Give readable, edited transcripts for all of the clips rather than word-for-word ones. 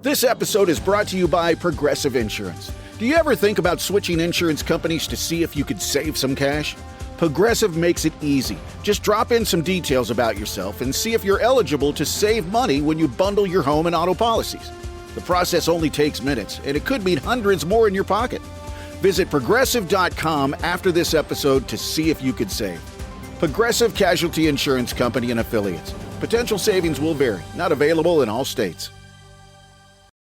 This episode is brought to you by Progressive Insurance. Do you ever think about switching insurance companies to see if you could save some cash? Progressive makes it easy. Just drop in some details about yourself and see if you're eligible to save money when you bundle your home and auto policies. The process only takes minutes, and it could mean hundreds more in your pocket. Visit Progressive.com after this episode to see if you could save. Progressive Casualty Insurance Company and Affiliates. Potential savings will vary. Not available in all states.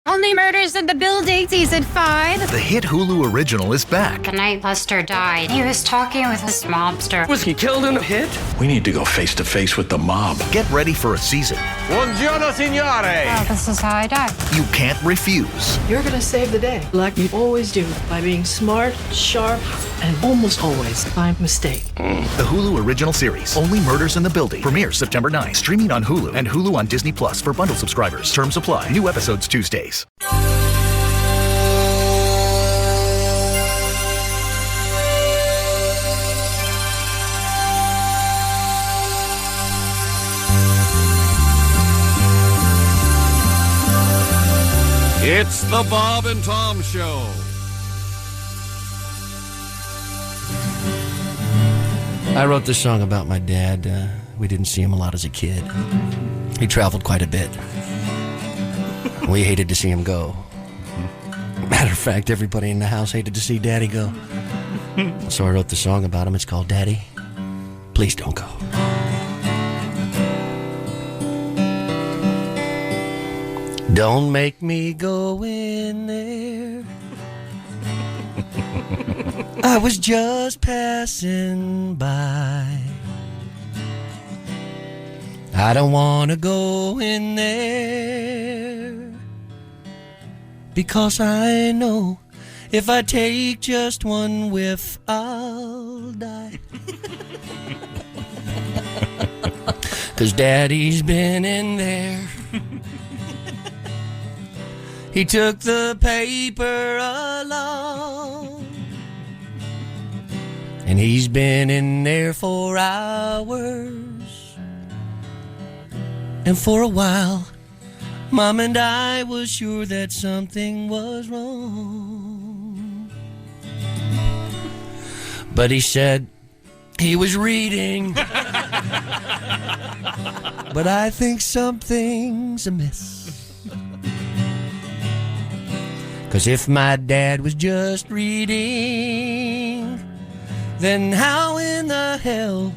Only Murders in the Building, Season 5. The hit Hulu original is back. The night Lester died, he was talking with this mobster. Was he killed in a hit? We need to go face to face with the mob. Get ready for a season Buongiorno, signore. Oh, this is how I die. you can't refuse. You're gonna save the day, like you always do, by being smart, sharp, and almost always by mistake. The Hulu original series, Only Murders in the Building, premieres September 9th. Streaming on Hulu and Hulu on Disney Plus for bundle subscribers. Terms apply. New episodes Tuesdays. It's the Bob and Tom Show. I wrote this song about my dad. We didn't see him a lot as a kid. He traveled quite a bit. We hated to see him go. Matter of fact, everybody in the house hated to see Daddy go. So I wrote the song about him. It's called Daddy, Please Don't Go. Don't make me go in there. I was just passing by. I don't want to go in there, because I know if I take just one whiff, I'll die. 'Cause Daddy's been in there. He took the paper along, and he's been in there for hours. And for a while, Mom and I was sure that something was wrong. But he said he was reading. But I think something's amiss. 'Cause if my dad was just reading, then how in the hell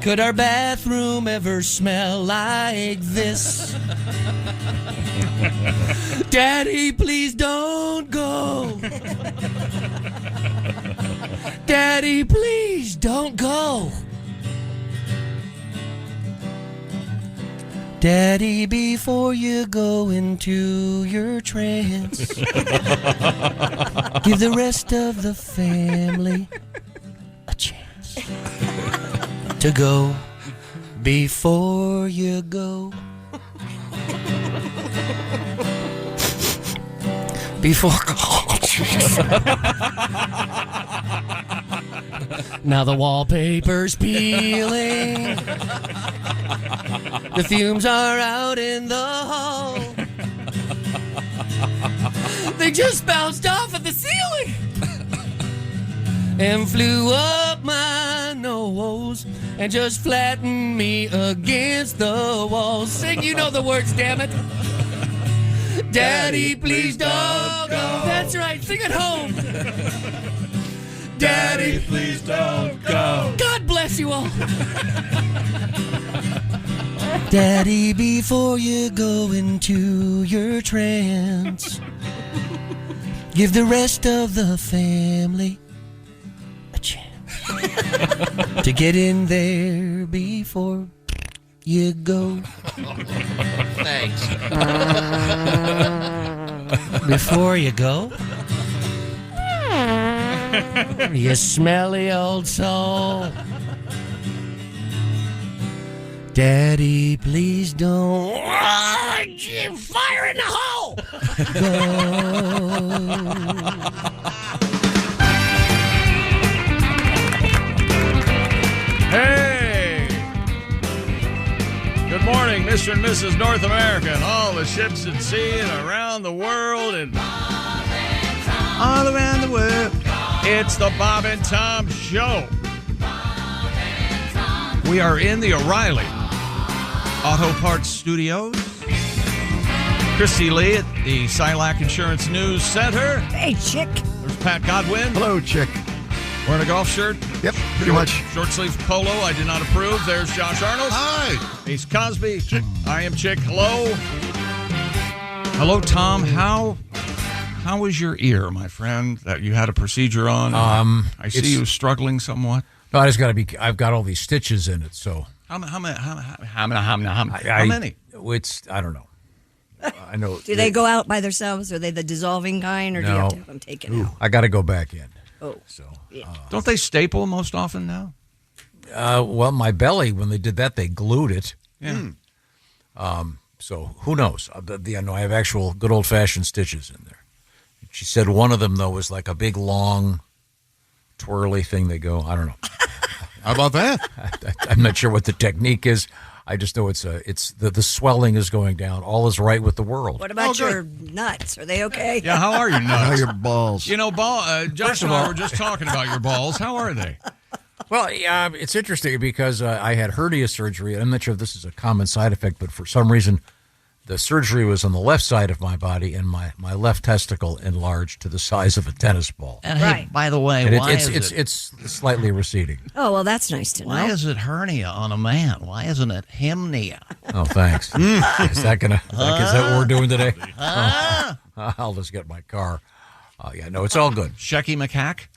could our bathroom ever smell like this? Daddy, please don't go. Daddy, please don't go. Daddy, before you go into your trance, give the rest of the family a chance to go before you go. Before. Now the wallpaper's peeling. The fumes are out in the hall. They just bounced off of the ceiling and flew up my nose and just flattened me against the wall. Sing, you know the words, damn it. Daddy, please don't go. That's right, sing it home. Daddy, please don't go. God bless you all. Daddy, before you go into your trance, give the rest of the family a chance to get in there before you go. Thanks. Before you go, you smelly old soul. Daddy, please don't. Fire in the hole! Go. Hey! Good morning, Mr. and Mrs. North America and all the ships at sea and around the world and all around the world. It's the Bob and Tom Show. We are in the O'Reilly Auto Parts Studios. Christy Lee at the Silac Insurance News Center. Hey, chick. There's Pat Godwin. Hello, chick. Wearing a golf shirt. Yep, pretty much. Short sleeve polo. I did not approve. There's Josh Arnold. Hi. He's Cosby. Chick. I am Chick. Hello. Hello, Tom. How is your ear, my friend, that you had a procedure on? I see you struggling somewhat. No, I've got all these stitches in it, so. How many? I don't know. I know. Do they go out by themselves? Are they the dissolving kind, or do you have to have them taken out? I got to go back in. Oh. So. Don't they staple most often now? Well, my belly, when they did that, they glued it. Yeah. So who knows? I know I have actual good old-fashioned stitches in there. She said one of them, though, was like a big, long, twirly thing they go. I don't know. How about that? I'm not sure what the technique is. I just know the swelling is going down. All is right with the world. What about your nuts? Are they okay? Yeah, how are your nuts? How are your balls? You know, Josh and I were just talking about your balls. How are they? Well, it's interesting because I had hernia surgery. I'm not sure if this is a common side effect, but for some reason, the surgery was on the left side of my body, and my left testicle enlarged to the size of a tennis ball. And hey, by the way, and why it's slightly receding. Oh, well, that's nice to know. Why is it hernia on a man? Why isn't it hymnia? Oh, thanks. Is that what we're doing today? I'll just get my car. No, it's all good. Shecky McHack?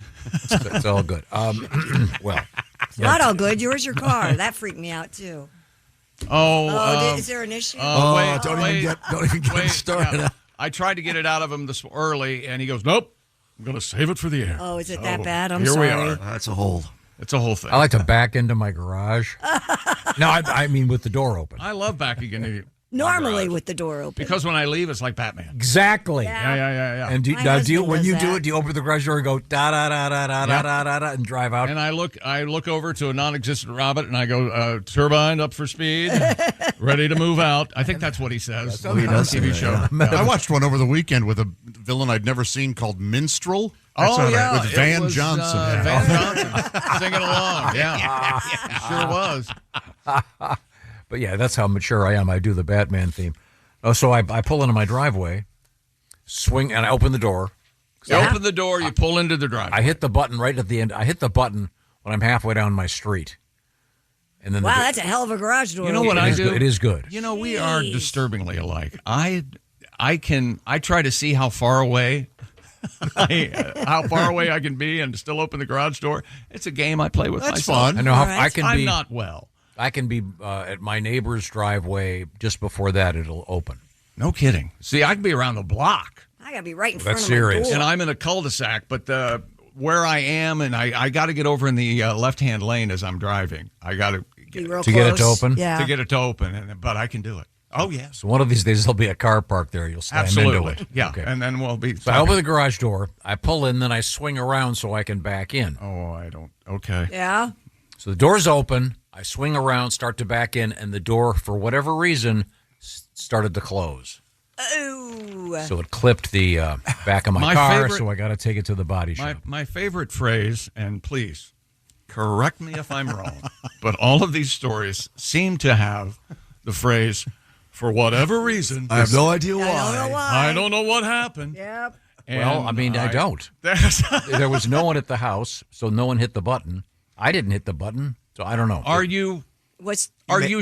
It's all good. Well, it's not all good. Yours your car. That freaked me out, too. Is there an issue? Don't even get started. Yeah. I tried to get it out of him this early, and he goes, "Nope, I'm going to save it for the air." Oh, is it that bad? I'm here sorry. We are. That's a hole. It's a whole thing. I like to back into my garage. No, I mean with the door open. I love backing into Normally with the door open. because when I leave, it's like Batman. Exactly. Yeah. And do you open the garage door and go da da da da da da da da da and drive out? And I look over to a non-existent rabbit, and I go, turbine up for speed, ready to move out. I think that's what he says. He does TV say show. that, yeah. Yeah. I watched one over the weekend with a villain I'd never seen called Minstrel. With Van it was, Johnson. Van Johnson singing along. Yeah, sure was. But yeah, that's how mature I am. I do the Batman theme. So I pull into my driveway, swing, and I open the door. You open the door, you pull into the driveway. I hit the button right at the end. I hit the button when I'm halfway down my street. And then that's a hell of a garage door. You know what I do? It is good. You know, we are disturbingly alike. I try to see how far away I can be and still open the garage door. It's a game I play with myself. That's fun. I know I can be. I'm not well. I can be at my neighbor's driveway just before that. It'll open. No kidding. See, I can be around the block. I got to be right in front That's of my serious. door. And I'm in a cul-de-sac, but where I am, and I got to get over in the left-hand lane as I'm driving. I got to be real to close. get it to open? Yeah. To get it to open, but I can do it. Oh, yeah. So one of these days there'll be a car parked there. You'll slam Absolutely. into it. Yeah, Okay. and then we'll be... So I open the garage door, I pull in, then I swing around so I can back in. Oh, I don't... Okay. Yeah. So the door's open, I swing around, start to back in, and the door, for whatever reason, started to close. Oh. So it clipped the back of my car, so I got to take it to the body shop. My favorite phrase, and please, correct me if I'm wrong, but all of these stories seem to have the phrase, for whatever reason... I have no idea why. I don't know why. I don't know what happened. Yep. Well, I mean, I don't. There was no one at the house, so no one hit the button. I didn't hit the button, so I don't know. Are you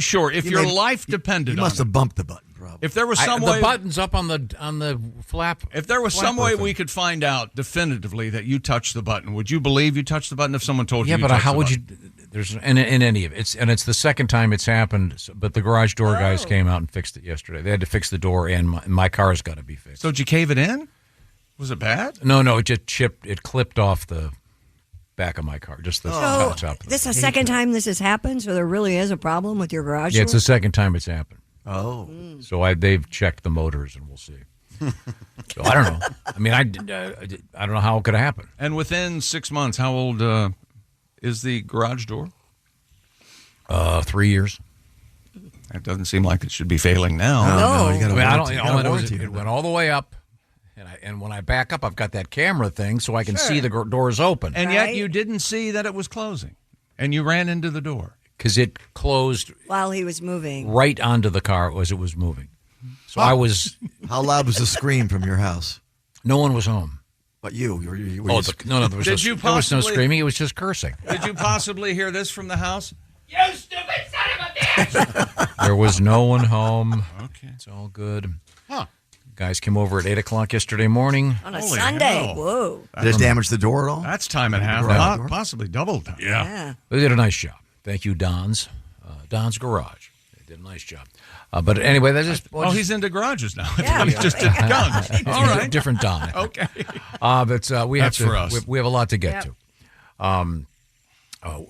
sure? If your life depended on it. You must have bumped the button, probably. If there was some way... The button's up on the flap. If there was some way we could find out definitively that you touched the button, would you believe you touched the button if someone told you Yeah, you but touched how the would button? you... There's in any of it. It's the second time it's happened, but the garage door guys came out and fixed it yesterday. They had to fix the door, and my car's got to be fixed. So did you cave it in? Was it bad? No, it just chipped. It clipped off the back of my car, just the top. This is the second time this has happened, so there really is a problem with your garage Yeah, it's door? the second time it's happened. Oh. So they've checked the motors, and we'll see. So I don't know. I mean, I don't know how it could have happened. And within 6 months, how old is the garage door? 3 years. It doesn't seem like it should be failing now. No. I mean, all I know is it went all the way up, and when I back up, I've got that camera thing so I can see the doors open. And yet you didn't see that it was closing, and you ran into the door. Because it closed while he was moving right onto the car as it was moving. So I was. How loud was the scream from your house? No one was home. But you. No, there was no screaming. It was just cursing. Did you possibly hear this from the house? You stupid son of a bitch! There was no one home. Okay. It's all good. Huh. Guys came over at 8 o'clock yesterday morning. on a Sunday. hell. Whoa. Did it damage the door at all? That's time and a half, possibly double time. Yeah. They did a nice job. Thank you, Don's Garage. They did a nice job. But anyway, that's just. He's into garages now. Yeah. He's just into guns. All right. Different Don. Okay. But we That's have to. for us. We have a lot to get to.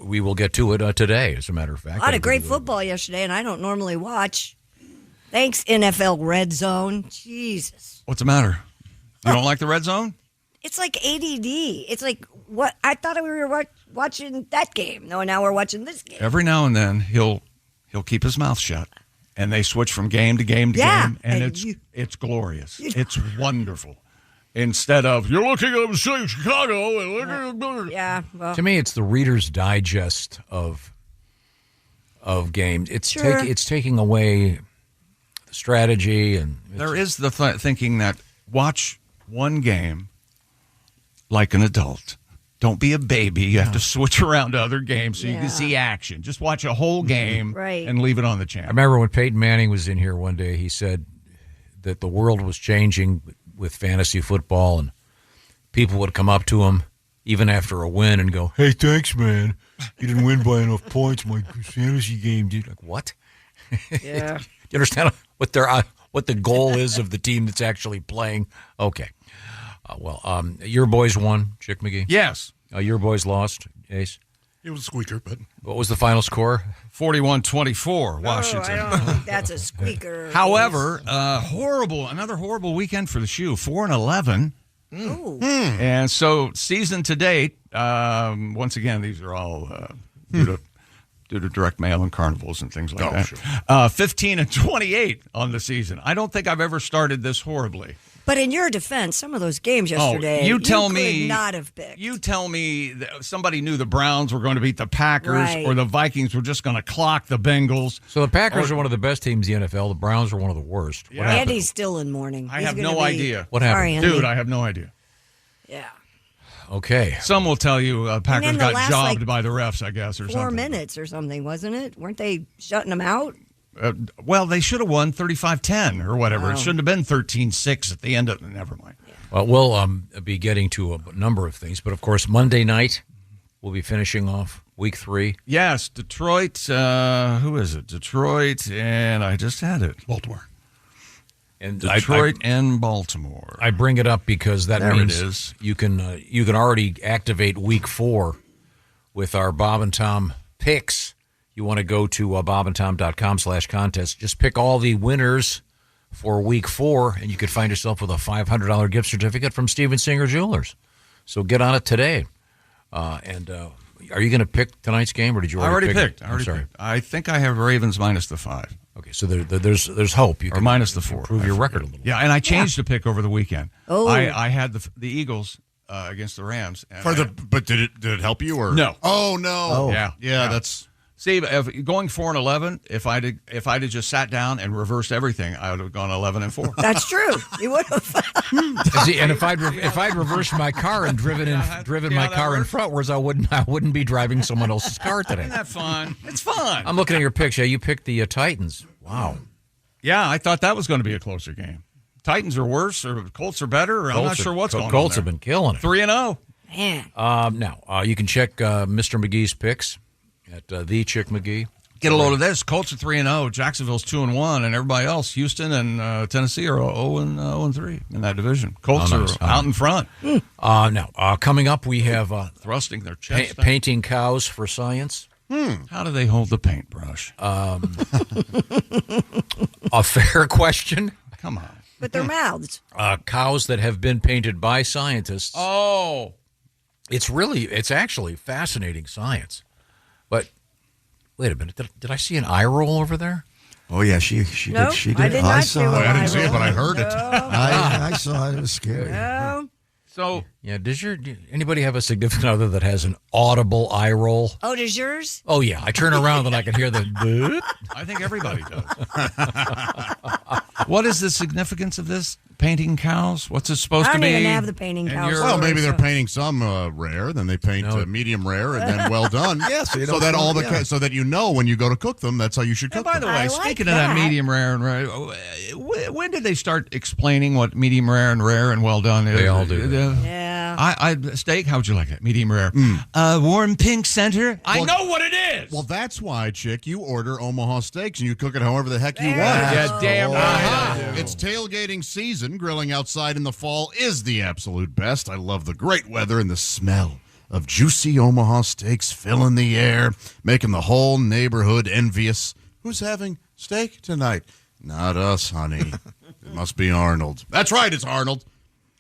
We will get to it today, as a matter of fact. A lot of great football yesterday, and I don't normally watch. Thanks, NFL Red Zone. Jesus. What's the matter? You don't like the red zone? It's like ADD. It's like, what? I thought we were watching that game. No, now we're watching this game. Every now and then he'll keep his mouth shut, and they switch from game to game to game, and it's glorious. It's wonderful. Instead of you're looking at Chicago and look at well. To me, it's the Reader's Digest of games. It's it's taking away the strategy, and there is the thinking that watch one game like an adult. Don't be a baby. You have to switch around to other games so you can see action. Just watch a whole game and leave it on the channel. I remember when Peyton Manning was in here one day, he said that the world was changing with fantasy football, and people would come up to him even after a win and go, "Hey, thanks, man. You didn't win by enough points. My fantasy game did." Like, what? Yeah. Do you understand what the goal is of the team that's actually playing? Okay. Your boys won, Chick McGee. Yes. Your boys lost, Ace. It was a squeaker, but what was the final score? 41-24, Washington. I don't think that's a squeaker. However, another horrible weekend for the Shoe. 4-11. Ooh. And so season to date, once again, these are all due to direct mail and carnivals and things like that. Sure. 15-28 on the season. I don't think I've ever started this horribly. But in your defense, some of those games yesterday, you could me, not have picked. You tell me that somebody knew the Browns were going to beat the Packers or the Vikings were just going to clock the Bengals. So the Packers are one of the best teams in the NFL. The Browns are one of the worst. Yeah. Andy's still in mourning. I have no idea. What happened? Sorry, Dude, I have no idea. Yeah. Okay. Some will tell you Packers got jobbed by the refs, I guess, or 4 minutes or something, wasn't it? Weren't they shutting them out? Well, they should have won 35-10 or whatever. It shouldn't have been 13-6 at the end of it. Never mind. Well, we'll be getting to a number of things, but of course, Monday night we'll be finishing off Week 3. Yes, Detroit. Who is it? Detroit, and I just had it. Baltimore. And Detroit and Baltimore. I bring it up because that There means it is. you can already activate Week 4 with our Bob and Tom picks. You want to go to bobandtom.com/contest. Just pick all the winners for Week 4, and you could find yourself with a $500 gift certificate from Steven Singer Jewelers. So get on it today. Are you going to pick tonight's game, or did you already pick? I already picked. I think I have Ravens minus the 5. Okay, so there's hope. You or can minus the 4. Improve your record a little. Yeah, and I changed the pick over the weekend. Oh. I had the Eagles against the Rams. And but did it help you or no? Oh no! Oh. Yeah. That's. See, if going 4-11, if I'd have just sat down and reversed everything, I would have gone 11-4. That's true. You would have. See, and if I'd reversed my car and driven my car in front, whereas I wouldn't be driving someone else's car today. Isn't that fun? It's fun. I'm looking at your picture. You picked the Titans. Wow. Yeah, I thought that was going to be a closer game. Titans are worse, or Colts are better. Or I'm not sure what's going on. Colts have been killing it. 3-0. Man. Now you can check Mr. McGee's picks at the Chick McGee. Get a load of this. Colts are 3-0. Jacksonville's 2-1, and everybody else, Houston and Tennessee, are 0-3 in that division. Colts are out in front. Now, coming up, we have thrusting their chest. Painting cows for science. How do they hold the paintbrush? A fair question. Come on. With their mouths. Cows that have been painted by scientists. Oh. It's actually fascinating science. But wait a minute. Did I see an eye roll over there? Oh yeah, she No, did. She did. I did not saw do it. it. I didn't see it, but I heard it. I saw it. It was scary. No. So Yeah, does anybody have a significant other that has an audible eye roll? Oh, does yours? Oh yeah, I turn around and I can hear the. Boop. I think everybody does. What is the significance of this? Painting cows? What's it supposed I to don't be? even have the painting And cows. you're- Well, maybe they're So- painting some rare, then they paint medium rare, and then well done. Yes, so you so don't that feel- all the yeah. so that you know when you go to cook them, that's how you should And cook by the them. way, I like speaking of that that. medium rare and rare, when did they start explaining what medium rare and well done is? They all do. Yeah. I steak. How'd you like that? Medium rare. Warm pink center. I know what it is. Well, that's why, Chick, you order Omaha Steaks and you cook it however the heck you want. Yeah, damn right. I do. It's tailgating season. Grilling outside in the fall is the absolute best. I love the great weather and the smell of juicy Omaha steaks filling the air, making the whole neighborhood envious. Who's having steak tonight? Not us, honey. It must be Arnold. That's right, it's Arnold.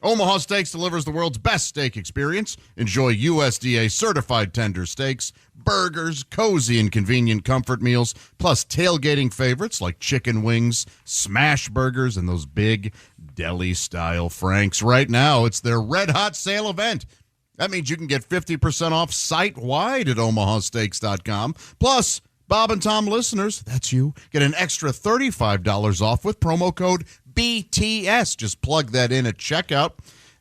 Omaha Steaks delivers the world's best steak experience. Enjoy USDA certified tender steaks, burgers, cozy and convenient comfort meals, plus tailgating favorites like chicken wings, smash burgers, and those big deli-style franks. Right now, it's their Red Hot Sale event. That means you can get 50% off site-wide at omahasteaks.com. Plus, Bob and Tom listeners, that's you, get an extra $35 off with promo code BTS. Just plug that in at checkout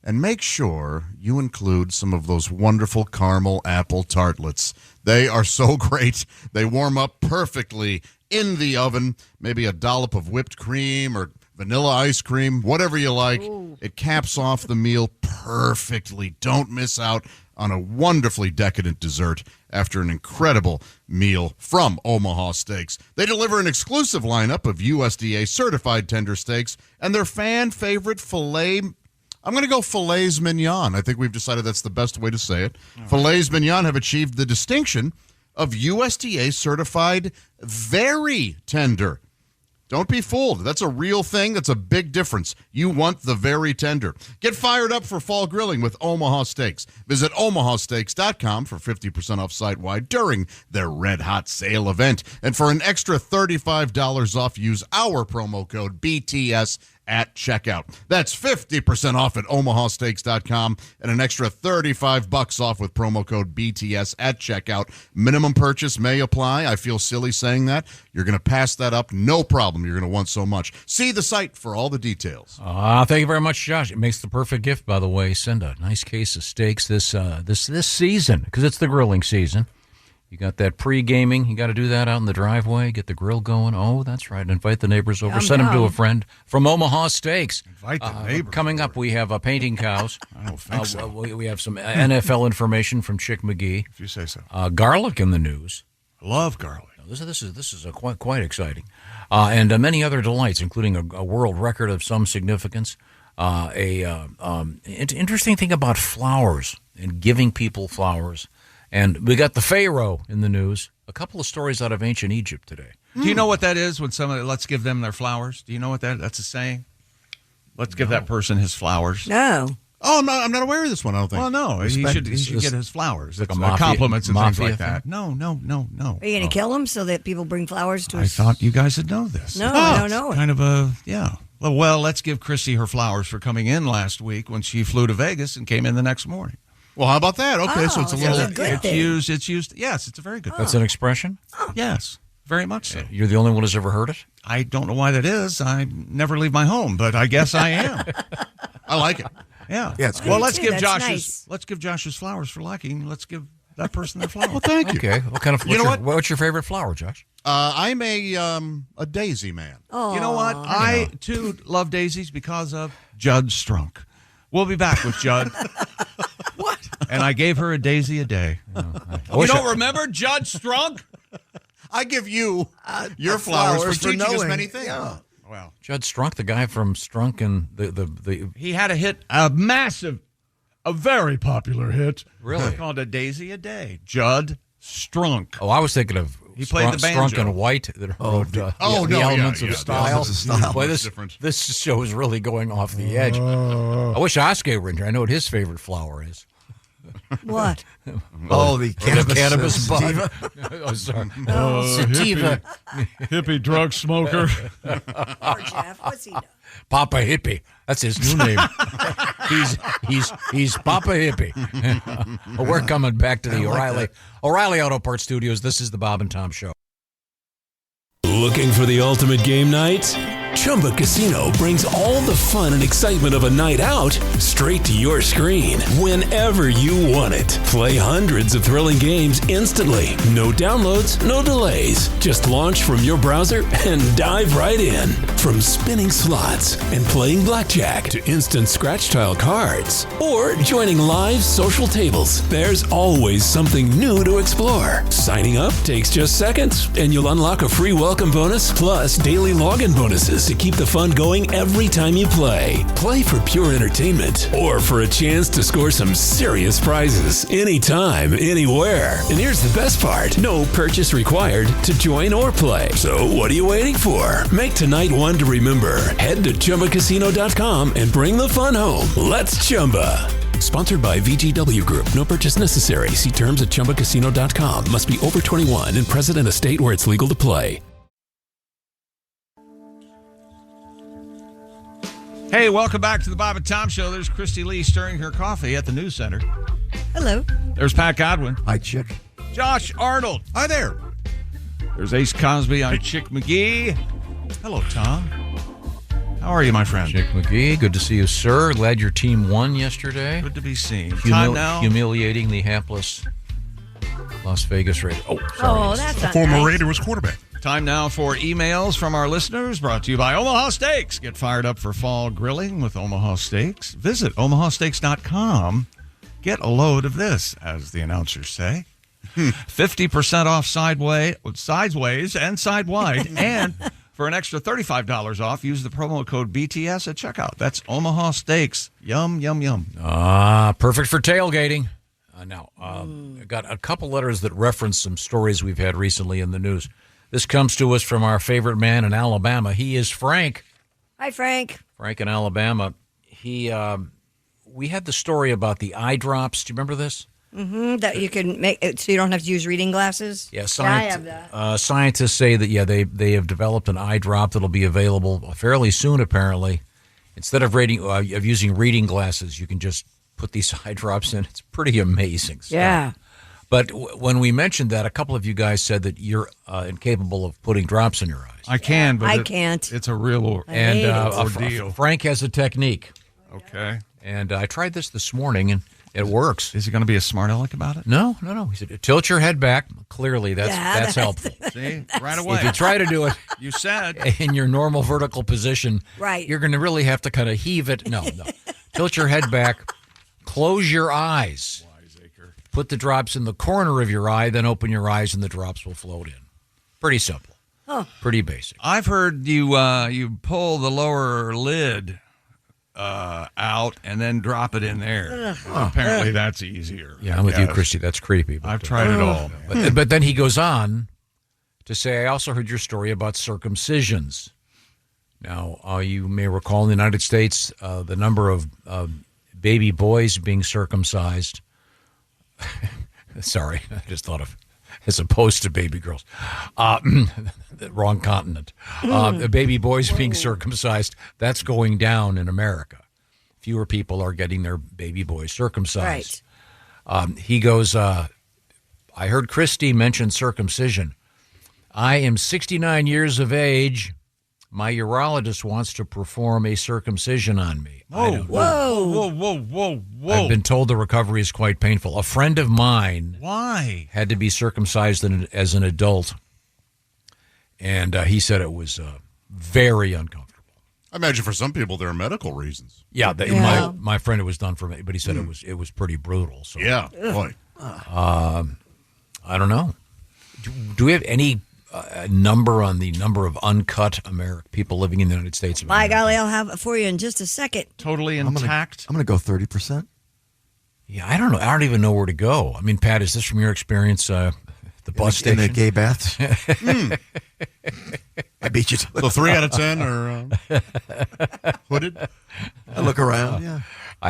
and make sure you include some of those wonderful caramel apple tartlets. They are so great. They warm up perfectly in the oven. Maybe a dollop of whipped cream or vanilla ice cream, whatever you like. Ooh. It caps off the meal perfectly. Don't miss out on a wonderfully decadent dessert after an incredible meal from Omaha Steaks. They deliver an exclusive lineup of USDA certified tender steaks and their fan favorite filet. I'm going to go filets mignon. I think we've decided that's the best way to say it. Right. Filets mignon have achieved the distinction of USDA certified very tender. Don't be fooled. That's a real thing. That's a big difference. You want the very tender. Get fired up for fall grilling with Omaha Steaks. Visit omahasteaks.com for 50% off site-wide during their Red Hot Sale event. And for an extra $35 off, use our promo code BTS at checkout. That's 50% off at omahasteaks.com and an extra $35 off with promo code BTS at checkout. Minimum purchase may apply. I feel silly saying that. You're going to pass that up. No problem. You're going to want so much. See the site for all the details. Thank you very much, Josh. It makes the perfect gift, by the way. Send a nice case of steaks this season because it's the grilling season. You got that pre-gaming. You got to do that out in the driveway. Get the grill going. Oh, that's right. Invite the neighbors over. Send them to a friend from Omaha Steaks. Invite the neighbors. Coming up, we have painting cows. I don't think so. We have some NFL information from Chick McGee. If you say so. Garlic in the news. I love garlic. This is quite exciting, and many other delights, including a world record of some significance. Interesting thing about flowers and giving people flowers. And we got the Pharaoh in the news. A couple of stories out of ancient Egypt today. Do you know what that is when somebody, let's give them their flowers? Do you know what that's a saying? Let's give that person his flowers. No. Oh, I'm not aware of this one, I don't think. Well, no, he should get his flowers. Like It's compliments and things like thing? that. No. Are you going to kill him so that people bring flowers to I us? thought you guys would know this. No, I don't know it. Kind of a, yeah. Well, let's give Chrissy her flowers for coming in last week when she flew to Vegas and came in the next morning. Well, how about that? Okay, so it's a little... good It's used. Yes, it's a very good. That's an expression? Yes, very much so. You're the only one who's ever heard it? I don't know why that is. I never leave my home, but I guess I am. I like it. Yeah. Yeah, it's good. Well, let's too. give That's Josh's nice. let's give Josh's flowers for liking. Let's give that person their flowers. Well, thank you. Okay. What kind of? You know what? What's your favorite flower, Josh? I'm a daisy man. Oh, You know what? I too love daisies because of Judd Strunk. We'll be back with Judd. What? And I gave her a daisy a day. You don't remember Judd Strunk? I give you your flowers for teaching us knowing. many things. Yeah. Well, Judd Strunk, the guy from Strunk and the he had a very popular hit. Really? Called A Daisy a Day. Judd Strunk. Oh, I was thinking of He played the banjo. Strunk and White that wrote the no, Elements yeah, of yeah, Style. the Elements of Style. Boy, Much different. this show is really going off the edge. I wish Oscar were in here. I know what his favorite flower is. What? Oh, the cannabis bud. sativa. Oh, sorry. Sativa. Hippie drug smoker. Poor Jeff. What's he done? Papa Hippie. That's his new name. he's Papa Hippie. We're coming back to the O'Reilly Auto Parts Studios. This is the Bob and Tom Show. Looking for the ultimate game night? Chumba Casino brings all the fun and excitement of a night out straight to your screen whenever you want it. Play hundreds of thrilling games instantly. No downloads, no delays. Just launch from your browser and dive right in. From spinning slots and playing blackjack to instant scratch tile cards or joining live social tables, there's always something new to explore. Signing up takes just seconds and you'll unlock a free welcome bonus plus daily login bonuses to keep the fun going every time you play. Play for pure entertainment or for a chance to score some serious prizes anytime, anywhere. And here's the best part. No purchase required to join or play. So what are you waiting for? Make tonight one to remember. Head to ChumbaCasino.com and bring the fun home. Let's Chumba. Sponsored by VGW Group. No purchase necessary. See terms at ChumbaCasino.com. Must be over 21 and present in a state where it's legal to play. Hey, welcome back to the Bob and Tom Show. There's Christy Lee stirring her coffee at the news center. Hello. There's Pat Godwin. Hi, Chick. Josh Arnold. Hi there. There's Ace Cosby. I'm Chick McGee. Hello, Tom. How are you, my friend? Chick McGee, good to see you, sir. Glad your team won yesterday. Good to be seen. Time now. Humiliating the hapless Las Vegas Raiders. Oh, sorry. Oh, that's not Former nice. Raider was quarterback. Time now for emails from our listeners, brought to you by Omaha Steaks. Get fired up for fall grilling with Omaha Steaks. Visit omahasteaks.com. Get a load of this, as the announcers say. 50% off sideways and side-wide. And for an extra $35 off, use the promo code BTS at checkout. That's Omaha Steaks. Yum, yum, yum. Perfect for tailgating. Now, I got a couple letters that reference some stories we've had recently in the news. This comes to us from our favorite man in Alabama. He is Frank. Hi, Frank. Frank in Alabama. We had the story about the eye drops. Do you remember this? Mm-hmm. That you can make it so you don't have to use reading glasses. Yeah, I have that. Scientists say that they have developed an eye drop that'll be available fairly soon. Apparently, instead of using reading glasses, you can just put these eye drops in. It's pretty amazing stuff. Yeah. But when we mentioned that, a couple of you guys said that you're incapable of putting drops in your eyes. I can, but I can't. It's a real ordeal. Frank has a technique. Okay. And I tried this morning, and it works. Is he going to be a smart aleck about it? No. He said, tilt your head back. Clearly, that's helpful. See, right away. If you try to do it, you said in your normal vertical position, right, you're going to really have to kind of heave it. No. Tilt your head back. Close your eyes. Put the drops in the corner of your eye, then open your eyes, and the drops will float in. Pretty simple. Oh. Pretty basic. I've heard you pull the lower lid out and then drop it in there. Apparently, that's easier. Yeah, I'm with you, Christy. That's creepy. I've tried it all. But then he goes on to say, I also heard your story about circumcisions. Now, you may recall in the United States, the number of baby boys being circumcised. Sorry, I just thought of, as opposed to baby girls. The wrong continent. Baby boys being circumcised, that's going down in America. Fewer people are getting their baby boys circumcised. Right. He goes, I heard Christy mention circumcision. I am 69 years of age. My urologist wants to perform a circumcision on me. Whoa. I've been told the recovery is quite painful. A friend of mine had to be circumcised as an adult, and he said it was very uncomfortable. I imagine for some people there are medical reasons. Yeah, my friend, it was done for me, but he said it was pretty brutal. So yeah, boy. I don't know. Do we have any number on the number of uncut people living in the United States of America? My golly, I'll have it for you in just a second. Totally intact? I'm going to go 30%. Yeah, I don't know. I don't even know where to go. I mean, Pat, is this from your experience, the bus station? In the gay baths? I beat you to it. So 3 out of 10 are hooded? I look around, yeah.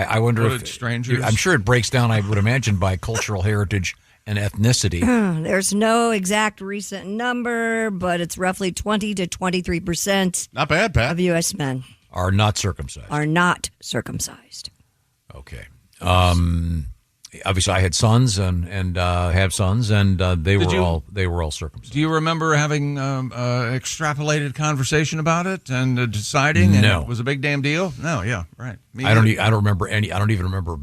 I wonder Footage if strangers. I'm sure it breaks down. I would imagine by cultural heritage and ethnicity. There's no exact recent number, but it's roughly 20 to 23%. Not bad, Pat. Of U.S. men Are not circumcised. are not circumcised. Okay. Obviously, I had sons and have sons, and they were all circumcised. Do you remember having extrapolated conversation about it and deciding? No. And it was a big damn deal. No, yeah, right. Me I don't either. remember any. I don't even remember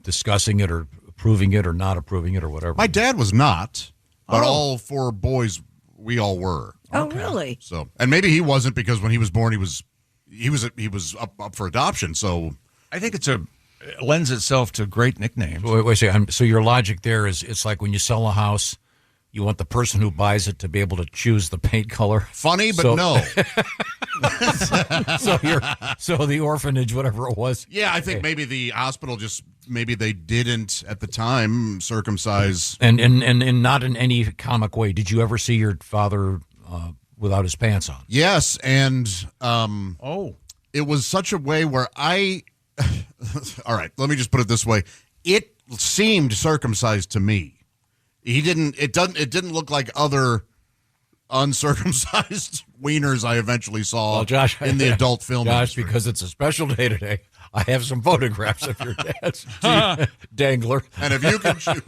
discussing it or approving it or not approving it or whatever. My dad was not, but Oh. all four boys, we all were. Oh, really? So, and maybe he wasn't because when he was born, he was up for adoption. So, I think it lends itself to great nicknames. Wait a second. So your logic there is it's like when you sell a house, you want the person who buys it to be able to choose the paint color. Funny, but So- no. So the orphanage, whatever it was. Yeah, I think maybe the hospital maybe they didn't at the time circumcise. And not in any comic way. Did you ever see your father without his pants on? Yes, and it was such a way where all right, let me just put it this way. It seemed circumcised to me. It didn't look like other uncircumcised wieners I eventually saw in the adult film Josh, industry. because it's a special day today, I have some photographs of your dad's dangler. And if you can choose.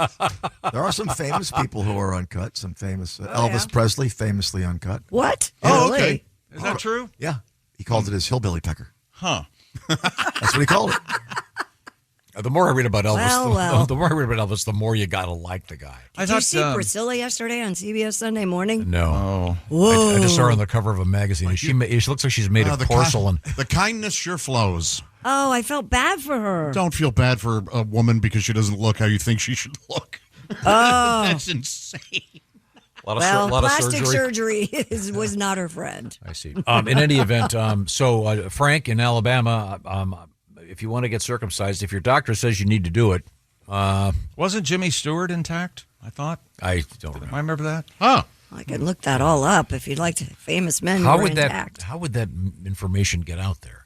There are some famous people who are uncut. Some famous Elvis Presley, famously uncut. What? Oh, okay. Is that true? Yeah, he called it his hillbilly pecker. Huh. That's what he called it. The more I read about Elvis, Well. the more I read about Elvis, the more you gotta like the guy. Did you see Priscilla yesterday on CBS Sunday Morning? No. Whoa. I just saw her on the cover of a magazine. She looks like she's made of porcelain. The kindness sure flows. Oh, I felt bad for her. Don't feel bad for a woman because she doesn't look how you think she should look. Oh. That's insane. Well, lot of plastic surgery was not her friend. I see. In any event, so Frank in Alabama, if you want to get circumcised, if your doctor says you need to do it, wasn't Jimmy Stewart intact? I thought. I don't remember. I remember that. Huh. I can look that all up if you'd like to. Famous men who How were would intact. how would that information get out there?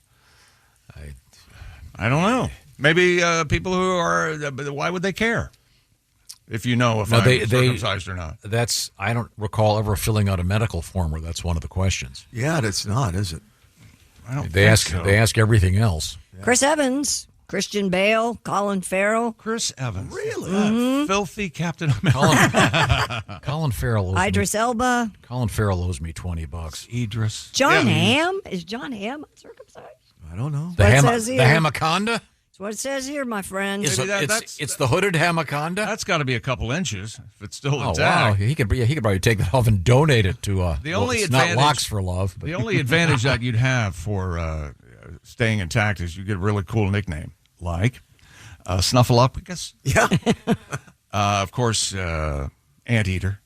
I don't know. Maybe people who are. Why would they care? If you know if I'm circumcised or not. I don't recall ever filling out a medical form where that's one of the questions. Yeah, it's not, is it? I don't. They ask everything else. Chris Evans, Christian Bale, Colin Farrell. Chris Evans. Really? Filthy Captain America. Colin Farrell owes Idris Elba. Colin Farrell owes me $20. Idris. John Hamm. Is John Hamm circumcised? I don't know. The What it says here. Hamaconda? That's what it says here, my friend. It's the hooded Hamaconda? That's got to be a couple inches if it's still Oh, intact. wow. He could probably take that off and donate it to The only it's not advantage- Locks for Love. But. The only advantage that you'd have for staying intact is you get a really cool nickname like Snuffleupagus. Yeah. Of course, Anteater.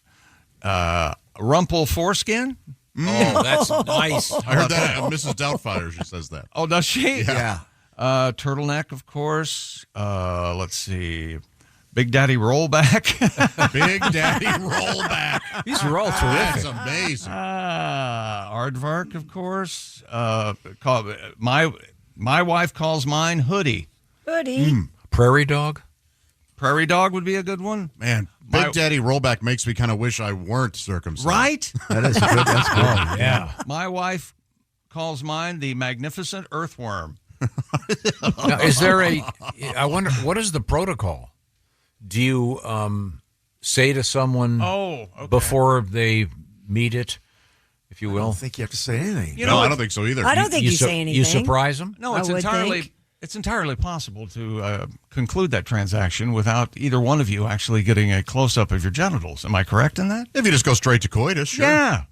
Rumple Foreskin. Oh, that's nice. I heard that. Mrs. Doubtfire, she says that. Oh, does she? Yeah. Turtleneck, of course. Let's see. Big Daddy Rollback. Big Daddy Rollback. These are all That's terrific. amazing. Aardvark, of course. My wife calls mine Hoodie. Hoodie. Prairie Dog? Prairie Dog would be a good one. Man, Big Daddy Rollback makes me kind of wish I weren't circumcised. Right? That is good. That's good. Oh, yeah. My wife calls mine the Magnificent Earthworm. Now, is there I wonder, what is the protocol? Do you say to someone before they meet it, if you I will? don't think you have to say anything. No, I don't think so either. I don't think you say anything. You surprise them? No, I it's would entirely think. it's entirely possible to conclude that transaction without either one of you actually getting a close up of your genitals. Am I correct in that? If you just go straight to coitus, sure. Yeah.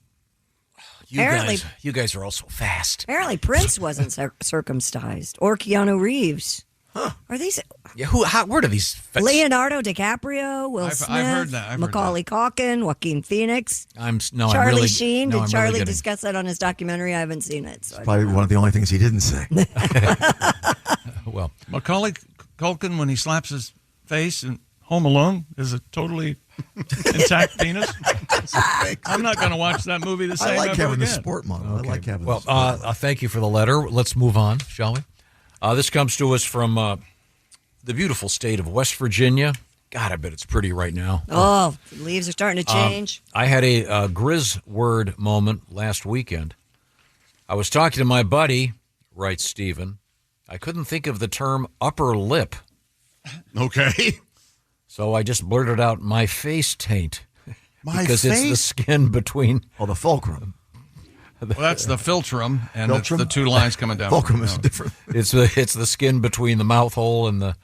You guys are all so fast. Apparently, Prince wasn't circumcised, or Keanu Reeves. Huh? Are these Yeah, where do these? Leonardo DiCaprio, Will Smith, heard that. I've heard Macaulay Culkin, Joaquin Phoenix, I'm Charlie Sheen? Did Charlie really discuss that on his documentary? I haven't seen it. So I Probably don't know. one of the only things he didn't say. Well, Macaulay Culkin, when he slaps his face in Home Alone, is a totally intact penis. I'm not going to watch that movie the same I like ever having the again. sport model. I like having well, the sport model. thank you for the letter. Let's move on, shall we? This comes to us from the beautiful state of West Virginia. God, I bet it's pretty right now. Oh, leaves are starting to change. I had a Grizz word moment last weekend. I was talking to my buddy, writes Stephen. I couldn't think of the term upper lip. Okay. So I just blurted out my face taint. Because face? it's the skin between... Oh, the fulcrum. Well, that's the philtrum, and it's Philtrum? the two lines coming down. Fulcrum is different. It's the skin between the mouth hole and the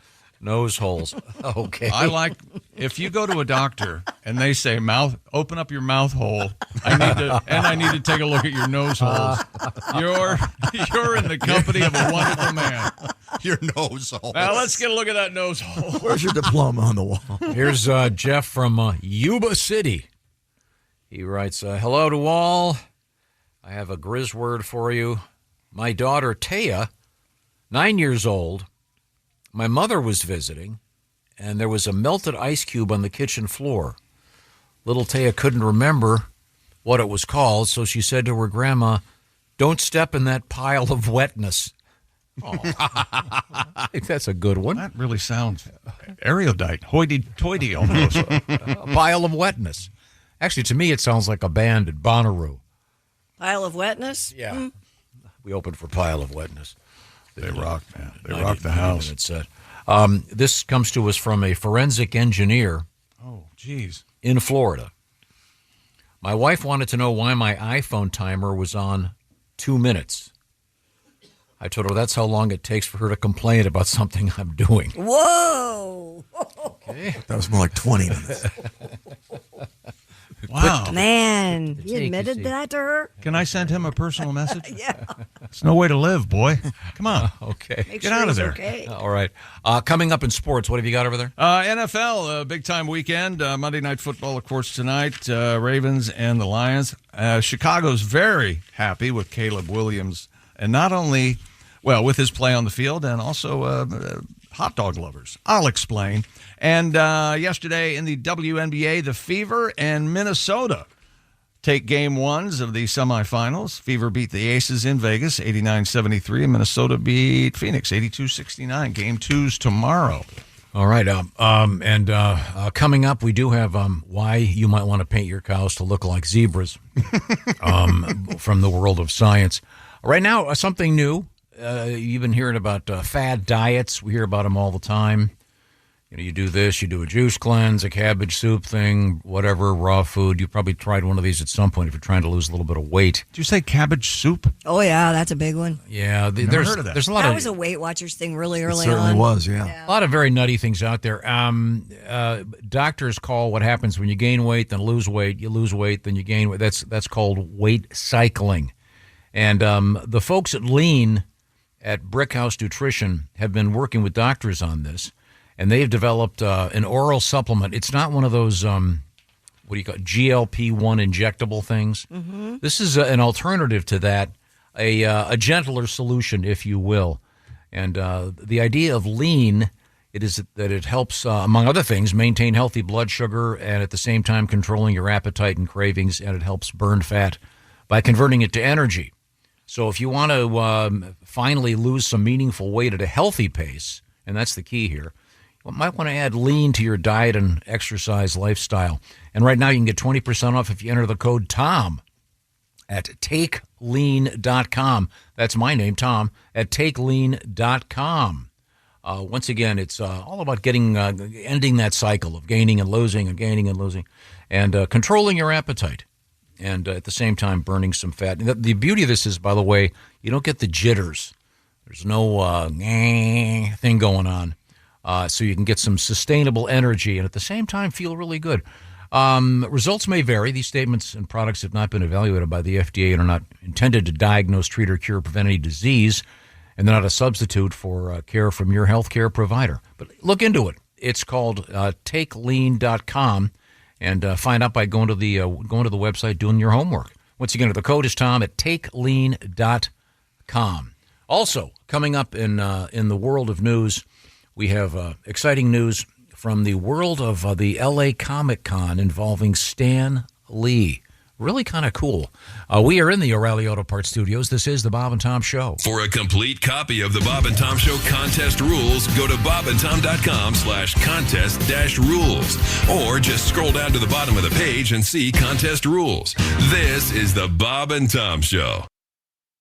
nose holes. Okay. I like, if you go to a doctor and they say, open up your mouth hole, I need to take a look at your nose holes. You're in the company of a wonderful man. Your nose hole. Now let's get a look at that nose hole. Where's your diploma on the wall? Here's Jeff from Yuba City. He writes, hello to all. I have a Grizz word for you. My daughter, Taya, 9 years old, my mother was visiting, and there was a melted ice cube on the kitchen floor. Little Taya couldn't remember what it was called, so she said to her grandma, don't step in that pile of wetness. Oh. I think that's a good one. That really sounds erudite, hoity-toity almost. A pile of wetness. Actually, to me, it sounds like a band at Bonnaroo. Pile of wetness? Yeah. We opened for Pile of Wetness. They rock, man. They rock the house. This comes to us from a forensic engineer. Oh, geez. In Florida. My wife wanted to know why my iPhone timer was on 2 minutes. I told her that's how long it takes for her to complain about something I'm doing. Whoa! Okay. That was more like 20 minutes. Wow. Man, you admitted that to her? Can I send him a personal message? Yeah. It's no way to live, boy. Come on. Okay. Make Get sure out of he's there. Okay. All right. Coming up in sports, what have you got over there? NFL, big-time weekend. Monday Night Football, of course, tonight. Ravens and the Lions. Chicago's very happy with Caleb Williams. And not only, with his play on the field and also hot dog lovers. I'll explain. And yesterday in the WNBA, the Fever and Minnesota take game ones of the semifinals. Fever beat the Aces in Vegas, 89-73, and Minnesota beat Phoenix, 82-69. Game two's tomorrow. All right. Coming up, we do have why you might want to paint your cows to look like zebras from the world of science. Right now, something new. You've been hearing about fad diets. We hear about them all the time. You do this, you do a juice cleanse, a cabbage soup thing, whatever, raw food. You probably tried one of these at some point if you're trying to lose a little bit of weight. Did you say cabbage soup? Oh, yeah, that's a big one. Yeah. Never heard of that. There's a lot That of... was a Weight Watchers thing really early It certainly on. was, yeah. A lot of very nutty things out there. Doctors call what happens when you gain weight, then lose weight, you lose weight, then you gain weight. That's called weight cycling. And the folks at Lean at Brickhouse Nutrition have been working with doctors on this. And they've developed an oral supplement. It's not one of those, GLP-1 injectable things. Mm-hmm. This is an alternative to that, a gentler solution, if you will. And the idea of Lean, it is that it helps, among other things, maintain healthy blood sugar and at the same time controlling your appetite and cravings, and it helps burn fat by converting it to energy. So if you want to finally lose some meaningful weight at a healthy pace, and that's the key here, you might want to add Lean to your diet and exercise lifestyle. And right now you can get 20% off if you enter the code TOM at TakeLean.com. That's my name, Tom, at TakeLean.com. Once again, it's all about ending that cycle of gaining and losing and gaining and losing, and controlling your appetite, and at the same time burning some fat. And the beauty of this is, by the way, you don't get the jitters. There's no thing going on. So you can get some sustainable energy and at the same time feel really good. Results may vary. These statements and products have not been evaluated by the FDA and are not intended to diagnose, treat, or cure, prevent any disease, and they're not a substitute for care from your health care provider. But look into it. It's called TakeLean.com, and find out by going to the website, doing your homework. Once again, the code is Tom at TakeLean.com. Also, coming up in the world of news, we have exciting news from the world of the L.A. Comic Con involving Stan Lee. Really kind of cool. We are in the O'Reilly Auto Parts studios. This is the Bob and Tom Show. For a complete copy of the Bob and Tom Show contest rules, go to bobandtom.com/contest-rules. Or just scroll down to the bottom of the page and see contest rules. This is the Bob and Tom Show.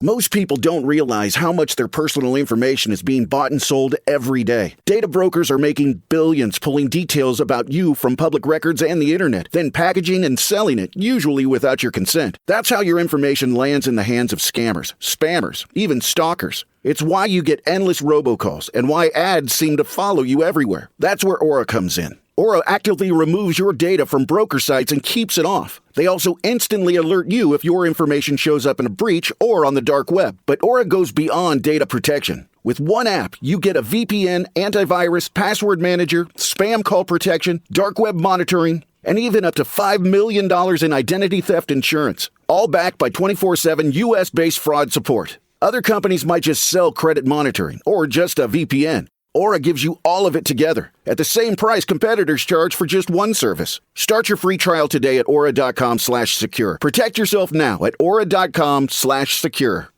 Most people don't realize how much their personal information is being bought and sold every day. Data brokers are making billions pulling details about you from public records and the internet, then packaging and selling it, usually without your consent. That's how your information lands in the hands of scammers, spammers, even stalkers. It's why you get endless robocalls and why ads seem to follow you everywhere. That's where Aura comes in. Aura actively removes your data from broker sites and keeps it off. They also instantly alert you if your information shows up in a breach or on the dark web. But Aura goes beyond data protection. With one app, you get a VPN, antivirus, password manager, spam call protection, dark web monitoring, and even up to $5 million in identity theft insurance. All backed by 24/7 U.S.-based fraud support. Other companies might just sell credit monitoring or just a VPN. Aura gives you all of it together at the same price competitors charge for just one service. Start your free trial today at aura.com/secure. Protect yourself now at aura.com/secure.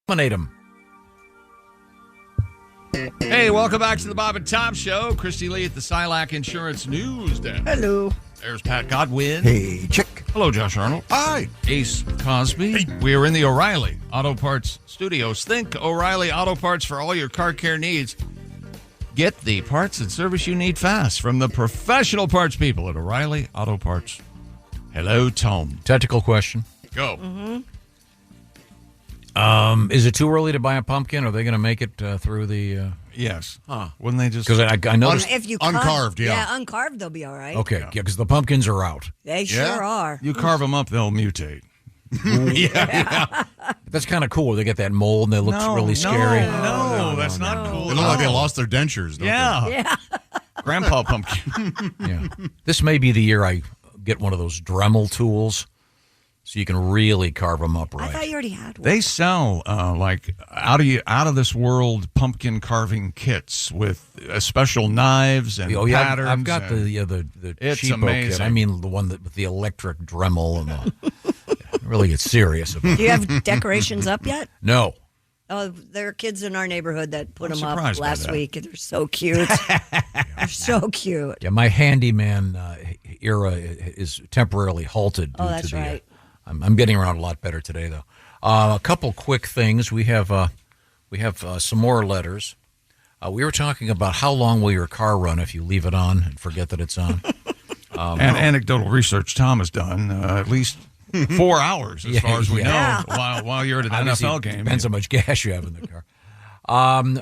Eliminate them. Hey, welcome back to the Bob and Tom Show. Christy Lee at the Silac Insurance News Desk. Hello. There's Pat Godwin. Hey, Chick. Hello, Josh Arnold. Hi. Ace Cosby. Hey. We are in the O'Reilly Auto Parts Studios. Think O'Reilly Auto Parts for all your car care needs. Get the parts and service you need fast from the professional parts people at O'Reilly Auto Parts. Hello, Tom. Technical question. Go. Is it too early to buy a pumpkin? Are they going to make it through the... Yes. Wouldn't they just... Because I noticed... If you uncarved, yeah, uncarved, they'll be all right. Okay, yeah, because the pumpkins are out. They sure are. You carve them up, they'll mutate. Yeah. That's kind of cool. They get that mold and they look really scary. No, that's not cool. They look like they lost their dentures, don't they? Yeah. Grandpa pumpkin. Yeah. This may be the year I get one of those Dremel tools so you can really carve them up right. I thought you already had one. They sell like out of this world pumpkin carving kits with special knives and patterns. I've got the it's cheapo amazing. kit. I mean the one with the electric Dremel and really get serious about it. Do you have decorations up yet? No. Oh, there are kids in our neighborhood that put them up surprised by last that. week. They're so cute. They're so cute. Yeah, my handyman era is temporarily halted. Due that's to the, right. I'm getting around a lot better today, though. A couple quick things. We have some more letters. We were talking about how long will your car run if you leave it on and forget that it's on. And anecdotal research Tom has done at least 4 hours, as far as we know, while you're at an Obviously, NFL game. Depends how much gas you have in the car.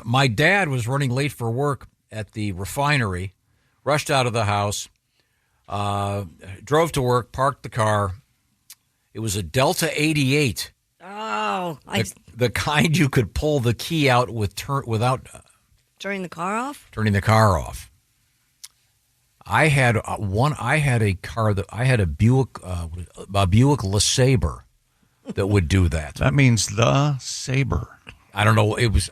My dad was running late for work at the refinery, rushed out of the house, drove to work, parked the car. It was a Delta 88. Oh. The kind you could pull the key out without Turning the car off? turning the car off. I had a car that I had a Buick LeSabre that would do that. That means the Sabre. I don't know. It was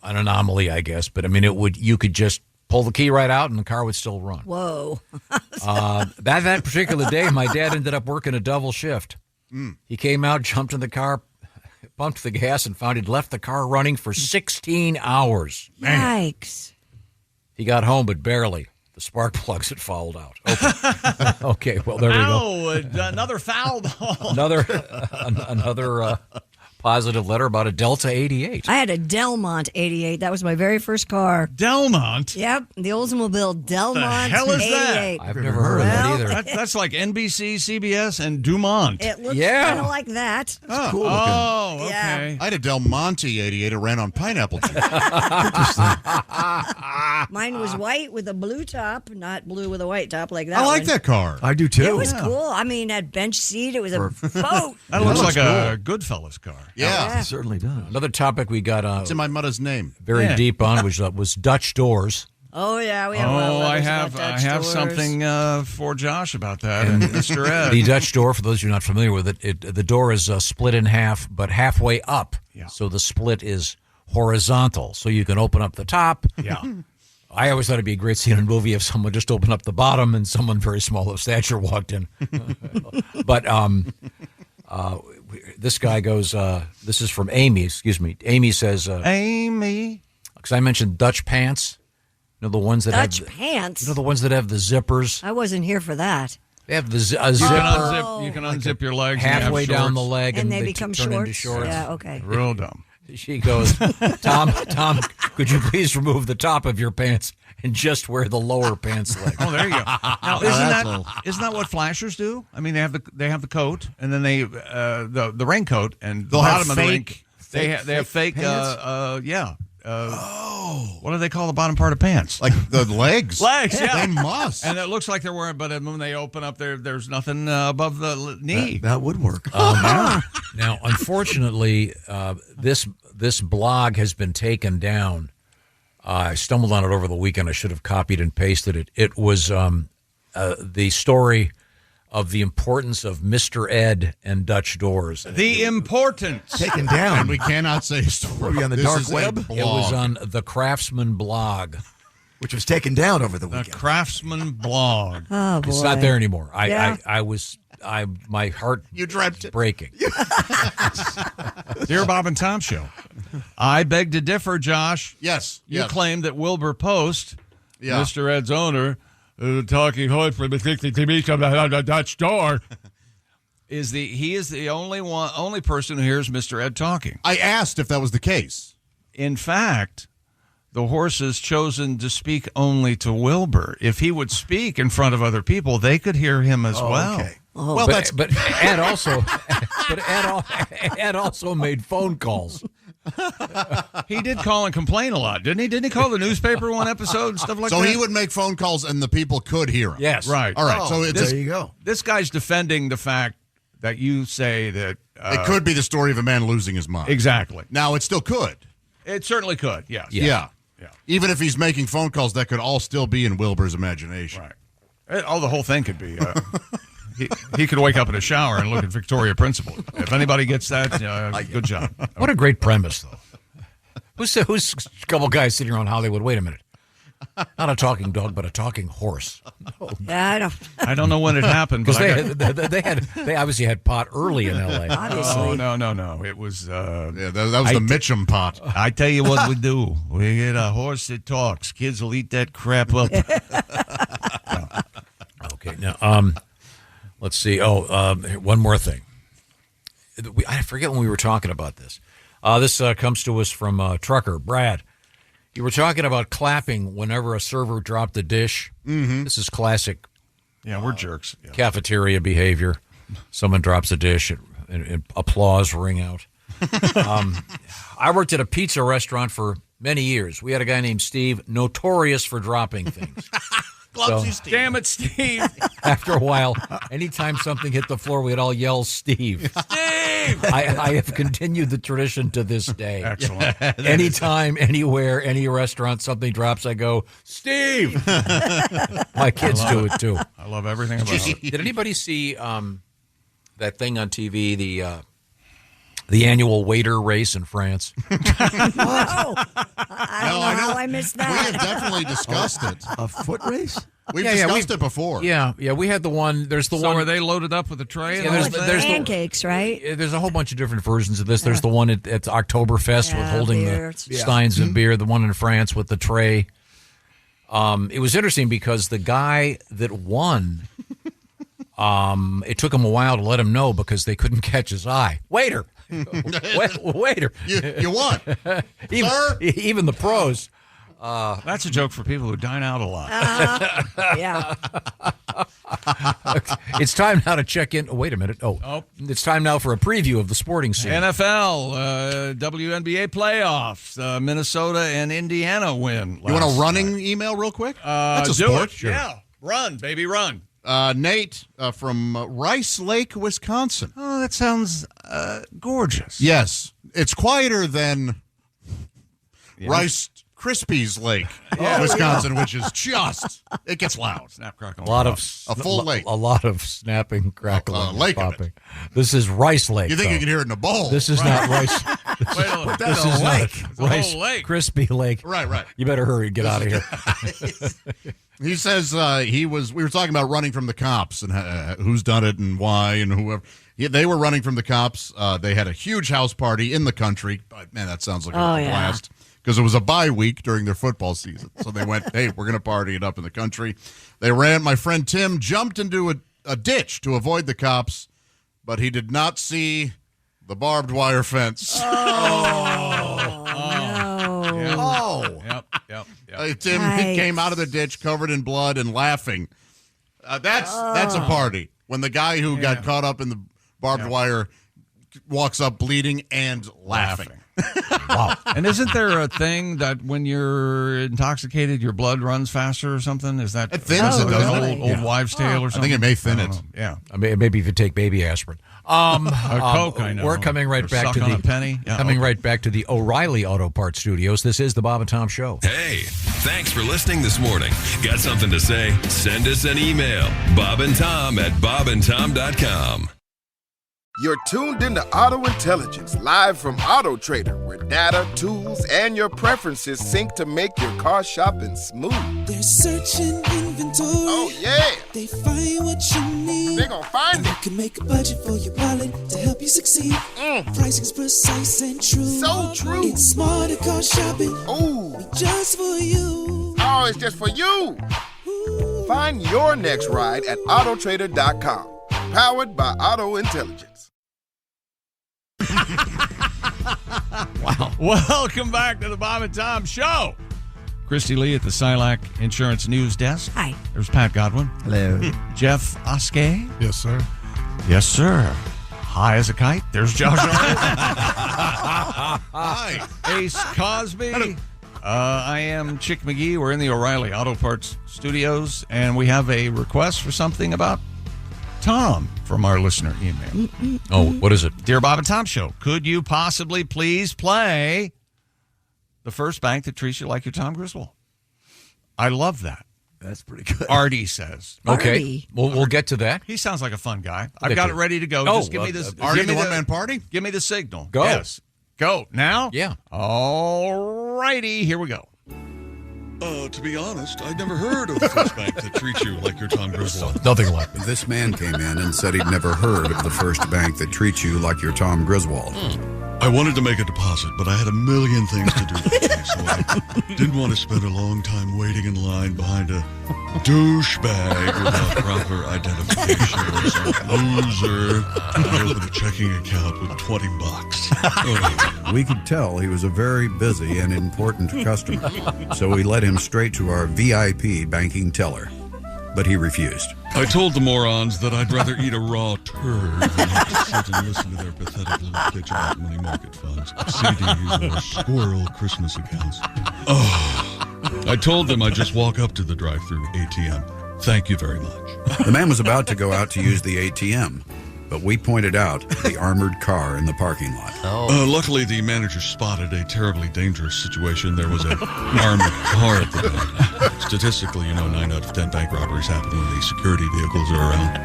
an anomaly, I guess, but I mean, you could just pull the key right out and the car would still run. Whoa. That particular day, my dad ended up working a double shift. He came out, jumped in the car, pumped the gas, and found he'd left the car running for 16 hours. Yikes. He got home, but barely. The spark plugs had fouled out. Okay, well, there we go. Another foul ball. Another positive letter about a Delta 88. I had a Delmont 88. That was my very first car. Delmont? Yep, the Oldsmobile Delmont The hell is 88. that? I've never heard of that either. That's like NBC, CBS, and Dumont. It looks kind of like that. That's cool looking. looking. Okay. I had a Del Monte 88. It ran on pineapple juice. Mine was white with a blue top, not blue with a white top like that I like one. that car. I do too. It was cool. I mean, had bench seat. It was a boat. That looks like a Goodfellas car. Yeah. It certainly does. Another topic we got It's in my mother's name. very deep on was Dutch doors. Oh, yeah. We have a lot of I letters have about Dutch doors. something for Josh about that. And Mr. Ed. The Dutch door, for those who are not familiar with it, the door is split in half, but halfway up. Yeah. So the split is horizontal. So you can open up the top. Yeah. I always thought it'd be a great scene in a movie if someone just opened up the bottom and someone very small of stature walked in. But this guy goes, this is from Amy, excuse me. Amy says, Amy. Because I mentioned Dutch pants. You know, the ones that Dutch have pants? You know, the ones that have the zippers. I wasn't here for that. They have the You zipper. You can unzip your legs. Halfway and have down the shorts. leg. And they they become turn into shorts? shorts. Yeah, okay. Real dumb. She goes, Tom, could you please remove the top of your pants and just wear the lower pants leg? Oh, there you go. Now, isn't that what flashers do? I mean, they have the coat, and then they the raincoat, and They'll the have bottom of the rain. fake- They have fake. pants? What do they call the bottom part of pants? Like the legs. Legs, yeah. They must. And it looks like they're wearing, but when they open up, there's nothing above the knee. That would work. Now, unfortunately, this blog has been taken down. I stumbled on it over the weekend. I should have copied and pasted it. It was the story of the importance of Mr. Ed and Dutch doors. The importance. Taken down. And we cannot say story. Maybe on the This dark is a web? blog. It was on the Craftsman blog. Which was taken down over the The weekend. Craftsman blog. Oh, boy. It's not there anymore. Yeah. My heart You dreamt it. breaking. Dear Bob and Tom Show, I beg to differ, Josh. Yes. You yes. claim that Wilbur Post, Yeah. Mr. Ed's owner, talking hood for the 60 TV on the Dutch door, is the only person who hears Mr. Ed talking. I asked if that was the case. In fact, the horse has chosen to speak only to Wilbur. If he would speak in front of other people, they could hear him as well. Okay. Well, But Ed also, Ed also made phone calls. He did call and complain a lot, didn't he? Didn't he call the newspaper one episode and stuff like so that? he would make phone calls and the people could hear him. Yes. Right. All right. So it's There you go. This guy's defending the fact that you say that it could be the story of a man losing his mind. exactly. Now, it still could. It certainly could. Yes. Yeah. Yeah. Even if he's making phone calls, that could all still be in Wilbur's imagination. Right. Oh, the whole thing could be. He could wake up in a shower and look at Victoria Principal. If anybody gets that, good job. What a great premise, though. Who's a couple guys sitting around Hollywood? Wait a minute. Not a talking dog, but a talking horse. Yeah, I don't know when it happened, Because but they obviously had pot early in L.A. obviously. Oh, no. It was. Yeah, that was the Mitchum pot. I tell you what we do. We get a horse that talks. Kids will eat that crap up. Okay, now, let's see. One more thing. I forget when we were talking about this. This comes to us from Trucker Brad. You were talking about clapping whenever a server dropped a dish. Mm-hmm. This is classic. Yeah, we're jerks. Yeah. Cafeteria behavior. Someone drops a dish and applause ring out. I worked at a pizza restaurant for many years. We had a guy named Steve, notorious for dropping things. Steve. Damn it, Steve. After a while, anytime something hit the floor, we'd all yell, Steve. Steve! I have continued the tradition to this day. Excellent. Anytime, anywhere, any restaurant, something drops, I go, Steve! My kids do it, too. I love everything about it. Did anybody see that thing on TV, the annual waiter race in France? I don't know how I missed We that. have definitely discussed it. A foot race? We've Yeah, discussed it before. Yeah, we had the one. There's the So one. are they loaded up with a tray? Yeah, and all there's that? the Pancakes, right? There's a whole bunch of different versions of this. There's the one at Oktoberfest with Yeah, holding beer. the steins of beer. The one in France with the tray. It was interesting because the guy that won, it took him a while to let him know because they couldn't catch his eye. Waiter, waiter, You won. even the pros. That's a joke for people who dine out a lot. Yeah. It's time now to check in. Oh, wait a minute. Oh, it's time now for a preview of the sporting scene. NFL, WNBA playoffs, Minnesota and Indiana win. You want a running email real quick? That's a do sport. it. Sure. Yeah, run, baby, run. Nate from Rice Lake, Wisconsin. Oh, that sounds gorgeous. Yes. It's quieter than Rice Krispies Lake, Wisconsin, which is just, it gets loud. Snap, crackle, A lot of A full lake. A lot of snapping, crackling, lake of popping. This is Rice Lake. You think though. you can hear it in a bowl. This is not Rice. Put that in a lake. Rice Krispie Lake. Right. You better hurry and get out of here. He says we were talking about running from the cops and who's done it and why and whoever. Yeah, they were running from the cops. They had a huge house party in the country. Man, that sounds like a blast. Because it was a bye week during their football season. So they went, hey, we're going to party it up in the country. They ran. My friend Tim jumped into a ditch to avoid the cops, but he did not see the barbed wire fence. Yep. Tim came out of the ditch covered in blood and laughing. That's a party. When the guy who got caught up in the barbed wire walks up bleeding and laughing. Wow. And isn't there a thing that when you're intoxicated, your blood runs faster or something? Is that it thins it, doesn't an old wives' tale or something? I think it may thin it. Yeah. Maybe if you take baby aspirin. Coke, I know. We're coming right back to a penny. right back to the O'Reilly Auto Parts Studios. This is the Bob and Tom Show. Hey, thanks for listening this morning. Got something to say? Send us an email. bobandtom@bobandtom.com. You're tuned into Auto Intelligence, live from Auto Trader, where data, tools, and your preferences sync to make your car shopping smooth. They're searching inventory. Oh, yeah. They find what you need. They're gonna find it. You can make a budget for your wallet to help you succeed. Pricing's precise and true. So true. It's smarter car shopping. Ooh. Just for you. Oh, it's just for you. Ooh. Find your next ride at Autotrader.com. Powered by Auto Intelligence. Wow. Welcome back to the Bob and Tom Show. Christy Lee at the Silac Insurance News Desk. Hi. There's Pat Godwin. Hello. Jeff Oskey. Yes, sir. Yes, sir. High as a kite. There's Josh. Hi. Ace Cosby. I am Chick McGee. We're in the O'Reilly Auto Parts Studios, and we have a request for something about Tom from our listener email. Oh, what is it? Dear Bob and Tom Show, could you possibly please play The First Bank That Treats You Like Your Tom Griswold? I love that. That's pretty good. Artie says. Okay. We'll get to that. He sounds like a fun guy. I've got it ready to go. Just give me this. Artie, the one-man party? Give me the signal. Go. Yes. Go. Now? Yeah. All righty. Here we go. To be honest, I'd never heard of the First Bank that treats you like your Tom Griswold. Nothing like it. This man came in and said he'd never heard of the First Bank that treats you like your Tom Griswold. I wanted to make a deposit, but I had a million things to do that day, so I didn't want to spend a long time waiting in line behind a douchebag without proper identification or some loser to open a checking account with $20. Oh. We could tell he was a very busy and important customer, so we led him straight to our VIP banking teller. But he refused. I told the morons that I'd rather eat a raw turd than have to sit and listen to their pathetic little pitch about money market funds, CDs, or squirrel Christmas accounts. Oh, I told them I'd just walk up to the drive-thru ATM. Thank you very much. The man was about to go out to use the ATM, but we pointed out the armored car in the parking lot. Luckily, the manager spotted a terribly dangerous situation. There was an armored car at the bank. Statistically, 9 out of 10 bank robberies happen when the security vehicles are around.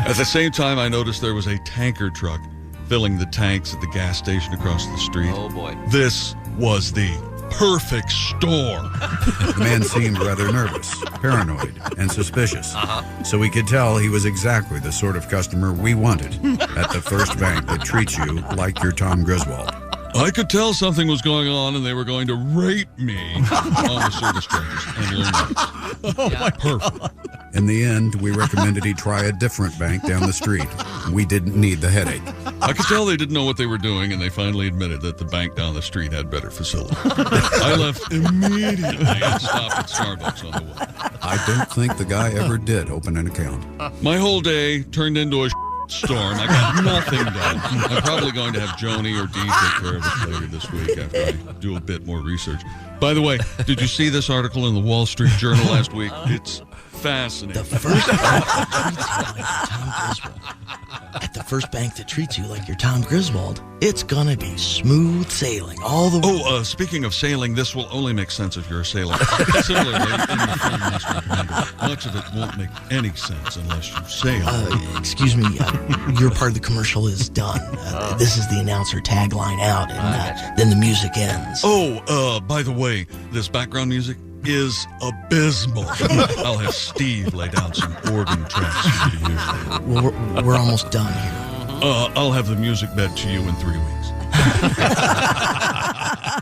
At the same time, I noticed there was a tanker truck filling the tanks at the gas station across the street. Oh, boy. This was the perfect store. The man seemed rather nervous, paranoid, and suspicious. So we could tell he was exactly the sort of customer we wanted at the First Bank that treats you like your Tom Griswold. I could tell something was going on and they were going to rape me on the service charges and learn that. Oh, my Perfect. God. In the end, we recommended he try a different bank down the street. We didn't need the headache. I could tell they didn't know what they were doing, and they finally admitted that the bank down the street had better facilities. I left immediately and stopped at Starbucks on the way. I don't think the guy ever did open an account. My whole day turned into a storm. I got nothing done. I'm probably going to have Joni or Dee take care of it later this week after I do a bit more research. By the way, did you see this article in the Wall Street Journal last week? It's fascinating. The First Bank that treats you like Tom Griswold. At the first bank that treats you like you're Tom Griswold, it's gonna be smooth sailing all the way. Speaking of sailing, this will only make sense if you're a sailor. Similarly, in the film Master and Commander, much of it won't make any sense unless you sail. Excuse me, your part of the commercial is done. This is the announcer tagline out, and then the music ends. By the way, this background music is abysmal. I'll have Steve lay down some organ tracks for you to use. Well, we're almost done here. I'll have the music bed to you in 3 weeks.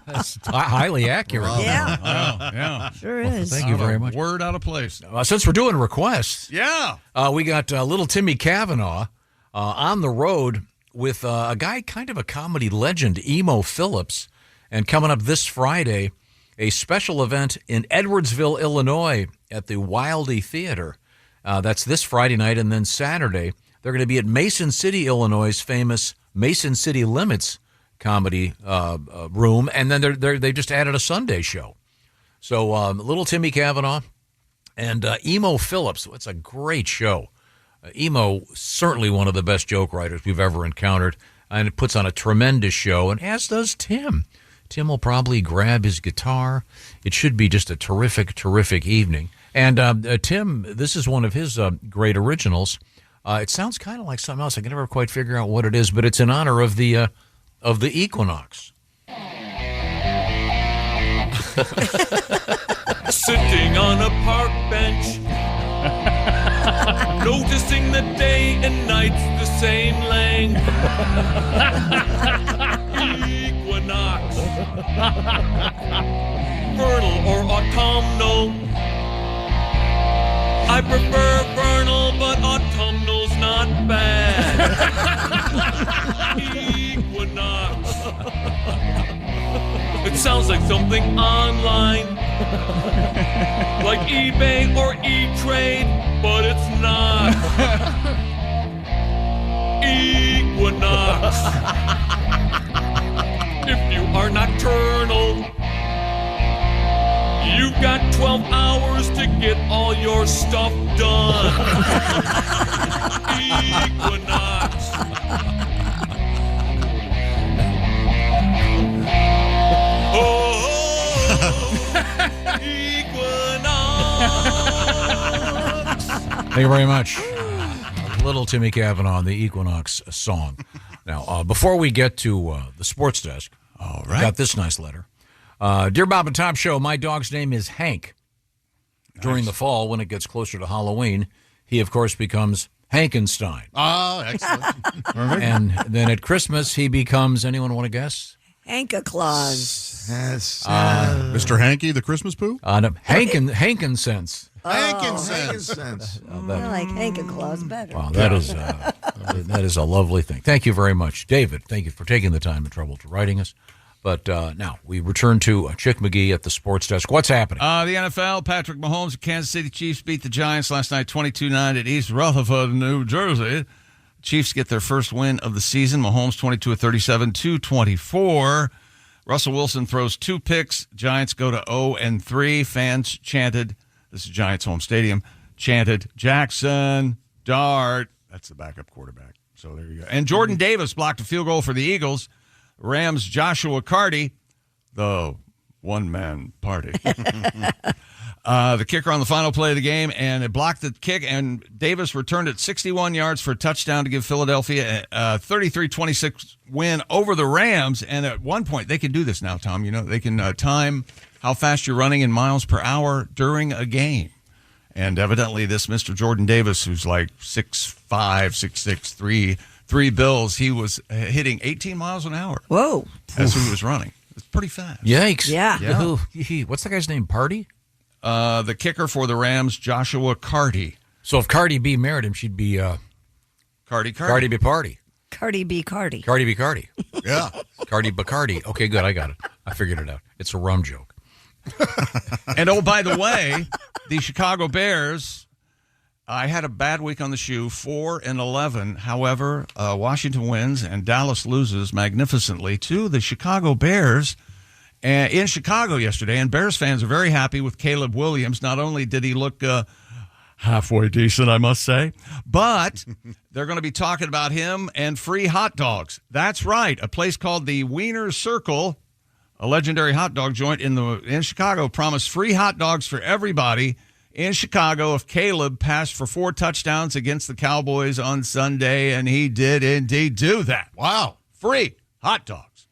That's highly accurate. Yeah. Sure is. Thank you very much. Word out of place. Since we're doing requests, we got little Timmy Kavanaugh on the road with a guy, kind of a comedy legend, Emo Phillips, and coming up this Friday, a special event in Edwardsville, Illinois at the Wildy Theater. That's this Friday night, and then Saturday they're going to be at Mason City, Illinois' famous Mason City Limits comedy room, and then they just added a Sunday show. So little Timmy Kavanaugh and Emo Phillips. It's a great show. Emo, certainly one of the best joke writers we've ever encountered, and it puts on a tremendous show, and as does Tim. Tim will probably grab his guitar. It should be just a terrific, terrific evening. And Tim, this is one of his great originals. It sounds kind of like something else. I can never quite figure out what it is, but it's in honor of the equinox. Sitting on a park bench, noticing the day and night's the same length. Equinox, vernal or autumnal. I prefer vernal, but autumnal's not bad. Equinox. It sounds like something online, like eBay or E-Trade, but it's not. Equinox. If you are nocturnal, you've got 12 hours to get all your stuff done. Equinox. Equinox. Thank you very much. Little Timmy Kavanaugh, the Equinox song. Now, before we get to the sports desk, I got this nice letter. Dear Bob and Tom Show, my dog's name is Hank. During the fall, when it gets closer to Halloween, he, of course, becomes Hankenstein. Oh, excellent. And then at Christmas, he becomes, anyone want to guess? Hanka Claus. Yes. Mr. Hanky, the Christmas poo? No, Hankincense. Hankincense. I like Hanka Claus better. Wow, that is a lovely thing. Thank you very much, David. Thank you for taking the time and trouble to writing us. But now we return to Chick McGee at the sports desk. What's happening? The NFL, Patrick Mahomes, the Kansas City Chiefs beat the Giants last night 22-9 at East Rutherford, New Jersey. Chiefs get their first win of the season. Mahomes 22 of 37, 224. Russell Wilson throws 2 picks. Giants go to 0-3. Fans chanted, this is Giants home stadium, chanted, Jackson Dart. That's the backup quarterback. So there you go. And Jordan Davis blocked a field goal for the Eagles. Rams Joshua Carty, the one-man party. The kicker on the final play of the game, and it blocked the kick, and Davis returned it 61 yards for a touchdown to give Philadelphia a 33-26 win over the Rams. And at one point, they can do this now, Tom. You know, they can time how fast you're running in miles per hour during a game. And evidently this Mr. Jordan Davis, who's like 6'5", 6'6", 3 bills, he was hitting 18 miles an hour. Whoa. As he was running. It's pretty fast. Yikes. Yeah. What's the guy's name? Party? The kicker for the Rams, Joshua Carty. So if Cardi B married him, she'd be Cardi B Party. Cardi B Cardi. Cardi B Cardi. Yeah. Cardi Bacardi. Okay, good. I got it. I figured it out. It's a rum joke. And oh, by the way, the Chicago Bears, I had a bad week on the shoe, 4-11. However, Washington wins and Dallas loses magnificently to the Chicago Bears in Chicago yesterday. And Bears fans are very happy with Caleb Williams. Not only did he look halfway decent, I must say. But they're going to be talking about him and free hot dogs. That's right. A place called the Wiener Circle, a legendary hot dog joint in Chicago, promised free hot dogs for everybody in Chicago if Caleb passed for 4 touchdowns against the Cowboys on Sunday, and he did indeed do that. Wow. Free hot dogs.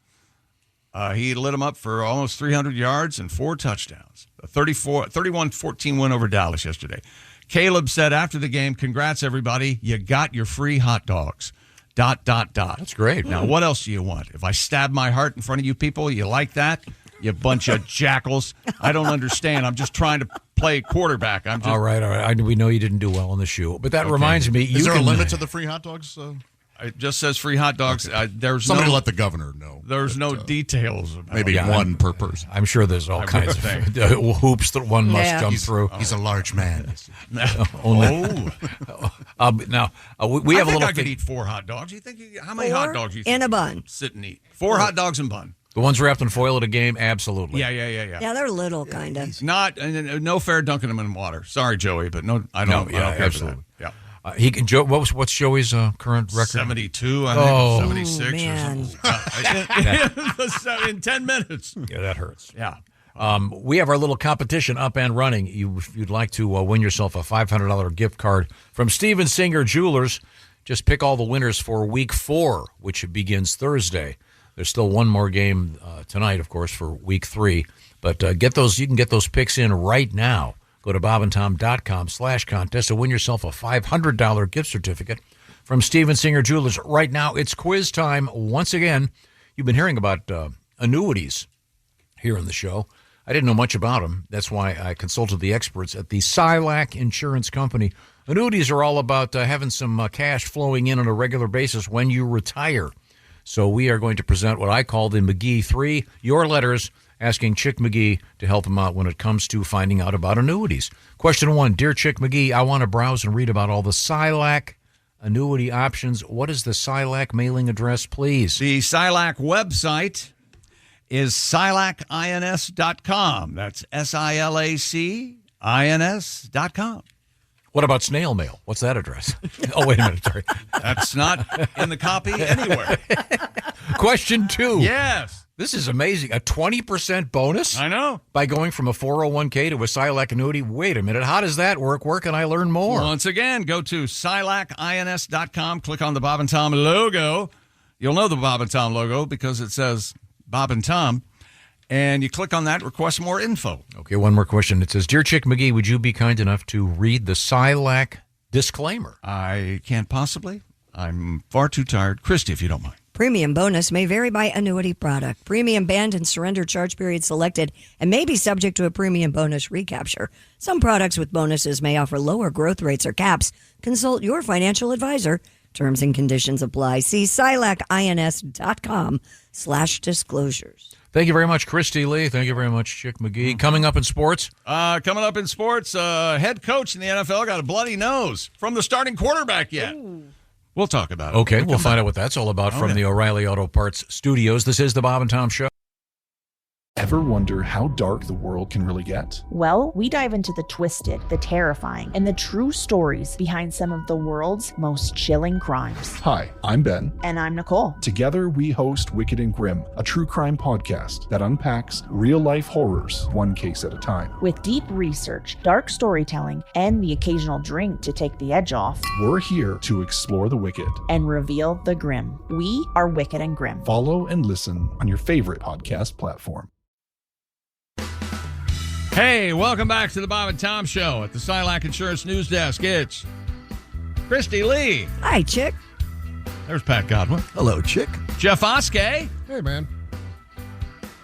He lit them up for almost 300 yards and 4 touchdowns. A 31-14 win over Dallas yesterday. Caleb said after the game, "Congrats, everybody. You got your free hot dogs. ... That's great. Now, what else do you want? If I stab my heart in front of you people, you like that? You bunch of jackals. I don't understand. I'm just trying to play quarterback. I'm just... All right. We know you didn't do well in the shoe. But that reminds me. Is there a limit to the free hot dogs? It just says free hot dogs. There's Somebody let the governor know. There's no details about maybe one per person. I'm sure there's all kinds of hoops that one must jump through. He's a large man. We have a little. I could eat 4 hot dogs. You think? How many hot dogs you think in a bun? Sit and eat 4 hot dogs and bun. The ones wrapped in foil at a game, absolutely. Yeah. Yeah, they're little, kind of. Not no fair dunking them in water. Sorry, Joey, but no, I don't. No, yeah, I don't absolutely. Yeah. What's Joey's current record? 72, I think, 76 man. or something. In 10 minutes. Yeah, that hurts. Yeah. We have our little competition up and running. If you'd like to win yourself a $500 gift card from Steven Singer Jewelers, just pick all the winners for Week 4, which begins Thursday. There's still one more game tonight, of course, for Week 3. But you can get those picks in right now. Go to bobandtom.com/contest to win yourself a $500 gift certificate from Steven Singer Jewelers. Right now, it's quiz time. Once again, you've been hearing about annuities here in the show. I didn't know much about them. That's why I consulted the experts at the Silac Insurance Company. Annuities are all about having some cash flowing in on a regular basis when you retire. So we are going to present what I call the McGee 3, your letters, asking Chick McGee to help him out when it comes to finding out about annuities. Question 1, Dear Chick McGee, I want to browse and read about all the Silac annuity options. What is the Silac mailing address, please? The Silac website is silacins.com. That's SILACINS.com. What about snail mail? What's that address? Oh, wait a minute. Sorry. That's not in the copy anywhere. Question 2. Yes. This is amazing. A 20% bonus? I know. By going from a 401k to a Silac annuity? Wait a minute. How does that work? Where can I learn more? Once again, go to silacins.com. Click on the Bob and Tom logo. You'll know the Bob and Tom logo because it says Bob and Tom. And you click on that, request more info. Okay, one more question. It says, Dear Chick McGee, would you be kind enough to read the Silac disclaimer? I can't possibly. I'm far too tired. Christy, if you don't mind. Premium bonus may vary by annuity product. Premium band and surrender charge period selected and may be subject to a premium bonus recapture. Some products with bonuses may offer lower growth rates or caps. Consult your financial advisor. Terms and conditions apply. See silacins.com/disclosures. Thank you very much, Christy Lee. Thank you very much, Chick McGee. Coming up in sports? Head coach in the NFL got a bloody nose from the starting quarterback yet. Ooh. We'll talk about it. Okay, we'll find out what that's all about from the O'Reilly Auto Parts studios. This is the Bob and Tom Show. Ever wonder how dark the world can really get? Well, we dive into the twisted, the terrifying, and the true stories behind some of the world's most chilling crimes. Hi, I'm Ben. And I'm Nicole. Together, we host Wicked and Grim, a true crime podcast that unpacks real-life horrors one case at a time. With deep research, dark storytelling, and the occasional drink to take the edge off, we're here to explore the wicked and reveal the grim. We are Wicked and Grim. Follow and listen on your favorite podcast platform. Hey, welcome back to the Bob and Tom Show at the Silac Insurance News Desk. It's Christy Lee. Hi, Chick. There's Pat Godwin. Hello, Chick. Jeff Oskey. Hey, man.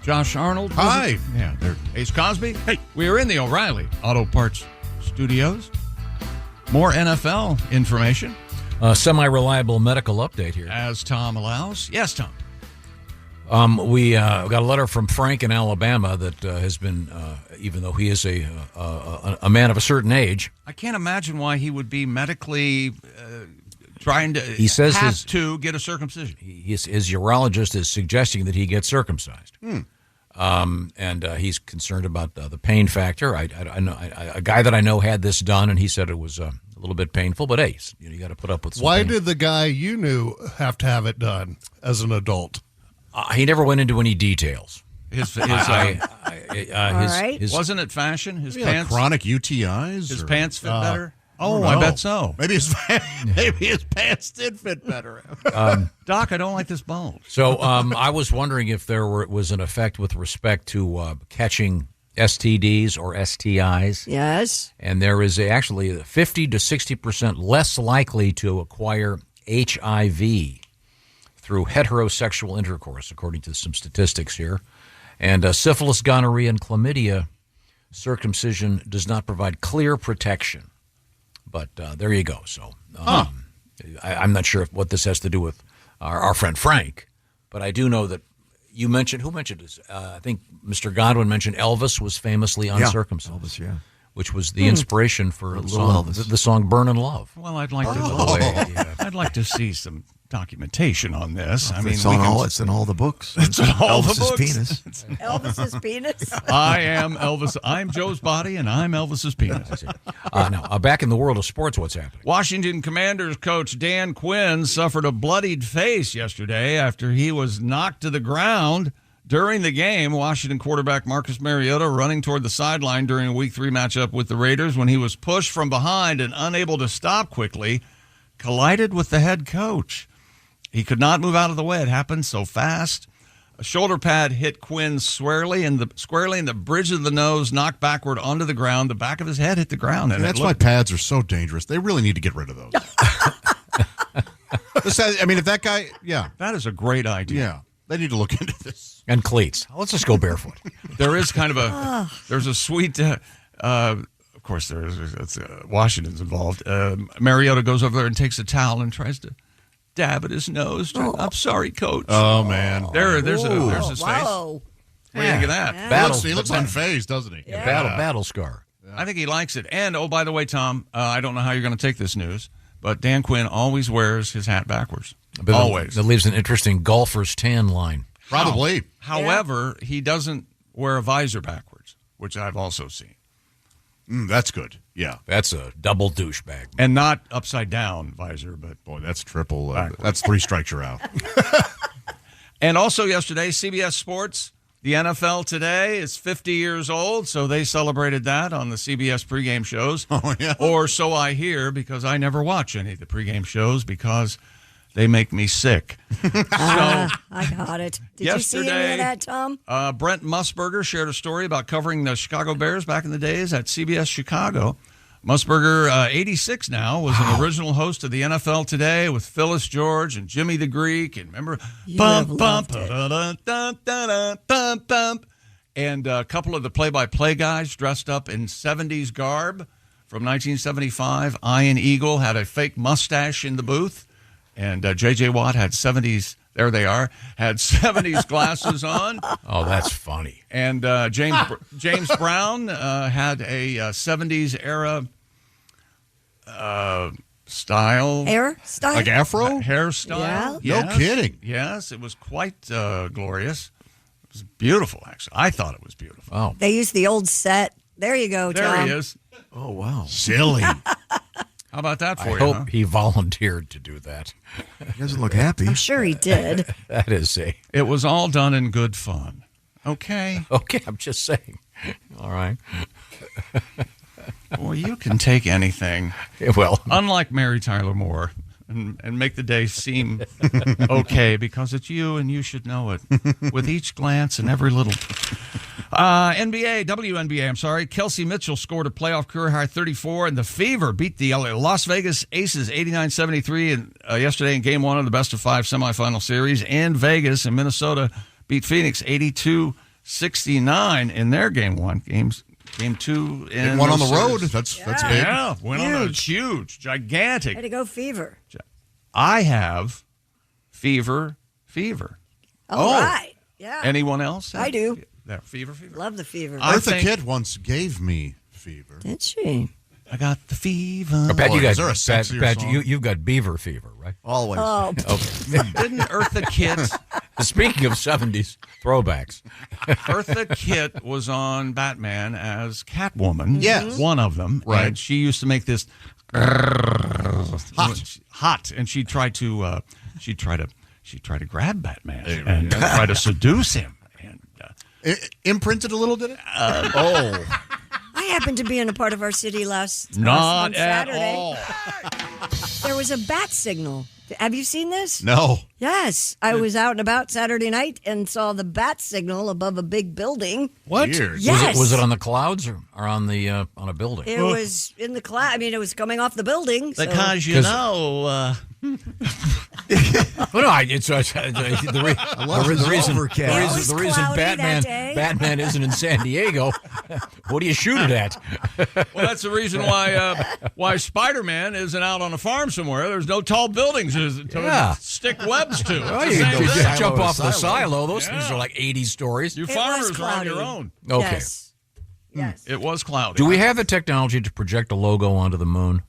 Josh Arnold. Hi. Yeah, there's Ace Cosby. Hey, we are in the O'Reilly Auto Parts studios. More NFL information. Semi-reliable medical update here. As Tom allows. Yes, Tom. We got a letter from Frank in Alabama that has been, even though he is a man of a certain age. I can't imagine why he would be medically trying to. He says to get a circumcision. His urologist is suggesting that he get circumcised. And he's concerned about the pain factor. I know a guy that I know had this done, and he said it was a little bit painful. But hey, you got to put up with some Why pain. did the guy you knew have to have it done as an adult? He never went into any details. Wasn't it fashion? His pants, chronic UTIs. His pants fit better. Oh, I bet so. Maybe his pants did fit better. Doc, I don't like this bulge. So I was wondering if there was an effect with respect to catching STDs or STIs. Yes. And there is actually 50 to 60% less likely to acquire HIV through heterosexual intercourse, according to some statistics here. And syphilis, gonorrhea, and chlamydia, circumcision does not provide clear protection. But there you go. So I'm not sure what this has to do with our friend Frank, but I do know that you mentioned, who mentioned this? I think Mr. Godwin mentioned Elvis was famously uncircumcised. Elvis, yeah. Which was the inspiration for the song "Burnin' Love." Well, I'd like I'd like to see some documentation on this. It's in all the books. It's in all Elvis's the books. penis. Elvis's penis. I am Elvis. I'm Joe's body, and I'm Elvis's penis. Now, back in the world of sports, what's happening? Washington Commanders coach Dan Quinn suffered a bloodied face yesterday after he was knocked to the ground during the game. Washington quarterback Marcus Mariota running toward the sideline during a Week 3 matchup with the Raiders when he was pushed from behind and unable to stop quickly, collided with the head coach. He could not move out of the way. It happened so fast. A shoulder pad hit Quinn squarely in the bridge of the nose, knocked backward onto the ground. The back of his head hit the ground. And that's why pads are so dangerous. They really need to get rid of those. If that guy, that is a great idea. Yeah, they need to look into this. And cleats. Let's just go barefoot. There is kind of there's a sweet. Of course, Washington's involved. Mariota goes over there and takes a towel and tries to dab at his nose. I'm sorry, Coach. Oh man, there's his face. What do you think of that? He looks unfazed, doesn't he? Yeah. Battle scar. Yeah. I think he likes it. And by the way, Tom, I don't know how you're going to take this news, but Dan Quinn always wears his hat backwards. Always. That leaves an interesting golfer's tan line. Probably. However, he doesn't wear a visor backwards, which I've also seen. That's good. Yeah. That's a double douchebag. And not upside down visor, but boy, that's triple. That's 3 strikes you're out. And also yesterday, CBS Sports, the NFL today is 50 years old, so they celebrated that on the CBS pregame shows. Oh, yeah. Or so I hear, because I never watch any of the pregame shows because they make me sick. I got it. Did you see any of that, Tom? Brent Musburger shared a story about covering the Chicago Bears back in the days at CBS Chicago. Musburger, 86 now, was an original host of the NFL Today with Phyllis George and Jimmy the Greek. And remember, and a couple of the play-by-play guys dressed up in 70s garb from 1975. Ian Eagle had a fake mustache in the booth. And J.J. Watt had 70s, there they are, had 70s glasses on. Oh, that's funny. And James Brown had a 70s era style. Hairstyle? Like afro? Hairstyle. Yeah. No kidding. Yes, it was quite glorious. It was beautiful, actually. I thought it was beautiful. Oh. They used the old set. There you go, Tom. There he is. Oh, wow. Silly. How about that for I you? hope he volunteered to do that. He doesn't look happy. I'm sure he did. That is It was all done in good fun. Okay. Okay, I'm just saying. All right. Well, you can take anything. Well, unlike Mary Tyler Moore, and make the day seem okay because it's you and you should know it with each glance and every little. WNBA, Kelsey Mitchell scored a playoff career-high 34, and the Fever beat the Las Vegas Aces 89-73 yesterday in Game 1 of the best-of-5 semifinal series. And Vegas and Minnesota beat Phoenix 82-69 in their Game 1. Game 2 and one on the road. That's big. Yeah, went on a huge, gigantic. Way to go, Fever. I have Fever. All right. Yeah. Anyone else? I do. Yeah, Fever. Love the Fever. Eartha Kitt once gave me fever. Did she? I got the fever. Pat, is there a sexier Pat, song? you've got beaver fever, right? Always. Oh. Okay. Didn't Eartha Kitt Speaking of 70s throwbacks, Eartha Kitt was on Batman as Catwoman. Yes. One of them. Right. And she used to make this hot, and she tried to grab Batman and try to seduce him. And imprinted a little, did it? I happened to be in a part of our city last Not on at Saturday. all. There was a bat signal. Have you seen this? No. Yes. I was out and about Saturday night and saw the bat signal above a big building. what? Weird. Yes. Was it on the clouds or on the on a building? It was in the cloud. I mean, it was coming off the building. So. Because you know, Well, no, it's the reason Batman isn't in San Diego. What do you shoot it at? Well, that's the reason why Spider-Man isn't out on a farm somewhere. There's no tall buildings to stick webs to. Well, you can jump off the silo. Those things are like 80 stories. You farmers are on your own. Okay. Yes. It was cloudy. Do we have the technology to project a logo onto the moon?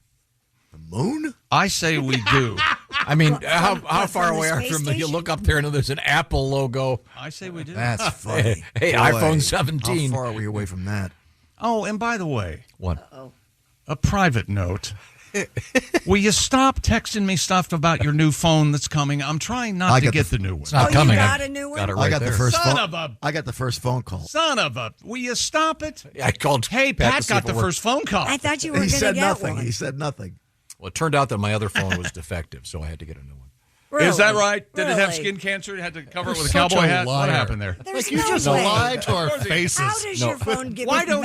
Moon? I say we do. I mean, how far the away are space from you station? look up there and there's an Apple logo? I say we do. That's funny. Hey, Boy, iPhone 17. How far are we away from that? Oh, and by the way, What? a private note. Will you stop texting me stuff about your new phone that's coming? I'm trying not to get the new one. It's not Oh, coming. you got a new one? Got it I right got there. the first Son phone. of a- I got the first phone call. Son of a... Will you stop it? I called. Hey, Pat to Pat see got if the it worked. first phone call. I thought you were He going to said get nothing. one. He said nothing. Well, it turned out that my other phone was defective, so I had to get a new one. Really? Is that right? Did it have Really? skin cancer? It had to cover it You're with a such cowboy a hat? What liar. happened there? There's You no just way. lied to our faces. How does your phone get Why don't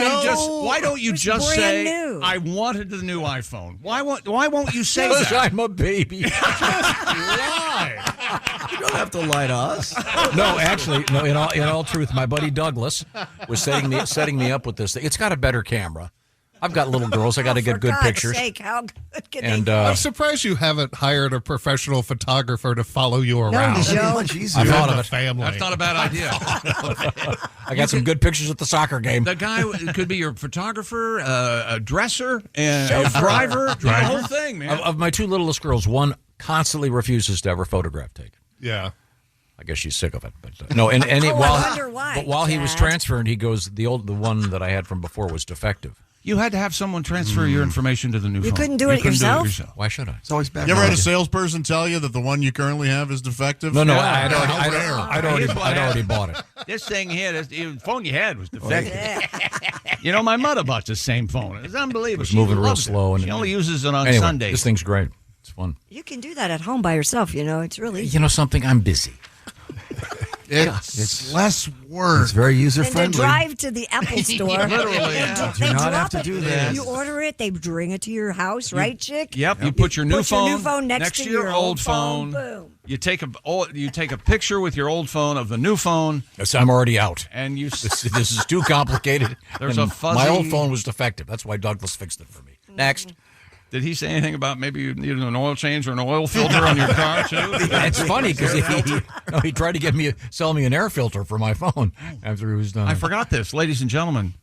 you It's just brand say new. I wanted the new iPhone? Why won't you say Because that? I'm a baby. Lie. You don't have to lie to us. No, actually, no. In all truth, my buddy Douglas was setting me up with this thing. It's got a better camera. I've got little girls. I got to For get good God's pictures. sake, how good can And they I'm surprised you haven't hired a professional photographer to follow you around. Joe. Much easier. I You thought and of the it. family. That's not a bad idea. I got some good pictures at the soccer game. The guy could be your photographer, a dresser, and a driver. The whole thing, man. Of my two littlest girls, one constantly refuses to have her photograph taken. Yeah. I guess she's sick of it. But no, and I wonder why, But while he was Dad. transferring, he goes, the one that I had from before was defective. You had to have someone transfer your information to the new phone. couldn't do it yourself? Why should I? It's always back. You ever had a salesperson tell you that the one you currently have is defective? No, Yeah. I'd already bought it. This thing here, the phone you had was defective. You know, my mother bought the same phone. It's unbelievable. It was She moving real loves it. slow. And She only uses it on anyway, Sundays. This thing's great. It's fun. You can do that at home by yourself, you know. It's really easy. You know something? I'm busy. It's less work. It's very user And to friendly. drive to the Apple store. Literally, yeah. Do not have to do that. You order it, they bring it to your house, right, chick? Yep. You put your new phone, next to your old phone. Boom. You take a picture with your old phone of the new phone. Yes, I'm already out. And you. This is too complicated. There's And a fuzzy. My old phone was defective. That's why Douglas fixed it for me. Next. Did he say anything about maybe you needed an oil change or an oil filter on your car too? It's funny because he tried to sell me an air filter for my phone after he was done. I forgot this, ladies and gentlemen.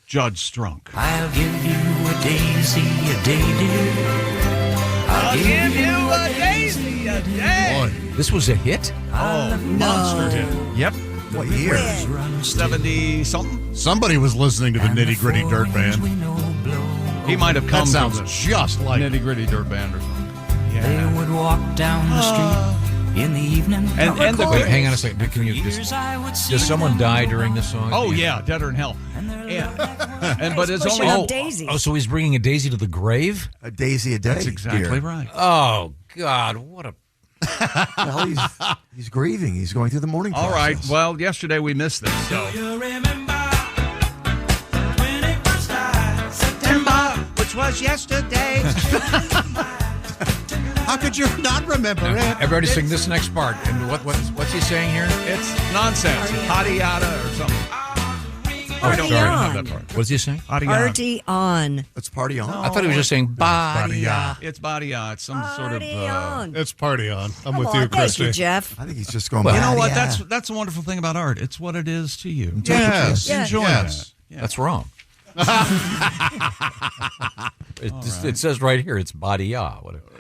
Judge Strunk. I'll give you a daisy a day, dear. I'll give you a daisy a day. Boy, this was a hit? Oh, monster hit. Yep. What year? 70 something. Somebody was listening to the Nitty Gritty Dirt Band. He might have come That sounds from the just like Nitty Gritty Dirt Band or something. They would walk down the street in the evening. And the Wait, hang on a second. Can you does someone die during this song? Oh yeah, Deader in Hell. And but it's pushing only up daisies. Oh, so he's bringing a daisy to the grave? A daisy a day. That's exactly dear. right. Oh God, what a Well, he's grieving. He's going through the mourning All process. right. Well, yesterday we missed this. So. September, which was yesterday. How could you not remember it? Everybody sing this next part. And what's he saying here? It's nonsense. Hotty yada or something. Oh, Party sorry. on. What does he say? Hotty yada. Party on. Let's party on. I thought he was just saying body. It's body yada. It's some sort of. Party on. It's party on. I'm Come with on, you, thank Christy. you, Jeff. I think he's just going. You know what? "Body, That's a wonderful thing about art. It's what it is to you. Yes. Enjoy Yes. that. Yeah. That's wrong. It says right here it's body.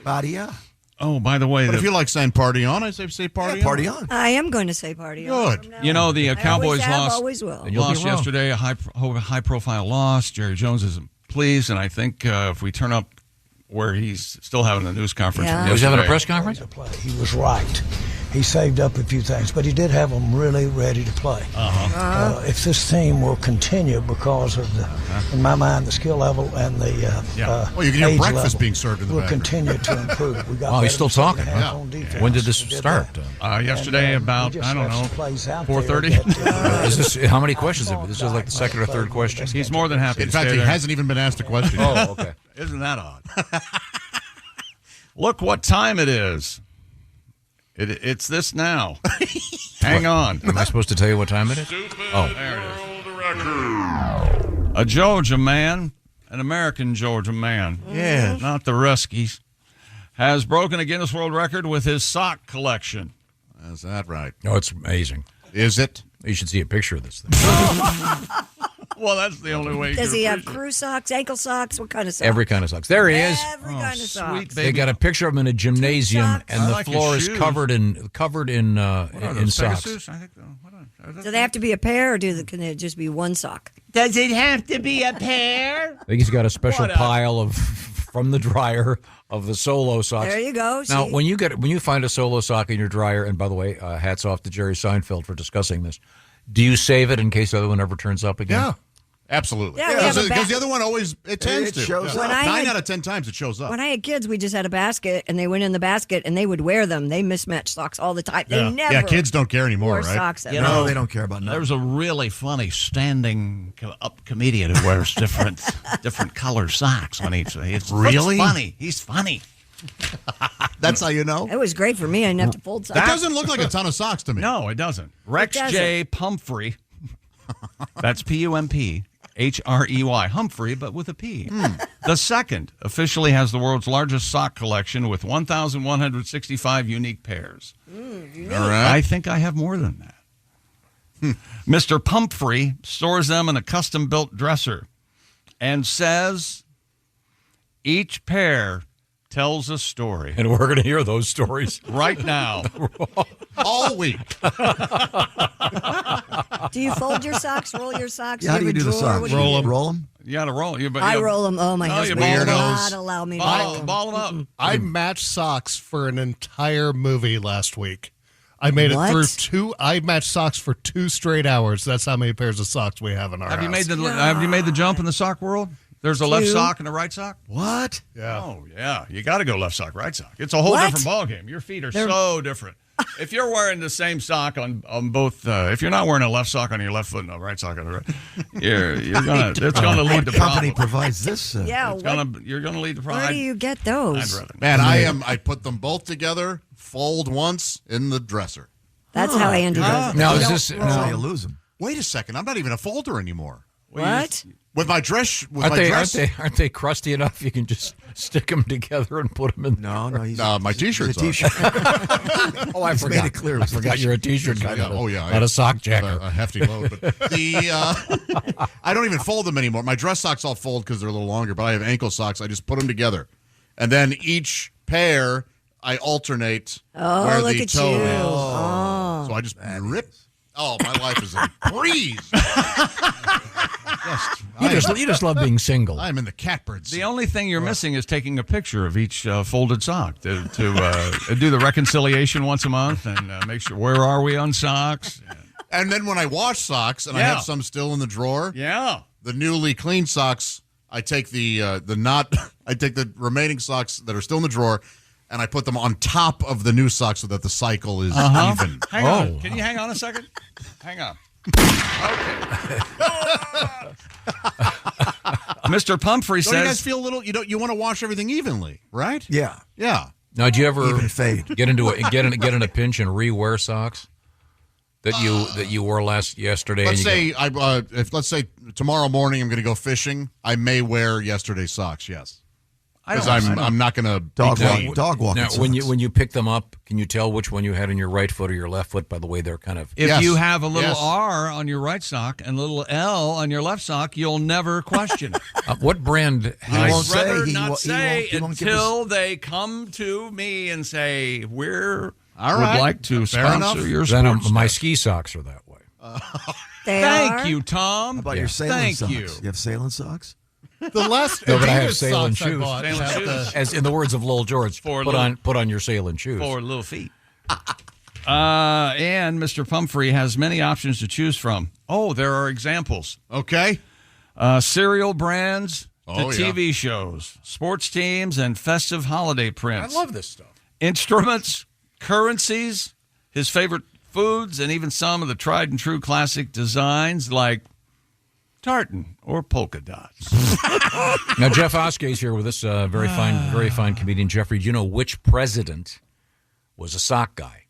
Body, yeah. Oh, by the way, But if you like saying party on, I say party on. Party on. I am going to say party on. Good. You know, the Cowboys always will. lost yesterday, a high-profile loss. Jerry Jones isn't pleased, and I think if we turn up where he's still having a news conference. He was having a press conference? He was right. He saved up a few things, but he did have them really ready to play. If this team will continue because of in my mind, the skill level and the well, you can hear age breakfast level being served in the will background. continue to improve. We got Oh, he's still better talking. second half on defense. When did this We did start? that. Yesterday about, we just I don't have know, some plays out there 4:30. Is this how many questions? This is like the second or third question. He's more than happy In to fact, stay he there. hasn't even been asked a question. Oh, okay. Isn't that odd? Look what time it is. It's this now. Hang on. Am I supposed to tell you what time it is? Oh. There it is. A Georgia man, an American Georgia man, not the Ruskies, has broken a Guinness World Record with his sock collection. Is that right? Oh, it's amazing. Is it? You should see a picture of this thing. Well, that's the only way. Does he have crew socks, ankle socks? What kind of socks? Every kind of socks. There he is. Every kind of socks. They got a picture of him in a gymnasium, and I the like his floor is shoes. covered in socks. Pegasus? I think Do they have to be a pair, or can it just be one sock? Does it have to be a pair? I think he's got a special What a- pile of from the dryer of the solo socks. There you go. Now, See? when you find a solo sock in your dryer, and by the way, hats off to Jerry Seinfeld for discussing this. Do you save it in case the other one ever turns up again? Yeah. Absolutely. Yeah, we have a Because the other one always, it tends to. shows up. When I 9 had- out of 10 times it shows up. When I had kids, we just had a basket, and they went in the basket, and they would wear them. They mismatched socks all the time. They never. Yeah, kids don't care anymore, wore right? socks at You all. know, they don't care about nothing. There's a really funny standing-up comedian who wears different color socks when he's Really? funny. He's funny. That's how you know? It was great for me. I didn't have to fold socks. That doesn't look like a ton of socks to me. No, it doesn't. Rex doesn't. J. Pumphrey. That's Pumphrey. Humphrey, but with a P. The second officially has the world's largest sock collection with 1,165 unique pairs. All right. I think I have more than that. Mr. Pumphrey stores them in a custom-built dresser and says each pair tells a story. And we're going to hear those stories right now. All week. Do you fold your socks, roll your socks? Yeah, how do you have a do the drawer? socks? What do you do? Roll them? You got to roll. I roll them. Oh, my husband will weirdos. not allow me to Ball, roll them. ball them up. I matched socks for an entire movie last week. I made What? it through I matched socks for 2 straight hours. That's how many pairs of socks we have in our Have house. you made the jump in the sock world? There's a left Two. sock and a right sock? What? Yeah. Oh, yeah. You got to go left sock, right sock. It's a whole What? different ballgame. Your feet are so different. If you're wearing the same sock on both, if you're not wearing a left sock on your left foot and a right sock on the right, it's gonna lead to company problems. provides this. Yeah, You're gonna lead to where problems. do you get those? I'd rather. Man, I put them both together, fold once in the dresser. That's how Andy does it. Now, You is don't this- roll That's how them. you lose them. Wait a second. I'm not even a folder anymore. What? With my dress, Aren't they crusty enough? You can just stick them together and put them in. No, he's my T-shirts a T-shirt. Oh, I He's forgot. made it clear. I forgot you're a T-shirt guy. Yeah, Not a sock jacker. A hefty load. But I don't even fold them anymore. My dress socks I'll fold because they're a little longer, but I have ankle socks. I just put them together. And then each pair, I alternate where look the at toe you. is. Oh. So I just rip. Oh, my life is a breeze. You just love being single. I'm in the catbird seat. The only thing you're missing is taking a picture of each folded sock to do the reconciliation once a month and make sure where are we on socks. And then when I wash socks and I have some still in the drawer, the newly cleaned socks, I take I take the remaining socks that are still in the drawer, and I put them on top of the new socks so that the cycle is even. Hang on. Can you hang on a second? Hang on. Okay. Mr. Pumphrey Don't you guys says feel a little? You want to wash everything evenly, right? Yeah. Yeah. Now, do you ever Even fade. get in a pinch and re-wear socks that you wore yesterday? Let's and say let's say tomorrow morning I'm going to go fishing. I may wear yesterday's socks. Yes. Because I'm not going to dog walking. Now, when you pick them up, can you tell which one you had in your right foot or your left foot by the way they're kind of? If you have a little R on your right sock and a little L on your left sock, you'll never question it. What brand? I'd rather not say until they come to me and say we're would like to sponsor your sports. Then my ski socks are that way. Thank you, Tom. How about your sailing socks? You You have sailing socks? The last no, but I have Adidas sailing socks I shoes. bought have the- As in the words of Lowell George, put on your sailing shoes. For little feet. And Mr. Pumphrey has many options to choose from. Oh, there are examples. Okay. Cereal brands to TV shows, sports teams, and festive holiday prints. I love this stuff. Instruments, currencies, his favorite foods, and even some of the tried and true classic designs like tartan or polka dots. Now, Jeff Oskey is here with us, very fine comedian. Jeffrey, do you know which president was a sock guy?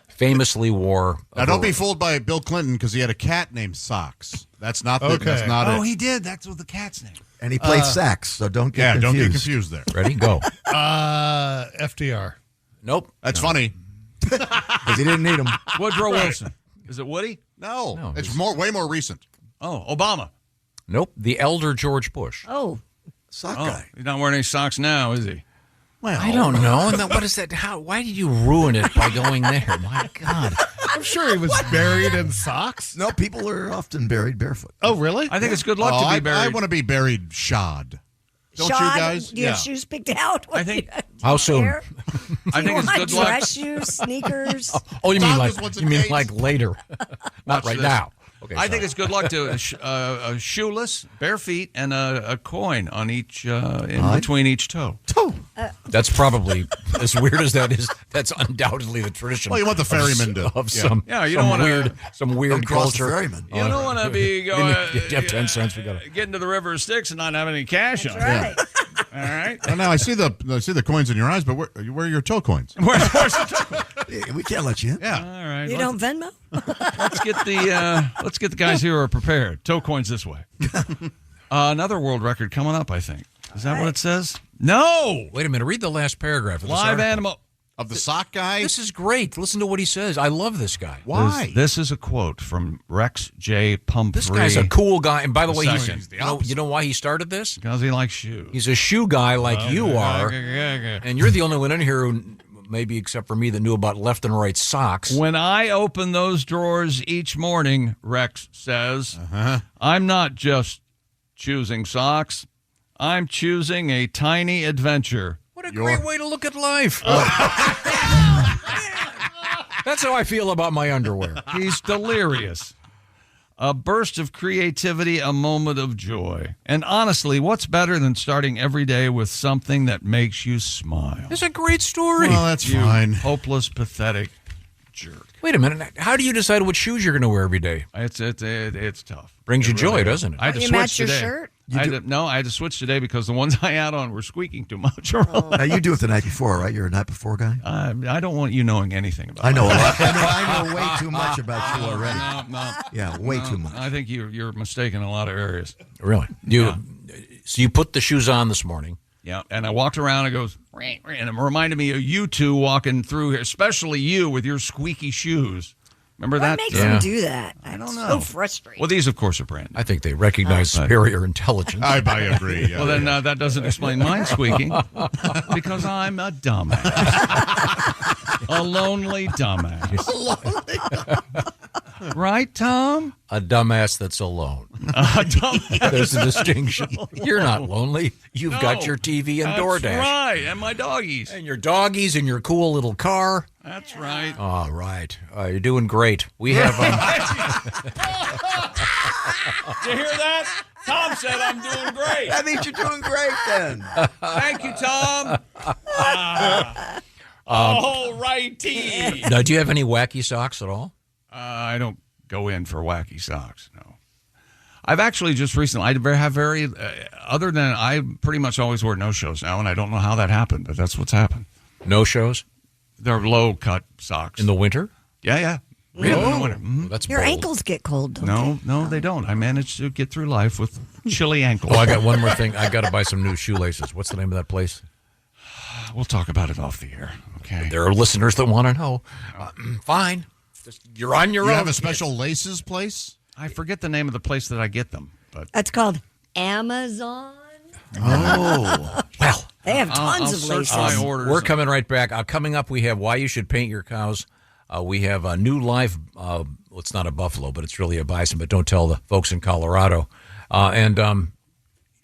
Famously wore. Now, don't be fooled by Bill Clinton because he had a cat named Socks. That's not the. That's not it. He did. That's what the cat's name. And he played sax, so don't get confused. Don't get confused there. Ready? Go. FDR. Nope. That's funny. Because he didn't need him. Woodrow Wilson. Is it Woody? No, it's way more recent. Oh, Obama. Nope. The elder George Bush. Oh. Sock guy. He's not wearing any socks now, is he? Well, I don't know. And what is that? Why did you ruin it by going there? My God. I'm sure he was buried in socks. No, people are often buried barefoot. Oh, really? I think it's good luck to be buried. I want to be buried shod. Don't Shod? you guys? Do you have shoes picked out? I think. How soon? I think it's good luck. Dress shoes, sneakers. Oh, you mean like once a you mean day. like later, not right this. now. Okay, I think it's good luck to a shoeless, bare feet, and a coin on each between each toe. That's probably as weird as that is. That's undoubtedly the tradition. Well, you want the ferryman of to some. Yeah, you some don't want some weird culture. Ferryman. You don't want to be going. You have 10 cents. We got to get into the River Styx and not have any cash on. Right. All right. Well, now I see the coins in your eyes, but where are your toe coins? Where's the toe? Yeah, we can't let you in. Yeah. All right. You don't Venmo? Let's get the guys who are prepared. Toe coins this way. Another world record coming up, I think. Is that what it says? No. Wait a minute. Read the last paragraph of this Live article. animal. Of the sock guy? This is great. Listen to what he says. I love this guy. Why? This is a quote from Rex J. Pumphrey. This guy's a cool guy. And by the way, Second. you know why he started this? Because he likes shoes. He's a shoe guy like you are. And you're the only one in here who, maybe except for me, that knew about left and right socks. When I open those drawers each morning, Rex says, I'm not just choosing socks. I'm choosing a tiny adventure. What a great way to look at life. That's how I feel about my underwear. He's delirious. A burst of creativity, a moment of joy. And honestly, what's better than starting every day with something that makes you smile? It's a great story. Well, that's You fine. hopeless, pathetic jerk. Wait a minute. How do you decide what shoes you're going to wear every day? It's tough. Brings you It joy, really doesn't it? I had to You switch match your today. shirt? I had to switch today because the ones I had on were squeaking too much. Now, you do it the night before, right? You're a night before guy? I don't want you knowing anything about I know a my lot. I know way too much about you already. No. Yeah, way too much. I think you're mistaken in a lot of areas. Really? So you put the shoes on this morning. Yeah, and I walked around and it goes, and it reminded me of you two walking through here, especially you with your squeaky shoes. Remember What that? makes them do that? I don't know. So frustrating. Well, these, of course, are brand new. I think they recognize superior intelligence. I agree. Yeah, well, then that doesn't explain mine squeaking because I'm a dumbass. A lonely dumbass. Right, Tom? A dumbass that's alone. A dumbass. There's a distinction. You're not lonely. You've got your TV and DoorDash. That's right, and my doggies. And your doggies and your cool little car. That's right. All right. You're doing great. We have... Did you hear that? Tom said I'm doing great. That means you're doing great then. Thank you, Tom. All righty. Now, do you have any wacky socks at all? I don't go in for wacky socks, no. I've actually just recently, I have very, other than I pretty much always wear no-shows now, and I don't know how that happened, but that's what's happened. No shows? They're low-cut socks. In the winter? Yeah. Really? In the winter. Mm. That's Your bold. ankles get cold, don't No, they don't. I managed to get through life with chilly ankles. Oh, I got one more thing. I got to buy some new shoelaces. What's the name of that place? We'll talk about it off the air. Okay. There are listeners that want to know. Fine. You're on your You own. have a special laces place? I forget the name of the place that I get them, but That's called Amazon. Oh. Well, They have tons of laces. We're coming right back. Coming up, we have Why You Should Paint Your Cows. We have a new live, well, it's not a buffalo, but it's really a bison, but don't tell the folks in Colorado. And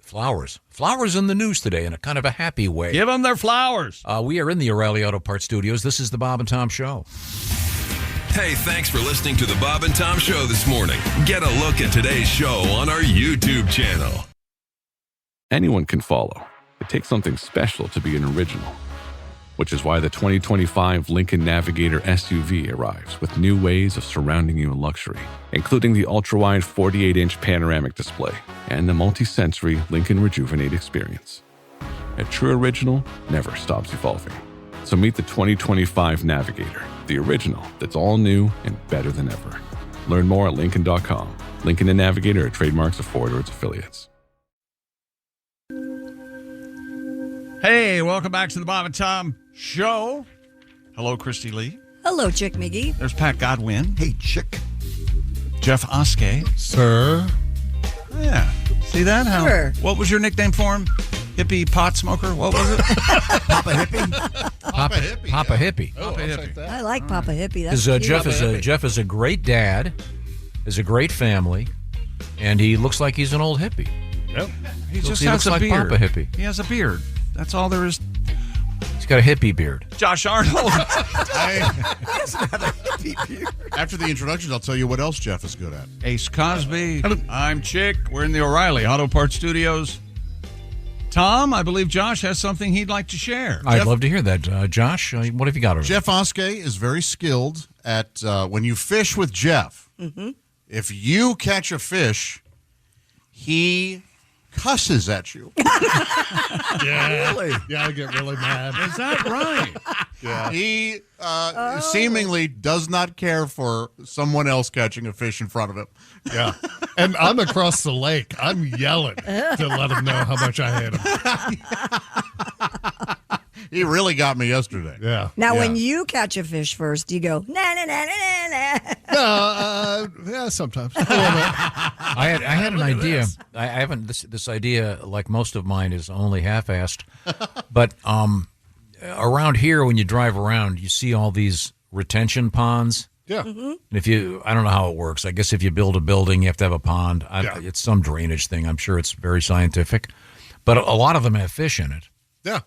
flowers. Flowers in the news today in a kind of a happy way. Give them their flowers. We are in the O'Reilly Auto Parts studios. This is the Bob and Tom Show. Hey, thanks for listening to the Bob and Tom Show this morning. Get a look at today's show on our YouTube channel. Anyone can follow. It takes something special to be an original, which is why the 2025 Lincoln Navigator SUV arrives with new ways of surrounding you in luxury, including the ultra-wide 48-inch panoramic display and the multi-sensory Lincoln Rejuvenate experience. A true original never stops evolving. So meet the 2025 Navigator, the original that's all new and better than ever. Learn more at Lincoln.com. Lincoln and Navigator are trademarks of Ford or its affiliates. Hey, welcome back to the Bob and Tom Show. Hello, Christy Lee. Hello, Chick McGee. There's Pat Godwin. Hey, Chick. Jeff Oskey. Sir. Yeah. See that? Sure. What was your nickname for him? Hippie pot smoker? What was it? Papa Hippie? Papa Hippie. Papa Hippie. Papa Hippie. I like Papa Hippie. That's Jeff is a great dad, is a great family, and he looks like he's an old hippie. Yep. He Looks just has a like beard. Papa Hippie. He has a beard. That's all there is. He's got a hippie beard. Josh Arnold. After the introductions, I'll tell you what else Jeff is good at. Ace Cosby. I'm Chick. We're in the O'Reilly Auto Parts Studios. Tom, I believe Josh has something he'd like to share. I'd love to hear that. Josh, what have you got over there? Jeff Oskey is very skilled at when you fish with Jeff. Mm-hmm. If you catch a fish, he cusses at you. Yeah. Really? Yeah, I get really mad. Is that right? Yeah. He seemingly does not care for someone else catching a fish in front of him. Yeah. And I'm across the lake. I'm yelling to let him know how much I hate him. He really got me yesterday. Yeah. Now, Yeah. when you catch a fish first, you go, na, na, na, na, na. No, yeah, sometimes. I had an idea. I haven't. This idea, like most of mine, is only half-assed. But around here, when you drive around, you see all these retention ponds. Yeah. Mm-hmm. And I don't know how it works. I guess if you build a building, you have to have a pond. It's some drainage thing. I'm sure it's very scientific. But a lot of them have fish in it. Yeah.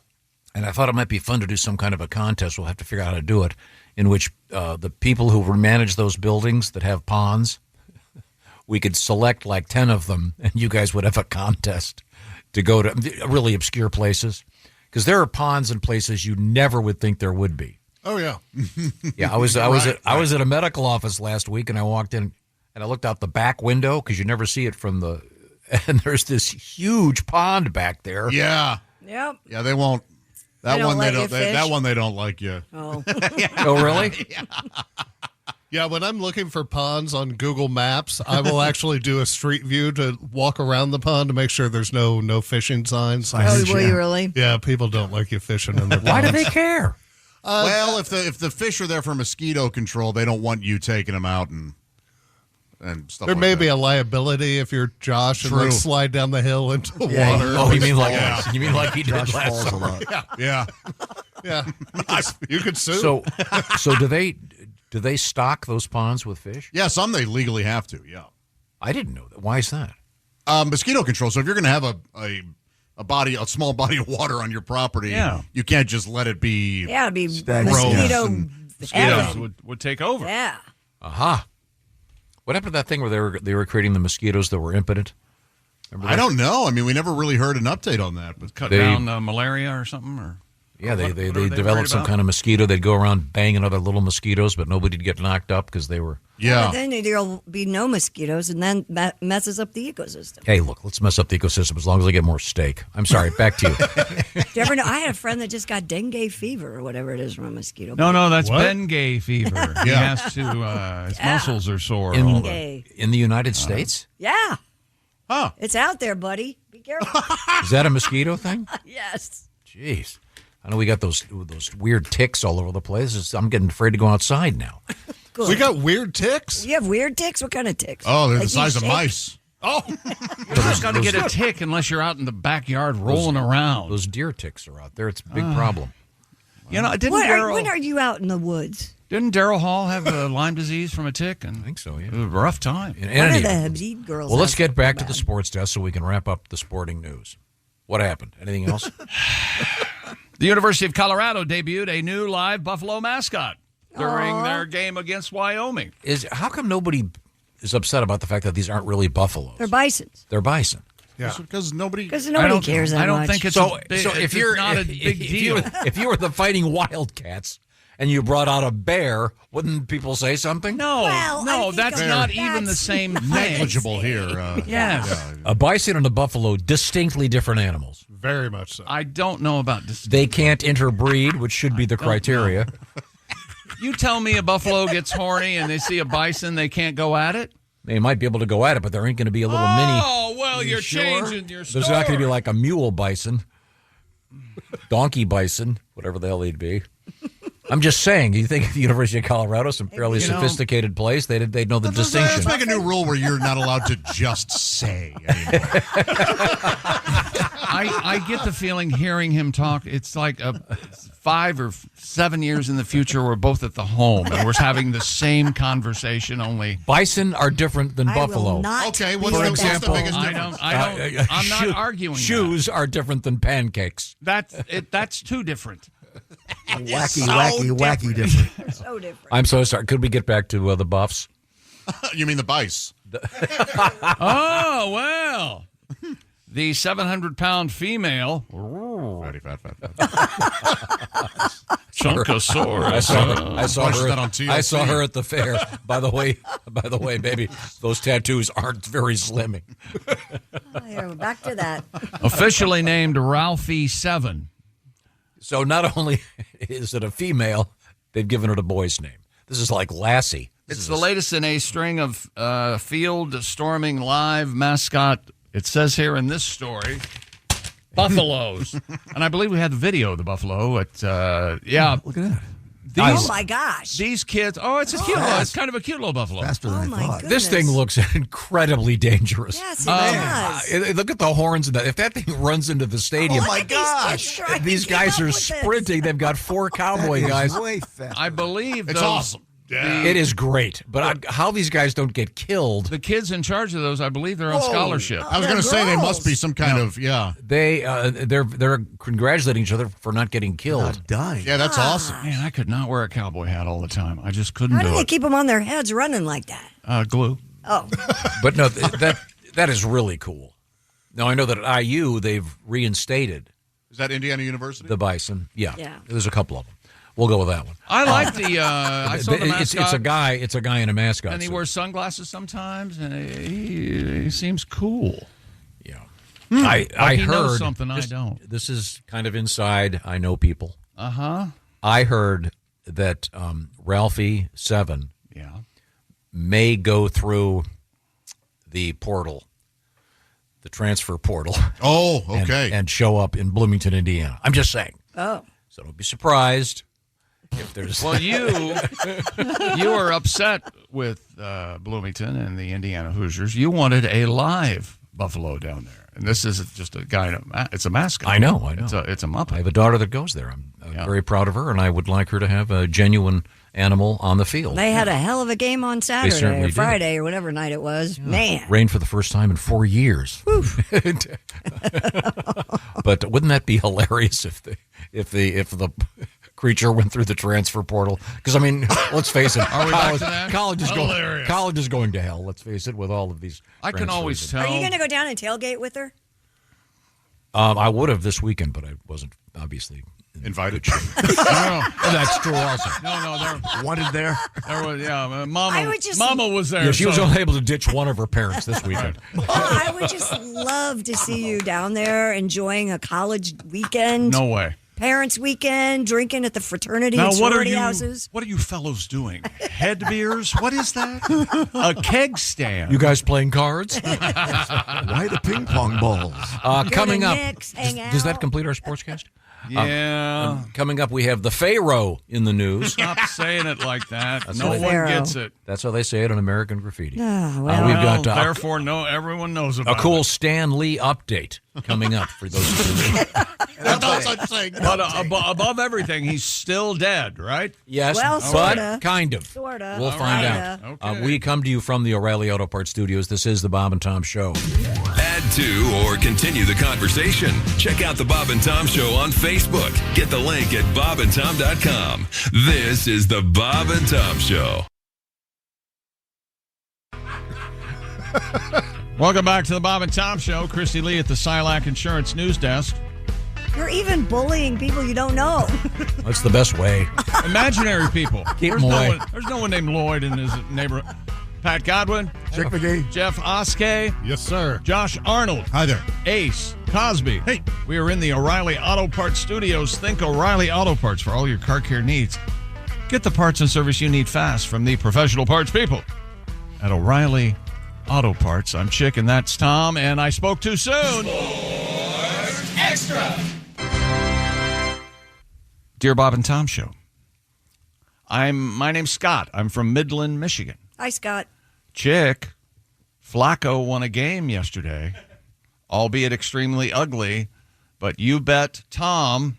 And I thought it might be fun to do some kind of a contest. We'll have to figure out how to do it, in which the people who manage those buildings that have ponds, we could select like 10 of them, and you guys would have a contest to go to really obscure places. Because there are ponds in places you never would think there would be. Oh, yeah. Yeah, I was at a medical office last week, and I walked in, and I looked out the back window, because you never see it from the, and there's this huge pond back there. Yeah. Yep. Yeah, they won't. That They don't one let they you don't. That fish? one they don't like you. Oh. Oh, really? Yeah, when I'm looking for ponds on Google Maps, I will actually do a street view to walk around the pond to make sure there's no fishing signs. Oh, will you really? Yeah, people don't like you fishing in their ponds. Why do they care? Well, if the fish are there for mosquito control, they don't want you taking them out and stuff. There like may that. be a liability if you're Josh and True. like slide down the hill into the Yeah, water. Oh, you mean like he did Josh last falls a summer? lot. Yeah. Yeah, you could sue. So do they stock those ponds with fish? Yeah, some they legally have to. Yeah. I didn't know that. Why is that? Mosquito control. So if you're going to have a small body of water on your property, you can't just let it be. Yeah, it'd be Stagnant. mosquito. Mosquitoes heaven. would take over. Yeah. Aha. What happened to that thing where they were creating the mosquitoes that were impotent? I don't know. I mean, we never really heard an update on that. But Cut down malaria or something? Or Yeah, they What are they developed worried some about? kind of mosquito. They'd go around banging other little mosquitoes, but nobody'd get knocked up because they were. But then there'll be no mosquitoes, and then that messes up the ecosystem. Hey, look, let's mess up the ecosystem as long as I get more steak. I'm sorry, back to you. Do you ever know? I had a friend that just got dengue fever or whatever it is from a mosquito. No, that's What? Bengay fever. He Yeah. has to, his muscles are sore. In, all the- in the United States? Yeah. It's out there, buddy. Be careful. Is that a mosquito thing? Yes. Jeez. I know we got those weird ticks all over the place. I'm getting afraid to go outside now. Good. We got weird ticks? You have weird ticks? What kind of ticks? Oh, they're Like the size you of shake? mice. Oh. You're not going to get a tick unless you're out in the backyard rolling around. Those deer ticks are out there. It's a big problem. You know, didn't When are you out in the woods? Didn't Daryl Hall have Lyme disease from a tick? And I think so, yeah. It was a rough time. In One any of the event. Habib girls. Well, let's has get back to bad. the sports desk so we can wrap up the sporting news. What happened? Anything else? The University of Colorado debuted a new live buffalo mascot during their game against Wyoming. How come nobody is upset about the fact that these aren't really buffaloes? They're bisons. They're bison. Yeah, because nobody cares that I don't much. think it's So, a big, so it's if you're not a big deal. if you were the Fighting Wildcats and you brought out a bear, wouldn't people say something? No, that's not even the same thing. Negligible here. Yes. A bison and a buffalo, distinctly different animals. Very much so. I don't know about this. They can't interbreed, which should be the criteria. You tell me a buffalo gets horny and they see a bison, they can't go at it? They might be able to go at it, but there ain't going to be a little mini. Oh, well, you're changing your story. There's not going to be like a mule bison, donkey bison, whatever the hell they'd be. I'm just saying. You think the University of Colorado is some fairly sophisticated place? They'd know the distinction. Let's make a new rule where you're not allowed to just say anymore. I get the feeling hearing him talk, it's like 5 or 7 years in the future, we're both at the home and we're having the same conversation, only bison are different than buffalo. Okay, For example, biggest difference? I'm not arguing Shoes are different than pancakes. That's too different. Wacky different. So different. I'm so sorry. Could we get back to the buffs? You mean the bice? Oh, well. The 700-pound female. Fatty, fat. Chunkosaurus. I saw Watched her. that on TLC. I saw her at the fair. By the way, baby, those tattoos aren't very slimming. Oh, yeah, we're back to that. Officially named Ralphie 7. So not only is it a female, they've given it a boy's name. This is like Lassie. It's the latest in a string of field storming live mascot. It says here in this story, buffaloes. And I believe we had the video of the buffalo. Look at that. Oh my gosh! These kids. Oh, it's a cute little. It's kind of a cute little buffalo. Faster than I thought. This thing looks incredibly dangerous. Yes, it does. Look at the horns of that. If that thing runs into the stadium, Oh my gosh! these guys are sprinting. They've got 4 cowboy guys. Way faster. I believe It's awesome. Yeah. It is great, but how these guys don't get killed? The kids in charge of those, I believe, they're on scholarship. I was going to say they must be some kind of They're congratulating each other for not getting killed. Not dying. Yeah, that's awesome. Man, I could not wear a cowboy hat all the time. I just couldn't How do do they it. keep them on their heads running like that? Glue. Oh, But no, that is really cool. Now I know that at IU they've reinstated Is that Indiana University? the bison. Yeah, Yeah. There's a couple of them. We'll go with that one. I like the. I saw the mascot. It's a guy in a mascot. And he suit. wears sunglasses sometimes, and he seems cool. Yeah. Like I he knows heard something I this, don't. This is kind of inside. I know people. Uh-huh. I heard that Ralphie 7 may go through the portal, the transfer portal. Oh, okay. And show up in Bloomington, Indiana. I'm just saying. oh. So don't be surprised if there's. Well, you were upset with Bloomington and the Indiana Hoosiers. You wanted a live buffalo down there, and this is just a guy. It's a mascot. I know. It's a Muppet. I have a daughter that goes there. I'm very proud of her, and I would like her to have a genuine animal on the field. They had a hell of a game on Saturday certainly or did. Friday or whatever night it was. Man. Rained for the first time in 4 years. But wouldn't that be hilarious if the creature went through the transfer portal? Because I mean, let's face it, Are we back to that? college Hilarious. is going to hell. Let's face it, with all of these. I can always transfers. tell. Are you going to go down and tailgate with her? I would have this weekend, but I wasn't obviously invited. That's true also. No, there wanted there. There was, I Mama. would just- Mama was there. Yeah, she was so- only able to ditch one of her parents this weekend. Oh, I would just love to see you down there enjoying a college weekend. No way. Parents' weekend, drinking at the fraternity Now, and what are sorority you? houses. What are you fellows doing? Head beers? What is that? A keg stand. You guys playing cards? Why the ping pong balls? Coming up. Knicks, hang Does that out. complete our sportscast? Yeah. Coming up, we have the Pharaoh in the news. Stop saying it like that. That's No what- one Pharaoh. gets it. That's how they say it on American Graffiti. Oh, well. We've got therefore, no. Everyone knows a about cool it. Stan Lee update coming up for those of But above everything, he's still dead, right? Yes, Well, but sorta. kind of. Sorta. We'll find Sorta. out. We come to you from the O'Reilly Auto Parts Studios. This is the Bob and Tom Show. Add to or continue the conversation. Check out the Bob and Tom Show on Facebook. Get the link at bobandtom.com. This is the Bob and Tom Show. Welcome back to the Bob and Tom Show. Christy Lee at the Silac Insurance News Desk. You're even bullying people you don't know. That's the best way. Imaginary people. Keep them away. There's no one named Lloyd in his neighborhood. Pat Godwin. Chick McGee. Jeff Oskey. Yes, sir. Josh Arnold. Hi there. Ace Cosby. Hey. We are in the O'Reilly Auto Parts Studios. Think O'Reilly Auto Parts for all your car care needs. Get the parts and service you need fast from the professional parts people at O'Reilly Auto Parts. I'm Chick, and that's Tom, and I spoke too soon. Extra. Dear Bob and Tom Show. My name's Scott. I'm from Midland, Michigan. Hi, Scott. Chick, Flacco won a game yesterday, albeit extremely ugly, but you bet Tom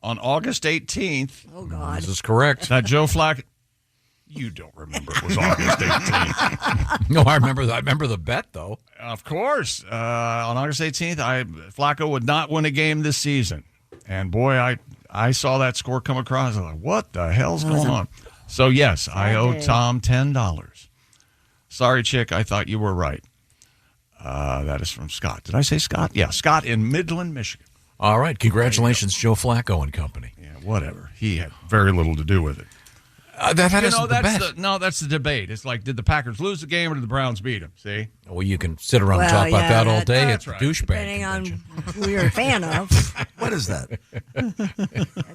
on August 18th. Oh, God. This is correct. That Joe Flacco. You don't remember it was August 18th. No, I remember the bet, though. Of course. On August 18th, Flacco would not win a game this season. And boy, I saw that score come across. I was like, what the hell's going on? So, yes, I owe Tom $10. Sorry, Chick, I thought you were right. That is from Scott. Did I say Scott? Yeah, Scott in Midland, Michigan. All right. Congratulations, Joe Flacco and company. Yeah, whatever. He had very little to do with it. That isn't the bet. That's the debate. It's like, did the Packers lose the game or did the Browns beat them? See? Well, you can sit around and talk about that all day. It's right. douchebag Depending convention. on who you're a fan of. What is that? A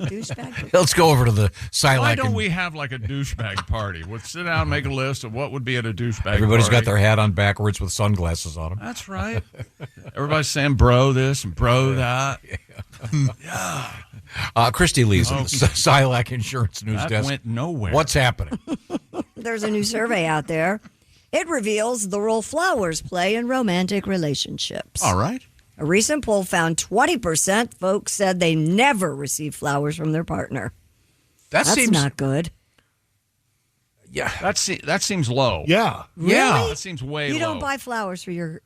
douchebag. Let's go over to the Silac. Why don't we have like a douchebag party? We'll sit down and make a list of what would be at a douchebag Everybody's party. got their hat on backwards with sunglasses on them. That's right. Everybody's saying bro this and bro that. Christy Lee's at the Silac Insurance News That Desk. went nowhere. What's happening? There's a new survey out there. It reveals the role flowers play in romantic relationships. All right. A recent poll found 20% folks said they never receive flowers from their partner. That That's seems not good. Yeah, that seems low. Yeah. Yeah. Really? That seems way You low. don't buy flowers for your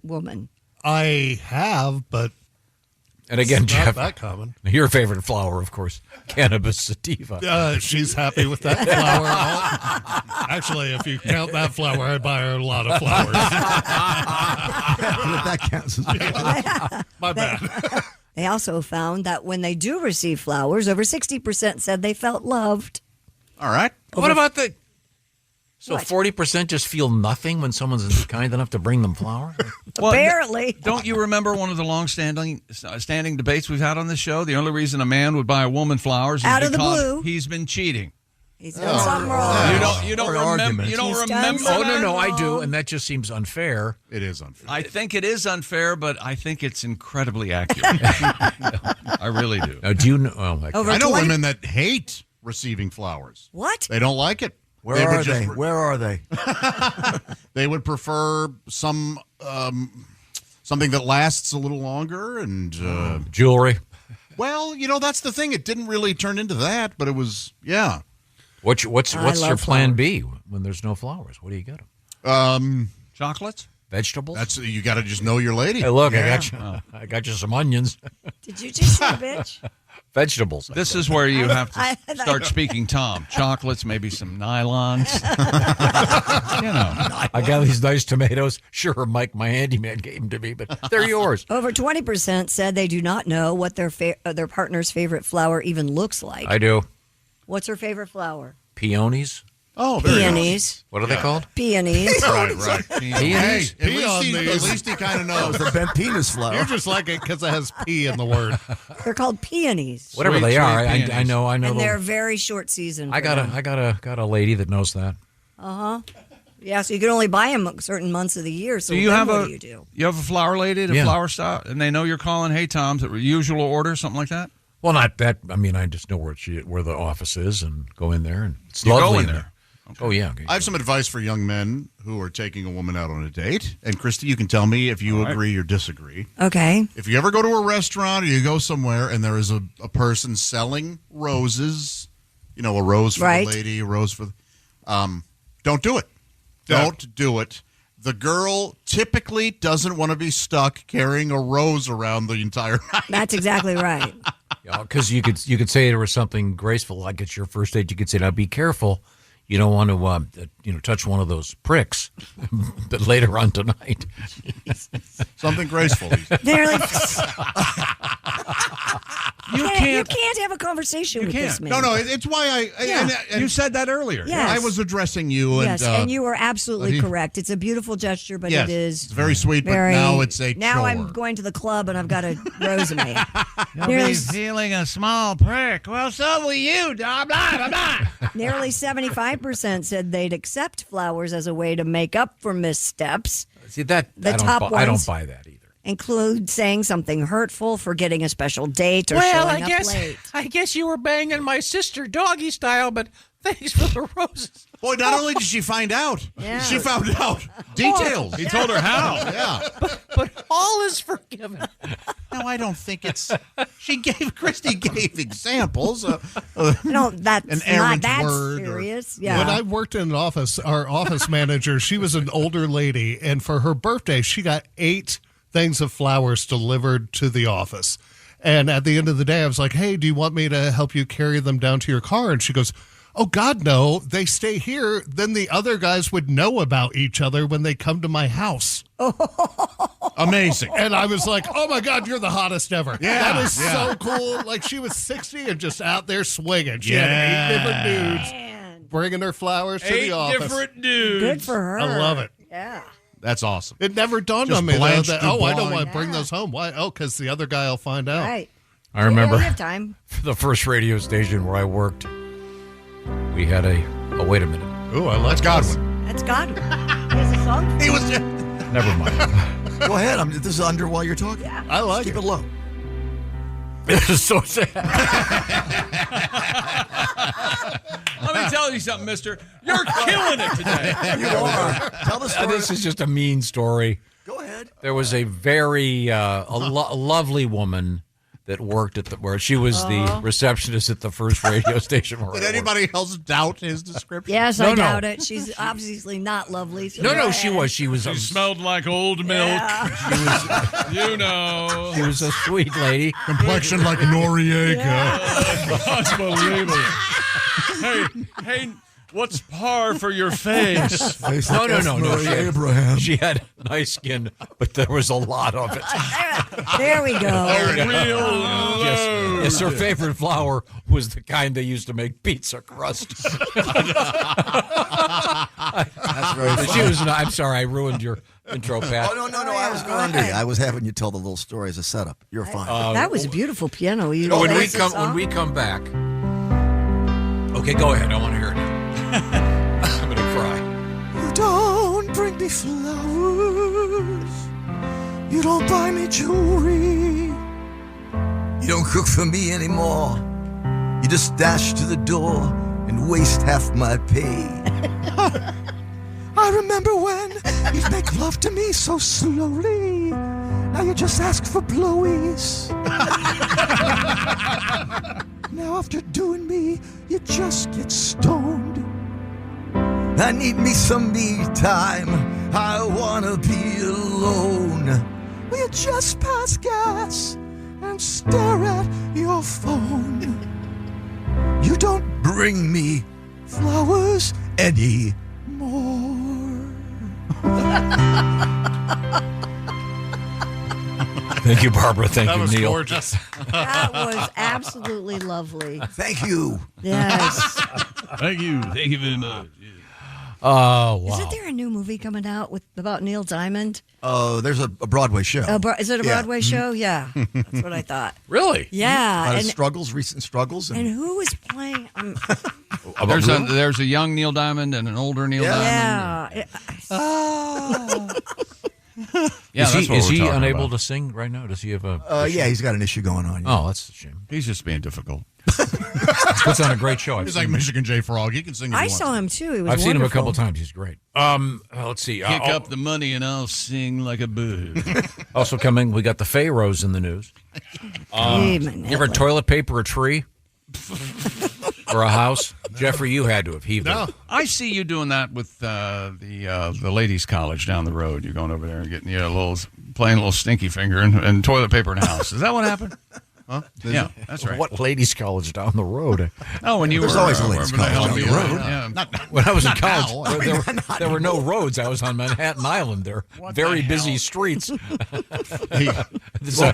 woman. I have, but And again, it's not Jeff, that common. your favorite flower, of course, cannabis sativa. She's happy with that flower. Actually, if you count that flower, I buy her a lot of flowers. That counts as My bad. They also found that when they do receive flowers, over 60% said they felt loved. All right. What about the... So What? 40% just feel nothing when someone's kind enough to bring them flowers? Well, Apparently. Don't you remember one of the long-standing debates we've had on this show? The only reason a man would buy a woman flowers is Out of the because blue. he's been cheating. He's done something wrong. You don't Or remember. arguments. You don't He's done remember. something Oh, no, I do, wrong. and that just seems unfair. It is unfair. I think it is unfair, but I think it's incredibly accurate. I really do. Now, do you know? Oh, my God. Over I know 20 women that hate receiving flowers. What? They don't like it. Where would are just they? Where are they? They would prefer some something that lasts a little longer and Jewelry. well, that's the thing. It didn't really turn into that, but it was What's I your love plan flowers. B when there's no flowers? What do you get them? Chocolates? Vegetables? That's you got to just know your lady. Hey, look, Yeah. I got you some onions. Did you just say bitch? vegetables. This is where you have to start speaking Tom. Chocolates, maybe some nylons. I got these nice tomatoes. Sure, Mike, my handyman, gave them to me, but they're yours. Over 20% said they do not know what their partner's favorite flower even looks like. I do. What's her favorite flower? Peonies. Oh, very Peonies. nice. What are they called? Peonies. Right. Peonies. Hey, at least he kind of knows. The bent penis flower. You just like it because it has P in the word. They're called peonies. Whatever they are, I know. And they're very short season. I got a lady that knows that. Yeah, so you can only buy them certain months of the year. So do you then have what do you do? You have a flower lady at a flower stop, and they know you're calling. Hey, Tom's at usual order, something like that. Well, not that. I mean, I just know where the office is and go in there, and it's You lovely go in there. Okay. Oh yeah. I have some advice for young men who are taking a woman out on a date. And Christy, you can tell me if you agree or disagree. Okay. If you ever go to a restaurant or you go somewhere and there is a person selling roses, a rose for the lady, a rose for don't do it. Don't do it. The girl typically doesn't want to be stuck carrying a rose around the entire night. That's exactly right. Because you could say there was something graceful, like it's your first date. You could say, "Now be careful. You don't want to, touch one of those pricks." But later on tonight, something graceful. You can't have a conversation with this man. No, it's why you said that earlier. Yes. I was addressing you. Yes, and you were absolutely correct. It's a beautiful gesture, but it is it's very sweet. But now it's a now chore. I'm going to the club and I've got a rose in my hand. You'll be feeling a small prick. Well, so will you. Blah, blah, blah. Nearly 75% said they'd accept flowers as a way to make up for missteps. See that The I top don't, I don't ones buy that either. include saying something hurtful, forgetting a special date, or showing up late. I guess you were banging my sister doggy style, but thanks for the roses. Boy, not only did she find out, Yeah. she found out details. He told her how. Yeah. But all is forgiven. No, I don't think it's. Christy gave examples. No, that's an not errant that word serious. Yeah. When I worked in an office, our office manager, she was an older lady, and for her birthday, she got 8 things of flowers delivered to the office. And at the end of the day, I was like, "Hey, do you want me to help you carry them down to your car?" And she goes, "Oh, God, no. They stay here. Then the other guys would know about each other when they come to my house." Amazing. And I was like, "Oh, my God, you're the hottest ever." Yeah, that is so cool. Like, she was 60 and just out there swinging. She had 8 different dudes bringing her flowers to the office. 8 different dudes. Good for her. I love it. Yeah. That's awesome. It never dawned Just on me, though, Blanche that, DuBois. I don't want to bring those home. Why? Oh, because the other guy will find out. Right. I remember Yeah, you have time. the first radio station where I worked. We had a wait a minute. Ooh, I like Godwin. That's Godwin. There's a song. He was. Never mind. Go ahead. This is under while you're talking. Yeah. I like Keep it. it low. This is so sad. Let me tell you something, mister. You're killing it today. You are. Tell the story. This is just a mean story. Go ahead. There was a very lovely woman that worked at where she was the receptionist at the first radio station where Did I worked. anybody else doubt his description? Yes, No, I no. doubt it. She's obviously not lovely. So No, go she ahead. was. She was. She smelled like old milk. You know. She was a sweet lady. Complexion like Noriega. Unbelievable. Hey, what's par for your face? Face No, like no. Murray Abraham. She had nice skin, but there was a lot of it. There we go. Real Yes, her favorite flower was the kind they used to make pizza crust. That's very funny. She was. I'm sorry, I ruined your intro, Pat. Oh, no. I was going under you. I was having you tell the little story as a setup. You're fine. That was a beautiful piano. You When played the when song? we come back. Okay, go ahead. I want to hear it. I'm gonna cry. You don't bring me flowers. You don't buy me jewelry. You don't cook for me anymore. You just dash to the door and waste half my pay. I remember when you'd make love to me so slowly. Now you just ask for blowies. Now after doing me, you just get stoned. I need me some me time. I wanna be alone. Will you just pass gas and stare at your phone. You don't bring me flowers anymore. Thank you, Barbara. Thank That you, was Neil. gorgeous. That was absolutely lovely. Thank you. Yes. Thank you. Thank you very much. Oh, wow. Isn't there a new movie coming out about Neil Diamond? Oh, there's a Broadway show. Is it a Broadway show? Yeah, that's what I thought. Really? Yeah. Recent struggles. And who is playing? There's a young Neil Diamond and an older Neil Diamond. Yeah. Is he talking unable about. to sing right now? Does he have a? Yeah, he's got an issue going on. Oh, that's a shame. He's just being difficult. Puts on a great show. He's like Michigan J. Frog. He can sing. If I he saw wants. him too. He was I've seen him a wonderful. couple times. He's great. Let's see. Kick up the money and I'll sing like a bird. Also coming, we got the Pharaohs in the news. You ever toilet paper a tree or a house? Jeffrey, you had to have heaved it. I see you doing that with the ladies' college down the road. You're going over there and getting playing a little stinky finger and toilet paper in a house. Is that what happened? Huh? Yeah, that's right. What ladies' college down the road? Oh, when you There's were always a ladies' college down the road. Yeah. When I was in Not college, now. there were no roads. I was on Manhattan Island. There were very busy streets. It's a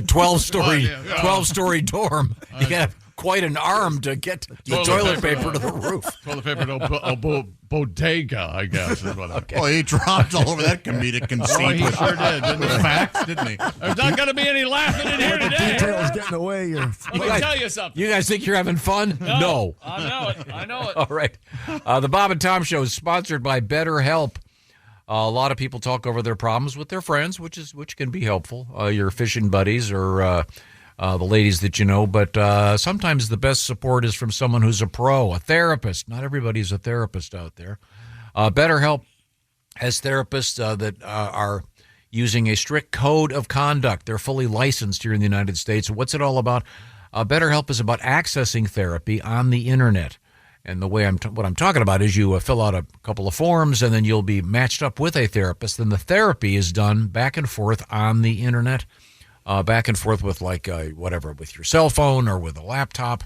12-story dorm. You have quite an arm to get the toilet paper to the roof. Toilet paper to bodega, I guess. Is what Okay. Oh, he dropped all over that comedic conceit. Oh, he sure did, didn't he? Facts, didn't he? There's not going to be any laughing in here today. Details getting away. Let me tell you something. You guys think you're having fun? No. I know it. I know it. All right. The Bob and Tom Show is sponsored by BetterHelp. A lot of people talk over their problems with their friends, which can be helpful. Your fishing buddies or the ladies that you know. But sometimes the best support is from someone who's a pro, a therapist. Not everybody's a therapist out there. BetterHelp has therapists that are using a strict code of conduct. They're fully licensed here in the United States. What's it all about? BetterHelp is about accessing therapy on the internet. And the way what I'm talking about is you fill out a couple of forms and then you'll be matched up with a therapist. Then the therapy is done back and forth on the internet, back and forth with whatever, with your cell phone or with a laptop,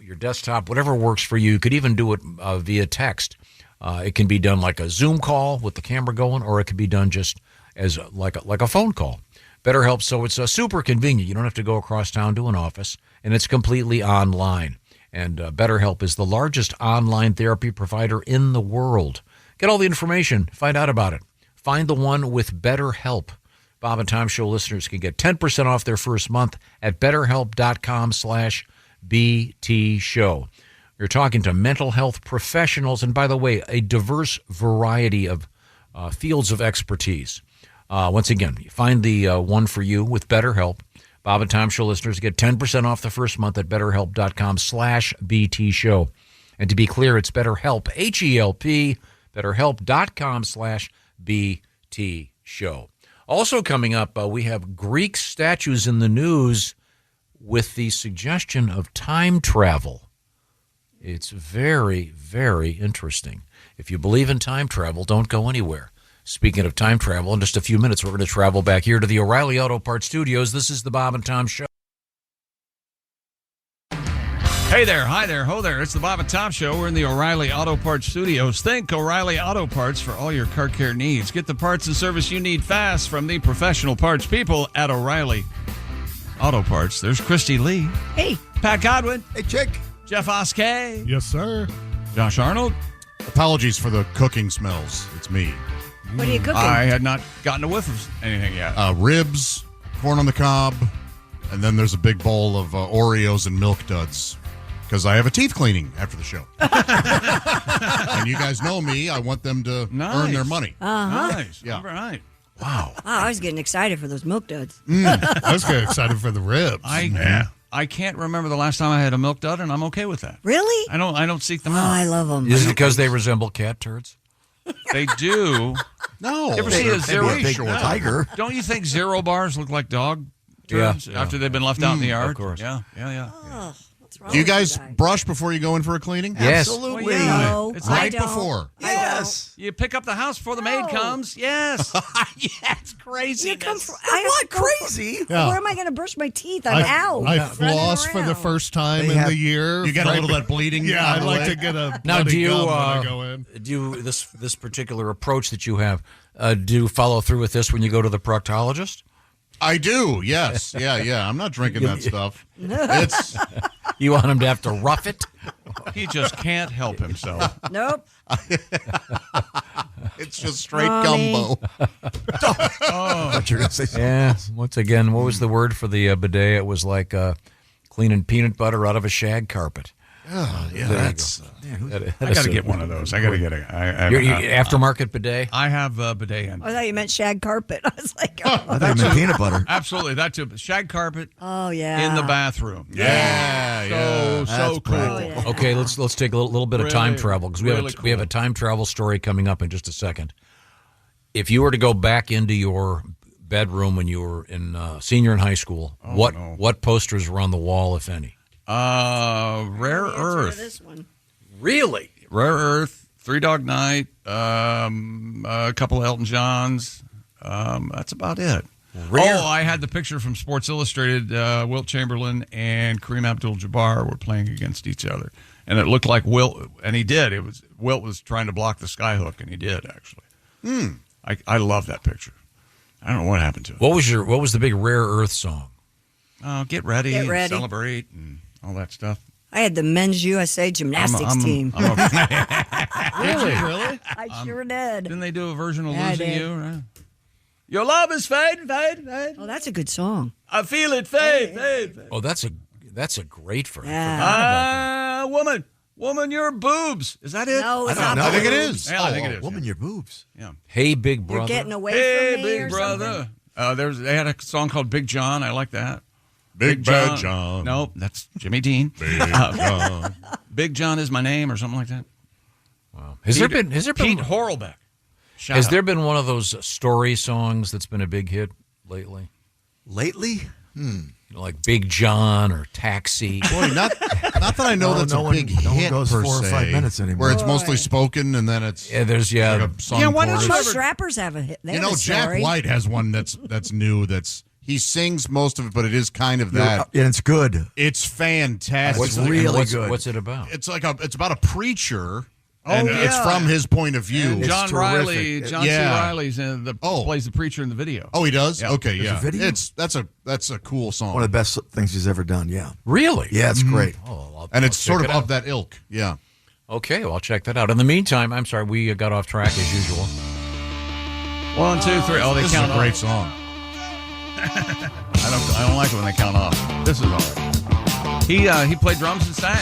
your desktop, whatever works for you. You could even do it via text. It can be done like a Zoom call with the camera going, or it could be done just as like a phone call. BetterHelp, so it's super convenient. You don't have to go across town to an office, and it's completely online. And BetterHelp is the largest online therapy provider in the world. Get all the information. Find out about it. Find the one with BetterHelp. Bob and Tom Show listeners can get 10% off their first month at BetterHelp.com/BT Show. You're talking to mental health professionals, and by the way, a diverse variety of fields of expertise. Once again, you find the one for you with BetterHelp. Bob and Tom Show listeners get 10% off the first month at BetterHelp.com/BT Show. And to be clear, it's BetterHelp, H-E-L-P, BetterHelp.com/BT Show. Also coming up, we have Greek statues in the news with the suggestion of time travel. It's very, very interesting. If you believe in time travel, don't go anywhere. Speaking of time travel, in just a few minutes, we're going to travel back here to the O'Reilly Auto Parts Studios. This is the Bob and Tom Show. Hey there, hi there, ho there. It's the Bob and Tom Show. We're in the O'Reilly Auto Parts Studios. Think O'Reilly Auto Parts for all your car care needs. Get the parts and service you need fast from the professional parts people at O'Reilly Auto Parts. There's Christy Lee. Hey. Pat Godwin. Hey, Chick. Jeff Oskay. Yes, sir. Josh Arnold. Apologies for the cooking smells. It's me. What are you cooking? I had not gotten a whiff of anything yet. Ribs, corn on the cob, and then there's a big bowl of Oreos and Milk Duds because I have a teeth cleaning after the show. And you guys know me. I want them to earn their money. Uh-huh. Nice. Yeah. All right. Wow. I was getting excited for those Milk Duds. I was getting excited for the ribs. I can't remember the last time I had a Milk Dud, and I'm okay with that. Really? I don't seek them Oh, out. I love them. Is it because they resemble cat turds? They do. No. You ever see a zero tiger? Don't you think zero bars look like dog turds after they've been left out in the yard? Of course. Yeah. Oh, Do you guys brush before you go in for a cleaning? Yes. Absolutely. Well, yeah. No, It's I right don't. before. Yes. You pick up the house before the maid comes. Yes. It's crazy. You come from, what crazy? Yeah. Where am I going to brush my teeth? I'm out. I running floss for the around. first time They in have- the year. You get a little of that bleeding. Yeah, out I'd of the like way. to get a Now, bloody do you gum when I go in. do you this particular approach that you have? Do you follow through with this when you go to the proctologist? I do. Yes. Yeah. I'm not drinking that stuff. It's You want him to have to rough it? He just can't help himself. Nope. it's just straight Mommy. gumbo. What you're gonna say? Yeah. Once again, what was the word for the bidet? It was like cleaning peanut butter out of a shag carpet. Oh, yeah, There you that's. I got to get one of those. I got to get a aftermarket bidet. I have a bidet. I thought you meant shag carpet. I was like, oh, I thought you meant peanut butter. Absolutely, that too. Shag carpet oh yeah. in the bathroom. Yeah. So cool. Oh, yeah. Okay, let's take a little bit of time Really, travel because really we have a time travel story coming up in just a second. If you were to go back into your bedroom when you were in senior in high school, what posters were on the wall, if any? Rare Earth. This one. Really? Rare Earth, Three Dog Night, a couple of Elton Johns. That's about it. Rare. Oh, I had the picture from Sports Illustrated. Wilt Chamberlain and Kareem Abdul-Jabbar were playing against each other, and it looked like Wilt, and he did. Wilt was trying to block the skyhook, and he did actually. I love that picture. I don't know what happened to it. What was the big Rare Earth song? Oh, get ready, Get ready. Celebrate, and all that stuff. I had the men's USA gymnastics team. Really? I sure did. Didn't they do a version of Yeah, I Losing did. You? Right? Your love is fading, fading, fading. Oh, that's a good song. I feel it fade, fade, fade. Oh, that's a great version. Yeah. Woman, your boobs. Is that it? No, it's I not. think it is. Yeah, I think it is. Woman, your boobs. Yeah. Hey, Big Brother. You're getting away Hey, from me Big or Brother. something? They had a song called Big John. I like that. Big Bad John. Nope, that's Jimmy Dean. Big John. Big John is my name, or something like that. Wow. Has there been Pete Horlbeck? Has there been one of those story songs that's been a big hit lately? Lately? Like Big John or Taxi. Boy, not that I know that's no a one- big no one hit goes per 4 or 5 se, minutes anymore. where it's mostly spoken and then it's there's like a song Yeah, why don't chorus. you Most rappers have a hit. They You have know, a Jack story. White has one that's new. He sings most of it, but it is kind of that. And it's good. It's fantastic. What's really good? What's it about? It's about a preacher. And it's yeah. from his point of view. And John terrific. Riley, John C. Riley's plays the preacher in the video. Oh, he does? Yeah. Okay, yeah. a video? That's a cool song. One of the best things he's ever done, yeah. Really? Yeah, it's great. Oh, and it's check sort it of out. of that ilk. Yeah. Okay, well, I'll check that out. In the meantime, I'm sorry, we got off track as usual. 1, 2, 3. Oh, they This count is a great off. song. I don't like it when they count off. This is all right. He played drums and sang.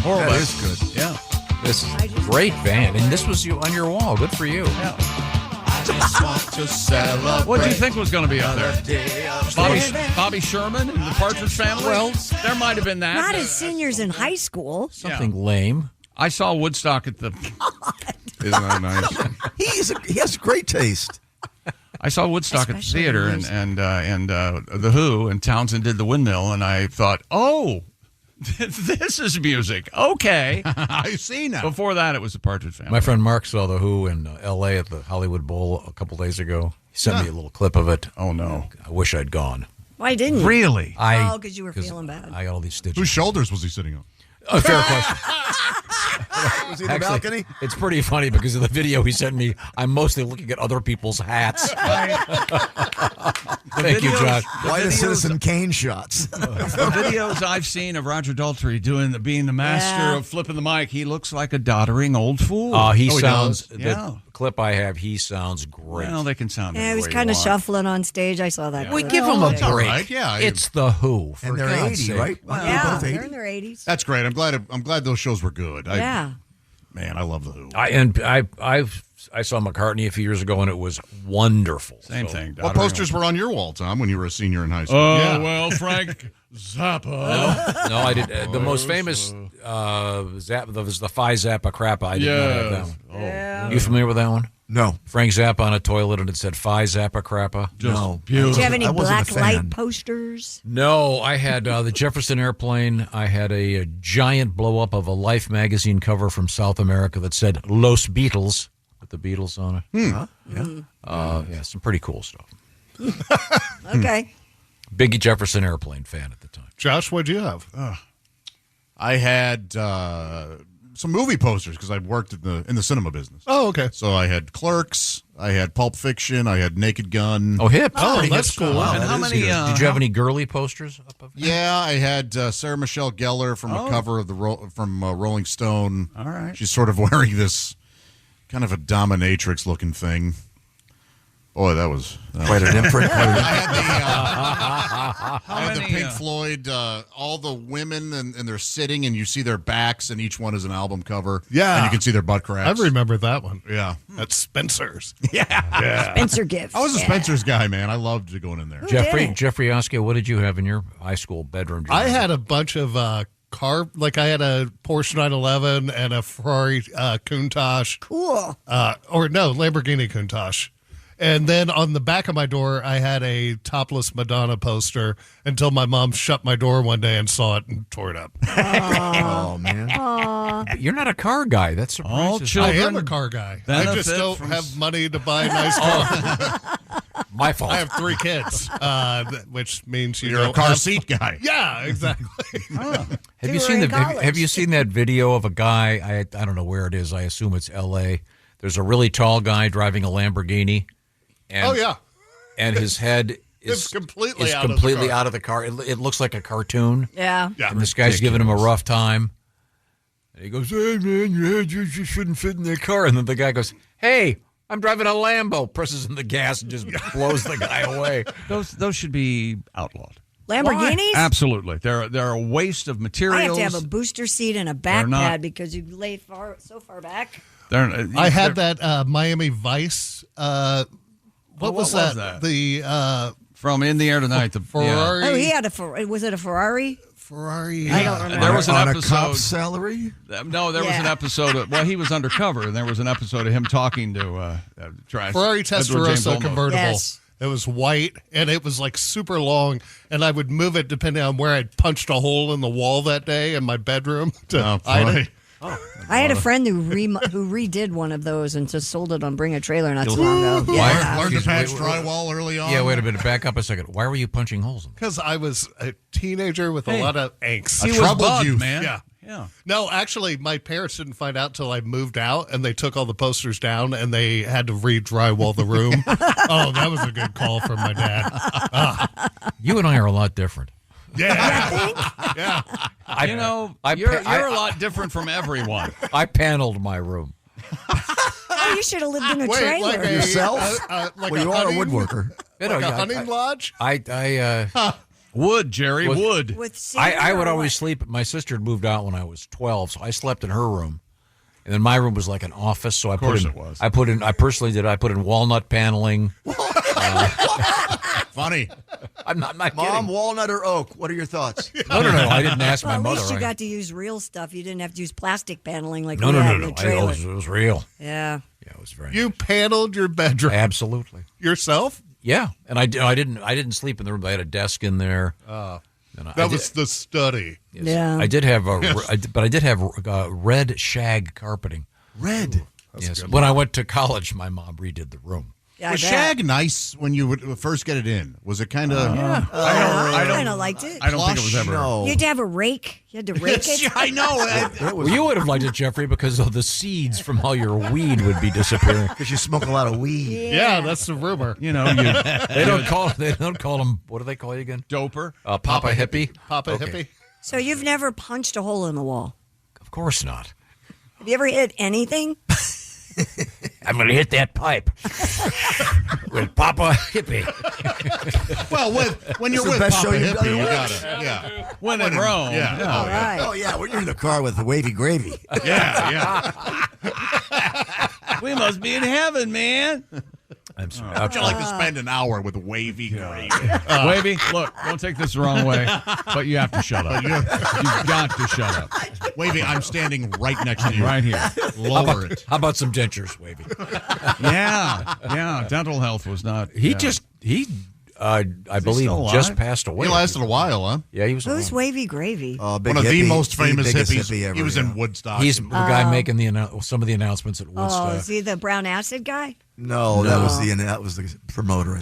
Horlbeck. That is good. Yeah. This is a great band, and this was on your wall. Good for you. Yeah. I just want to celebrate. What do you think was going to be on there? Bobby Sherman and the Partridge Family? Well, there might have been that. Not as seniors in high school. Something lame. I saw Woodstock at the. Isn't that nice? He has great taste. I saw Woodstock at the Especially theater, music. and the Who and Townsend did the Windmill, and I thought, oh, this is music. Okay, I see now. Before that, it was the Partridge Family. My friend Mark saw The Who in L.A. at the Hollywood Bowl a couple days ago. He sent me a little clip of it. Oh, no. I wish I'd gone. Why didn't you? Really? Oh, because you were feeling bad. I got all these stitches. Whose shoulders was he sitting on? A fair question. Was he in the balcony? It's pretty funny because of the video he sent me. I'm mostly looking at other people's hats. Thank you, Josh. Why the Citizen Kane shots? The videos I've seen of Roger Daltrey being the master of flipping the mic, he looks like a doddering old fool. He sounds. does? The Yeah. clip I have, he sounds great. Well, they can sound. Yeah, he was kind of shuffling on stage. I saw that. We clip. give him a That's all break. right, yeah. It's the Who. And they're God's 80, sake. right? Yeah, both 80? they're in their 80s. That's great. I'm glad those shows were good. Yeah. Man, I love the Who. I saw McCartney a few years ago, and it was wonderful. Same thing. What posters were on your wall, Tom, when you were a senior in high school? Well, Frank Zappa. No, I did. The most famous Zappa was the Phi Zappa Crappa. I did not have that one. Yeah. You familiar with that one? No. Frank Zappa on a toilet and it said Phi Zappa Crappa? No. Did you have any black light posters? No, I had the Jefferson Airplane. I had a giant blow-up of a Life magazine cover from South America that said Los Beatles, with the Beatles on it. Yeah, some pretty cool stuff. Okay. Big Jefferson Airplane fan at the time. Josh, what'd you have? I had some movie posters because I worked in the cinema business. Oh, okay. So I had Clerks, I had Pulp Fiction, I had Naked Gun. Oh, hip. Oh, that's cool. Wow, and how many? Did you have any girly posters up of Yeah, I had Sarah Michelle Gellar from a cover of from Rolling Stone. All right. She's sort of wearing this kind of a dominatrix-looking thing. Boy, that was Quite an imprint. I had the Pink Floyd, all the women, and they're sitting, and you see their backs, and each one is an album cover. Yeah. And you can see their butt cracks. I remember that one. Yeah. At Spencer's. Yeah. Spencer Gifts. I was a Spencer's guy, man. I loved going in there. Jeffrey Oskio, what did you have in your high school bedroom? I had a bunch of I had a Porsche 911 and a Ferrari Countach. Cool. Lamborghini Countach. And then on the back of my door, I had a topless Madonna poster until my mom shut my door one day and saw it and tore it up. Oh, man. You're not a car guy. That's surprising. I am a car guy. I just don't have money to buy a nice car. My fault. I have 3 kids, which means you're a car seat guy. Yeah, exactly. Have you seen Have you seen that video of a guy? I don't know where it is. I assume it's L.A. There's a really tall guy driving a Lamborghini. And, and his head is completely out of the car. It looks like a cartoon. Yeah. And this guy's giving him a rough time. And he goes, "Hey man, your head you shouldn't fit in that car." And then the guy goes, "Hey, I'm driving a Lambo." Presses in the gas and just blows the guy away. Those should be outlawed. Lamborghinis? Why? Absolutely. They're a waste of materials. I have to have a booster seat and a back pad because you lay so far back. I had that Miami Vice. What was that? The from In the Air Tonight, the Ferrari. Oh, he had a. Was it a Ferrari? Ferrari. I don't remember. There was an episode. A cop's salary? No, there was an episode. He was undercover, and there was an episode of him talking to Ferrari Testarossa convertible. Yes. It was white, and it was like super long, and I would move it depending on where I'd punched a hole in the wall that day in my bedroom to hide it. I had a friend who redid one of those and just sold it on Bring a Trailer not too long ago. Learned to patch drywall early on. Yeah, wait a minute. Back up a second. Why were you punching holes in them? Because I was a teenager with a lot of angst. A troubled youth, man. Yeah. No, actually, my parents didn't find out till I moved out, and they took all the posters down, and they had to re-drywall the room. Oh, that was a good call from my dad. You and I are a lot different. Yeah. You're a lot different from everyone. I paneled my room. Oh, you should have lived in a trailer. Like yourself? Like you are a woodworker. Like a hunting lodge? Wood, Jerry, wood. I would always sleep. My sister had moved out when I was 12, so I slept in her room. And then my room was like an office, so I put in walnut paneling. Funny. I'm not kidding. Mom, walnut or oak? What are your thoughts? No. I didn't ask my mother. At least you got to use real stuff. You didn't have to use plastic paneling like No. in the trailer. It was real. Yeah. Yeah, it was very. You paneled your bedroom Absolutely. yourself? Yeah, and I didn't sleep in the room. I had a desk in there. That was the study. Yes. Yeah. I did have I did have red shag carpeting. Red. Yes. When I went to college, my mom redid the room. Yeah, was shag nice when you would first get it in? Was it kind of? I kind of liked it. I don't think it was ever. No. You had to have a rake. You had to rake it. I know. Well, you would have liked it, Jeffrey, because of the seeds from all your weed would be disappearing. Because you smoke a lot of weed. Yeah, that's the rumor. They don't call them. What do they call you again? Doper. Papa hippie. Papa hippie. So you've never punched a hole in the wall? Of course not. Have you ever hit anything? I'm going to hit that pipe with Papa Hippie. Well, when you're with Papa Hippie, you got it. Yeah. When in Rome. Yeah. All right. Oh, yeah, when you're in the car with the wavy gravy. Yeah. We must be in heaven, man. I'm sorry. Would you like to spend an hour with Wavy Gravy? Wavy, look, don't take this the wrong way, but you have to shut up. You've got to shut up. Wavy, I'm standing right next to you. Right here. Lower it. How about some dentures, Wavy? Yeah. Dental health was not. I believe, just passed away. He lasted a while, huh? Yeah, he was. Who's Wavy Gravy? One of the most famous hippies. He was in Woodstock. He's the guy making some of the announcements at Woodstock. Oh, is he the brown acid guy? No, that was the promoter, I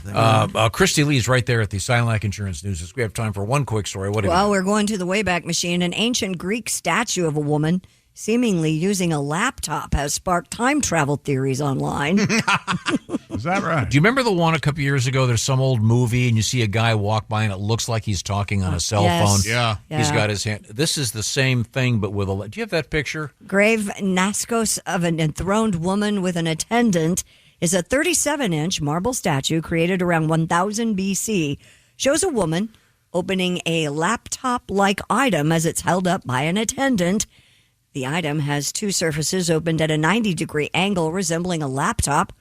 think. Christy Lee's right there at the Silent Like Insurance News. We have time for one quick story. What? Well, we're going to the Wayback Machine. An ancient Greek statue of a woman seemingly using a laptop has sparked time travel theories online. Is that right? Do you remember the one a couple years ago? There's some old movie, and you see a guy walk by, and it looks like he's talking on a cell phone. Yeah. He's got his hand. This is the same thing, but with a. Do you have that picture? Grave Naskos of an enthroned woman with an attendant is a 37-inch marble statue created around 1000 BC. Shows a woman opening a laptop-like item as it's held up by an attendant. The item has two surfaces opened at a 90-degree angle, resembling a laptop.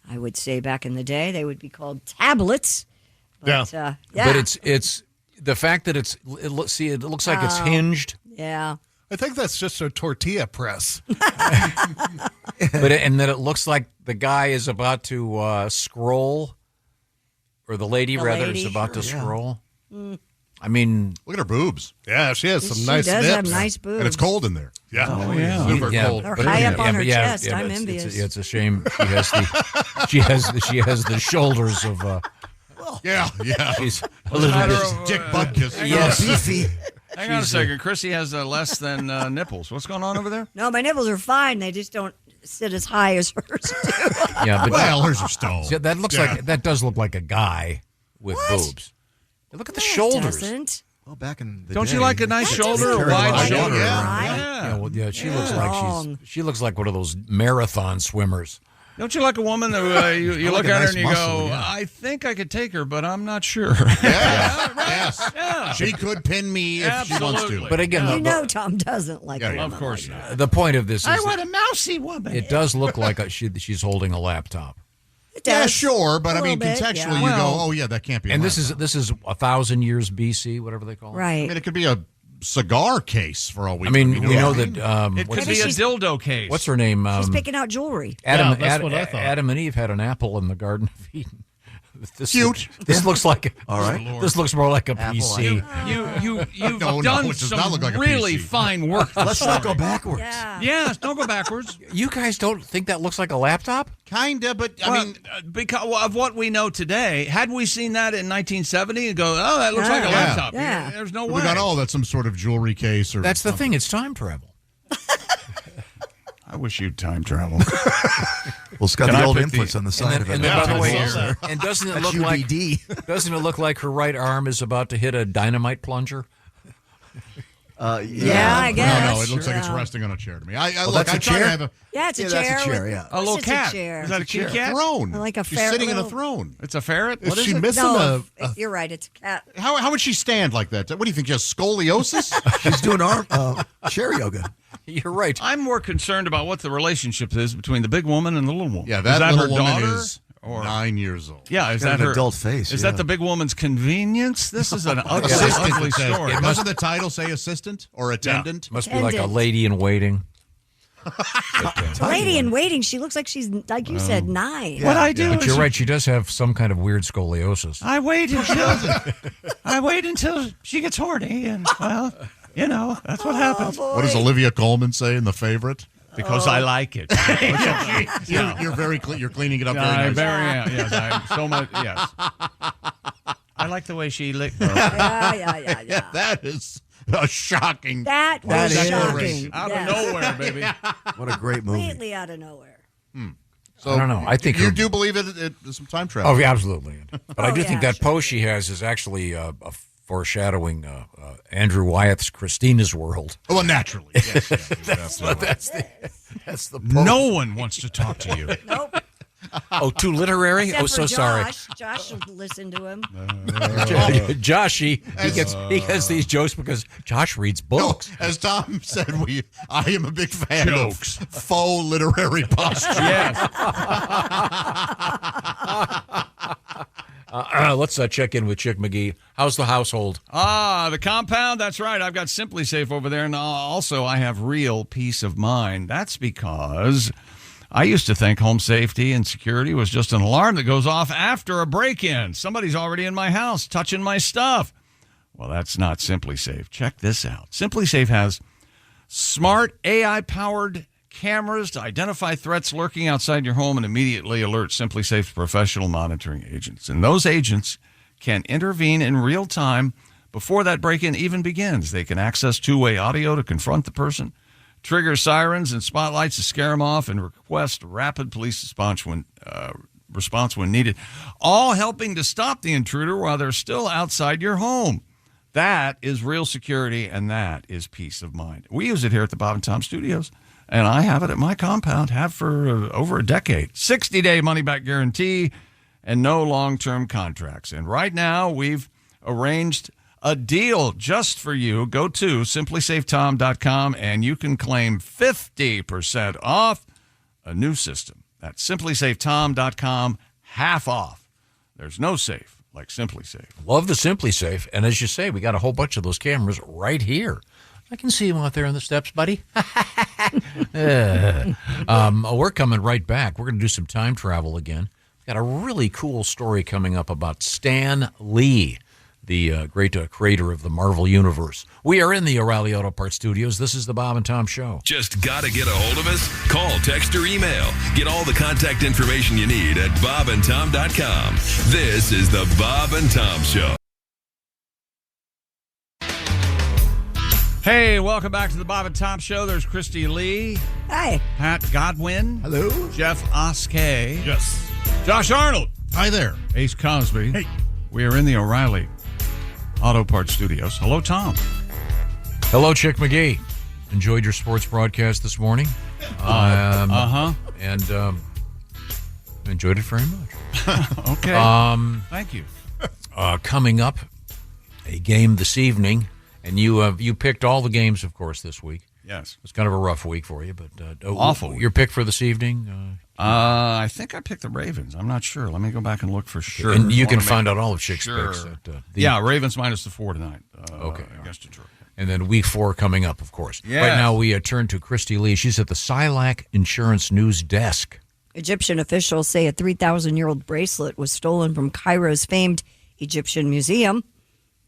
I would say back in the day they would be called tablets. But, yeah. But it's the fact that it looks like it's hinged. Yeah. I think that's just a tortilla press. And that it looks like the guy is about to scroll, or the lady is about to scroll. Mm. I mean, look at her boobs. Yeah, she has some She nice does nips. have nice boobs. And it's cold in there. Yeah. Oh, yeah. Super cold. They're high up on her chest. I'm envious. It's a shame she has the shoulders of. Yeah. She's a little bit Dick Butkus. Yes. Beefy. Hang on a second. Chrissy has less than nipples. What's going on over there? No, my nipples are fine. They just don't sit as high as hers do. Yeah, but hers are stoned. See, that does look like a guy with boobs. Look at the shoulders. Doesn't. Well, back in the Don't day, you like a nice shoulder, a wide shoulder? Yeah, she looks like one of those marathon swimmers. Don't you like a woman that you look like a at her nice and you muscle, go, yeah. I think I could take her, but I'm not sure. Yes. Yeah. She could pin me if she wants to. But again, Tom doesn't like a woman of course like not. the point of this is a mousy woman. it does look like she's holding a laptop. It Yeah, does. sure, but A I mean, little bit, contextually, yeah. you go, oh yeah, that can't be. And this is 1,000 years BC, whatever they call it. I Right. mean, it could be a cigar case for all we. I mean, know. we know that. It could be a dildo case. What's her name? She's picking out jewelry. that's what I thought. Adam and Eve had an apple in the Garden of Eden. Cute. This looks like All right. This looks more like a Apple PC. You've No, done it does not some look like a really PC. fine work. Let's not go backwards. Yeah. Yes, don't go backwards. You guys don't think that looks like a laptop? Kinda, but I Well, mean, because of what we know today, had we seen that in 1970 and go, oh, that looks like a Yeah. laptop. Yeah. There's no we way. got all that's some sort of jewelry case or. That's the thing. It's time travel. I wish you'd time travel. Well, it's got Can the I old put the- inputs on the side of it. And then, by the way, Yeah. and doesn't it That's look like UDD. doesn't it look like her right arm is about to hit a dynamite plunger? Yeah, I guess. No, it looks like it's Yeah. resting on a chair to me. I that's I a try to chair? have a Yeah, it's a Yeah, chair. that's a chair, with- yeah. A little It's a cat. chair. Is that a kitty cat? throne. Like a She's ferret sitting in a little- throne. It's a ferret? Is What is she it? missing No, a you're right. It's a cat. How would she stand like that? What do you think? Just scoliosis? She's doing chair yoga. You're right. I'm more concerned about what the relationship is between the big woman and the little woman. Yeah, is that that little her woman daughter? is Or 9 years old. yeah, is Got that an her adult face, Is yeah. that the big woman's convenience? This is an ugly, Assistant. ugly it says. story. Doesn't the title say assistant or attendant? Must be like a Attendant. lady in waiting. Lady in waiting. She looks like she's, like you said, 9. What I do But is you're right. She does have some kind of weird scoliosis. I wait until she gets horny, and well, you know that's what happens. What does Olivia Colman say in The Favorite? Because I like it. You're very you're cleaning it up I very nice. very am. Yes, I so much. Yes, I like the way she licked. Yeah. That is a shocking. That That was is shocking. Out Yes. of nowhere, baby. What a great movie. Completely out of nowhere. So I don't know. I think you her- do believe it's some time travel. Oh, yeah, absolutely. But I Oh, do think yeah, that post she has is actually a foreshadowing Andrew Wyeth's Christina's World. Oh, well, naturally. Yes, That's the post. No one wants to talk to you. Nope. Oh, too literary? Except Oh, so for sorry. Josh will listen to him. Joshy, he gets these jokes because Josh reads books. No, as Tom said, I am a big fan of faux literary posture. Yes. Let's check in with Chick McGee. How's the household? The compound, that's right. I've got Simply Safe over there, and also I have real peace of mind. That's because I used to think home safety and security was just an alarm that goes off after a break-in. Somebody's already in my house touching my stuff. Well, that's not Simply Safe. Check this out. Simply Safe has smart AI-powered cameras to identify threats lurking outside your home and immediately alert Simply Safe's professional monitoring agents. And those agents can intervene in real time before that break-in even begins. They can access two-way audio to confront the person, trigger sirens and spotlights to scare them off, and request rapid police response when needed, all helping to stop the intruder while they're still outside your home. That is real security, and that is peace of mind. We use it here at the Bob and Tom Studios, and I have it at my compound, have for over a decade. 60-day money-back guarantee and no long-term contracts. And right now, we've arranged a deal just for you. Go to simplysafetom.com, and you can claim 50% off a new system. That's simplysafetom.com, half off. There's no safe like Simply Safe. Love the Simply Safe. And as you say, we got a whole bunch of those cameras right here. I can see him out there on the steps, buddy. We're coming right back. We're going to do some time travel again. Got a really cool story coming up about Stan Lee, the great creator of the Marvel Universe. We are in the O'Reilly Auto Parts Studios. This is the Bob and Tom Show. Just got to get a hold of us? Call, text, or email. Get all the contact information you need at bobandtom.com. This is the Bob and Tom Show. Hey, welcome back to the Bob and Tom Show. There's Christy Lee. Hi. Pat Godwin. Hello. Jeff Oskay. Yes. Josh Arnold. Hi there. Ace Cosby. Hey. We are in the O'Reilly Auto Parts Studios. Hello, Tom. Hello, Chick McGee. Enjoyed your sports broadcast this morning. And enjoyed it very much. Okay. Thank you. Coming up, a game this evening. And you picked all the games, of course, this week. Yes. It's kind of a rough week for you, but awful. Your pick for this evening? I think I picked the Ravens. I'm not sure. Let me go back and look for sure. And you can find out all of Chick's picks. Ravens minus the 4 tonight. Okay. Against Detroit. And then week 4 coming up, of course. Yes. Right now we turn to Christy Lee. She's at the Silac Insurance News Desk. Egyptian officials say a 3,000-year-old bracelet was stolen from Cairo's famed Egyptian museum.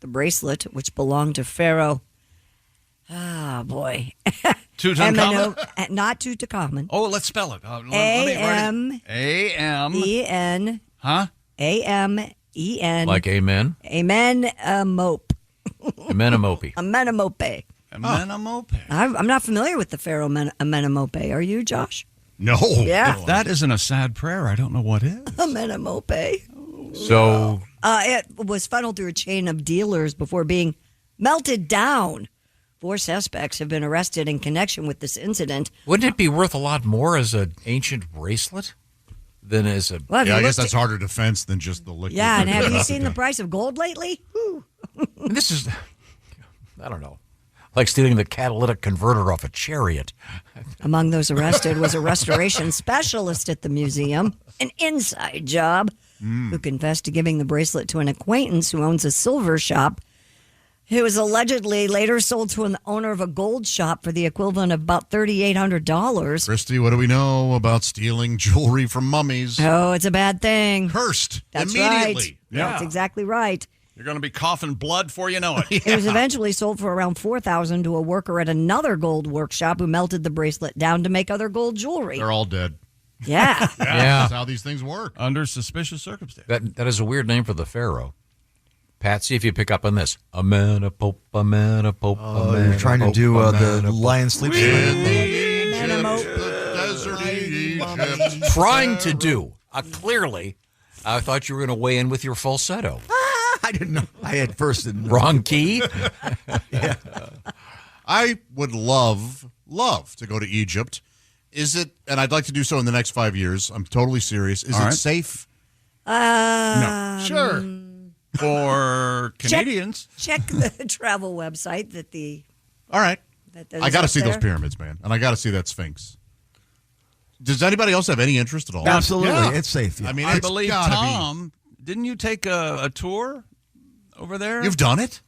The bracelet, which belonged to Pharaoh, Tutankhamun? Not Tutankhamun. Oh, let's spell it. A-M-E-N. Huh? A-M-E-N. Like amen? Amenemope. Amenemope. Amenemope. Amenemope. I'm not familiar with the Pharaoh Amenemope. Are you, Josh? No. Yeah. If that isn't a sad prayer, I don't know what is. Amenemope. So... it was funneled through a chain of dealers before being melted down. 4 suspects have been arrested in connection with this incident. Wouldn't it be worth a lot more as an ancient bracelet than as a... Well, I guess that's harder defense than just the liquid. Yeah, and have you seen the price of gold lately? This is, I don't know, like stealing the catalytic converter off a chariot. Among those arrested was a restoration specialist at the museum, an inside job, who confessed to giving the bracelet to an acquaintance who owns a silver shop. It was allegedly later sold to an owner of a gold shop for the equivalent of about $3,800. Christy, what do we know about stealing jewelry from mummies? Oh, it's a bad thing. Cursed. That's immediately. Right. Yeah. That's exactly right. You're going to be coughing blood before you know it. It was eventually sold for around $4,000 to a worker at another gold workshop who melted the bracelet down to make other gold jewelry. They're all dead. Yeah. That's how these things work. Under suspicious circumstances. That is a weird name for the pharaoh. Pat, see if you pick up on this. Amenemope, Amenemope, Amenemope. You're trying to do the lion sleeps. Trying to do. Clearly, I thought you were going to weigh in with your falsetto. I didn't know. I had first didn't know. Wrong key? Yeah. I would love to go to Egypt Is it, and I'd like to do so in the next 5 years. I'm totally serious. Is All it right. safe? No. Sure. For Canadians. Check the travel website that the. All right. That is I got to up see those there. pyramids, man. And I got to see that Sphinx. Does anybody else have any interest at all? Absolutely. Yeah. It's safe. Yeah. I mean, I it's believe, gotta Tom, didn't you take a tour over there? You've done it?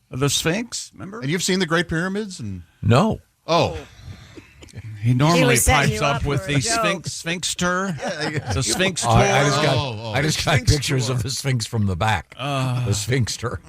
Of the Sphinx, remember? And you've seen the Great Pyramids? And No. Oh. He normally was setting pipes you up up with for a the joke. Sphinx tour. The Sphinx tour. I just got pictures of the Sphinx from the back. The Sphinx tour.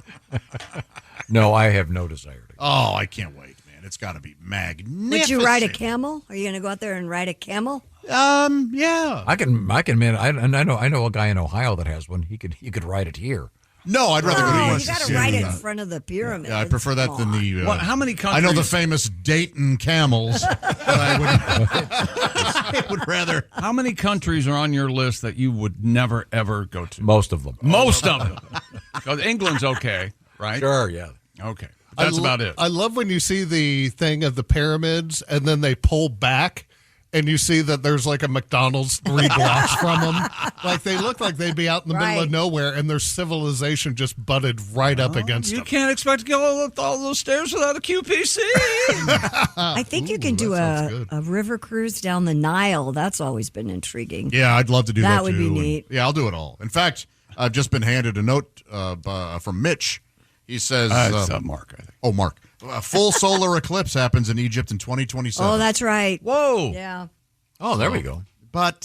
No, I have no desire to. Oh, I can't wait, man. It's got to be magnificent. Would you ride a camel? Are you going to go out there and ride a camel? Yeah. I can, man. I know a guy in Ohio that has one. He could ride it here. No, I'd rather go to Oh, East. you got to ride it in front of the pyramid. Yeah, I prefer that than the. How many countries? I know the famous Dayton camels. But I would rather. How many countries are on your list that you would never, ever go to? Most of them. Most of them. Because England's okay, right? Sure, yeah. Okay. That's about it. I love when you see the thing of the pyramids and then they pull back and you see that there's like a McDonald's 3 blocks from them. Like they look like they'd be out in the middle of nowhere and their civilization just butted right up against You them. can't expect to go up all those stairs without a QPC. I think you can do a river cruise down the Nile. That's always been intriguing. Yeah, I'd love to do that, That would too. be neat. Yeah, I'll do it all. In fact, I've just been handed a note from Mitch. He says, it's Mark, I think. Oh, Mark. A full solar eclipse happens in Egypt in 2027. Oh, that's right. Whoa. Yeah. Oh, there we go. But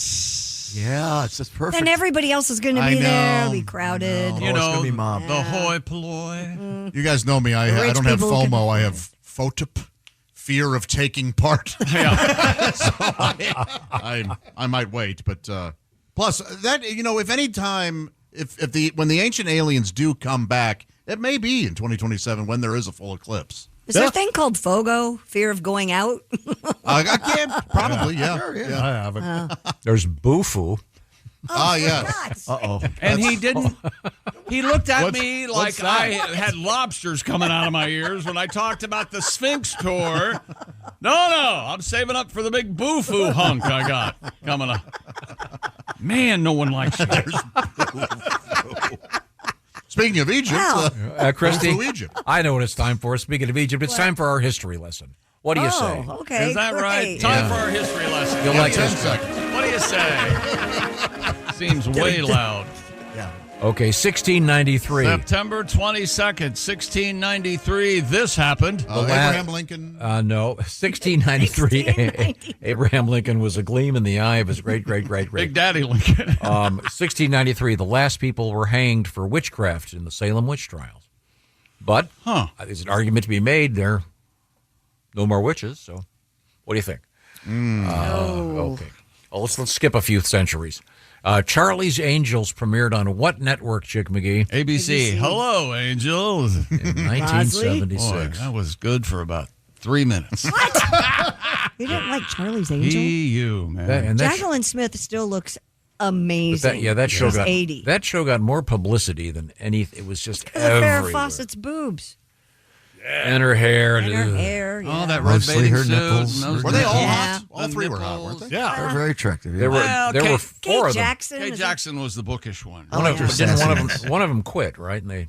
yeah, it's just perfect. Then everybody else is going to I be there. know. It'll be crowded. You it's know, gonna be mob. the hoi polloi. you guys know me. I Rich don't have people can- FOMO. I have photop, fear of taking part. Yeah. So I might wait. But plus, that, if any time, when the ancient aliens do come back, it may be in 2027 when there is a full eclipse. Is there a thing called FOGO, fear of going out? I can't. Probably, yeah. Sure, yeah. I haven't. There's Bufu. Oh, yeah. Uh-oh. And he didn't. He looked at What's- me what's like I that? had lobsters coming out of my ears when I talked about the Sphinx tour. No, I'm saving up for the big boo-foo hunk I got coming up. Man, no one likes you. Speaking of Egypt, Christy, go to Egypt. I know what it's time for. Speaking of Egypt, it's time for our history lesson. What do you say? Okay. Is that great. right? Time for our history lesson. You'll like 10 this. seconds. What do you say? Seems way loud. Okay, 1693. September 22nd, 1693. This happened. Abraham Lincoln. No, 1693. Abraham Lincoln was a gleam in the eye of his great. Big Daddy Lincoln. 1693. The last people were hanged for witchcraft in the Salem witch trials. But there's an argument to be made there. No more witches. So, what do you think? Okay. Well, let's skip a few centuries. Charlie's Angels premiered on what network, Chick McGee? ABC. Hello, Angels. In 1976. Boy, that was good for about 3 minutes. You didn't like Charlie's Angels? You, man. Jacqueline Smith still looks amazing. That show She's got 80. that show got more publicity than anything. It was just Because of Farrah everywhere. Fawcett's boobs. And her hair. And her hair. Oh, yeah. that red Mostly bathing her suit. nipples. and those Were they all Yeah. hot? All three were hot, weren't they? They're very attractive. There Yeah. were Well, four of them. Jackson. Kay is Jackson was the bookish one. I like her sassiness. One of them quit, right? And they